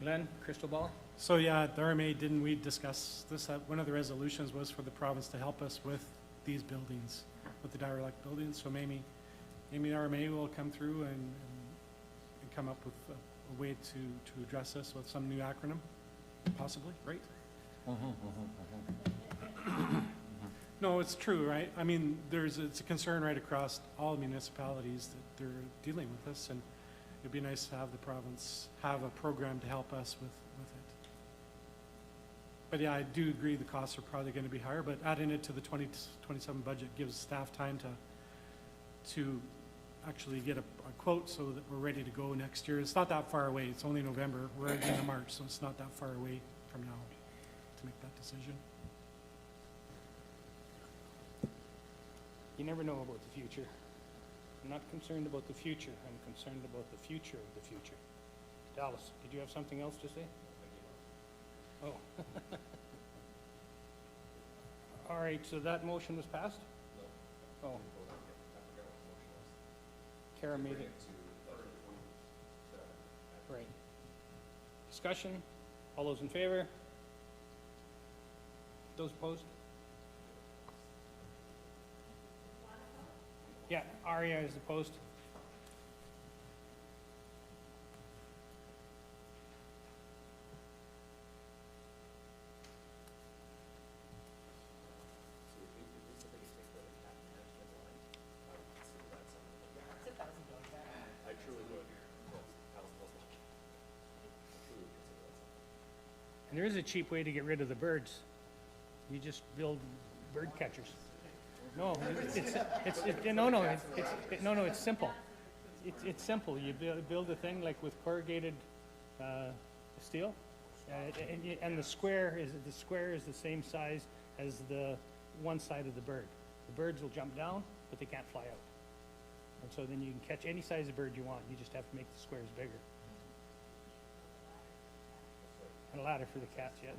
Glenn, crystal ball? So yeah, at the RMA, didn't we discuss this? One of the resolutions was for the province to help us with these buildings, with the derelict buildings. So maybe RMA will come through and come up with a way to address this with some new acronym, possibly, right? No, it's true, right? I mean, it's a concern right across all municipalities that they're dealing with this, and it'd be nice to have the province have a program to help us with it. But yeah, I do agree the costs are probably going to be higher, but adding it to the 2027 budget gives staff time to actually get a quote so that we're ready to go next year. It's not that far away. It's only November. We're at the end of March, so it's not that far away from now to make that decision. You never know about the future. I'm not concerned about the future. I'm concerned about the future of the future. Dallas, did you have something else to say? Oh. All right, so that motion was passed? No. Oh. Kara made it. Right. Discussion? All those in favor? Those opposed? Yeah, Aria is opposed. And there is a cheap way to get rid of the birds. You just build bird catchers. No, it's simple. It's simple. You build a thing like with corrugated, steel, and the square is the same size as the one side of the bird. The birds will jump down, but they can't fly out. And so then you can catch any size of bird you want. You just have to make the squares bigger. And a ladder for the cats, yeah.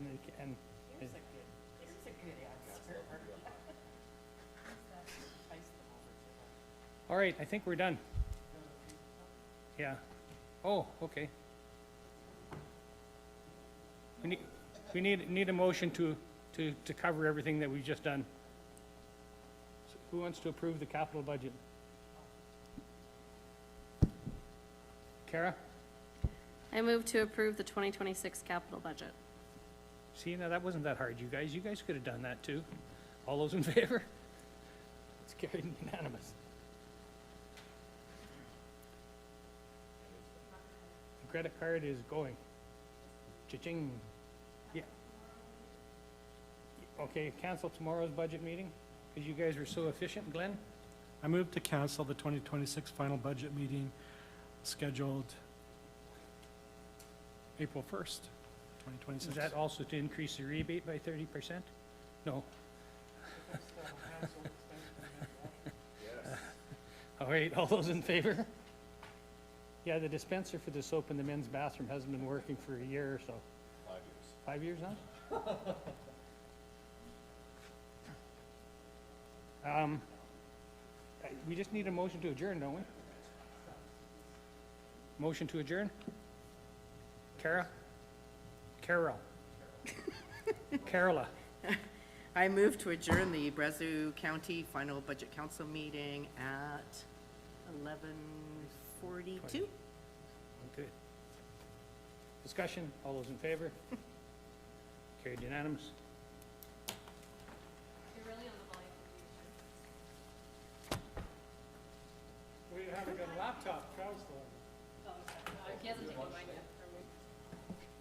All right, I think we're done. Yeah. Oh, okay. We need a motion to cover everything that we've just done. So who wants to approve the capital budget? Kara? I move to approve the 2026 capital budget. See, now that wasn't that hard, you guys. You guys could have done that too. All those in favor? It's carried unanimous. The credit card is going. Cha-ching. Yeah. Okay, cancel tomorrow's budget meeting because you guys were so efficient. Glenn? I move to cancel the 2026 final budget meeting scheduled April 1st, 2026. Is that also to increase the rebate by 30%? No. All right, all those in favor? Yeah, the dispenser for the soap in the men's bathroom hasn't been working for a year or so. 5 years. 5 years now? We just need a motion to adjourn, don't we? Motion to adjourn? Kara? Carol? Carola? I move to adjourn the Brazeau County Final Budget Council meeting at 11:42. Okay. Discussion, all those in favor? Carried unanimous. We haven't got a laptop, Carl's the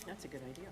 That's a good idea.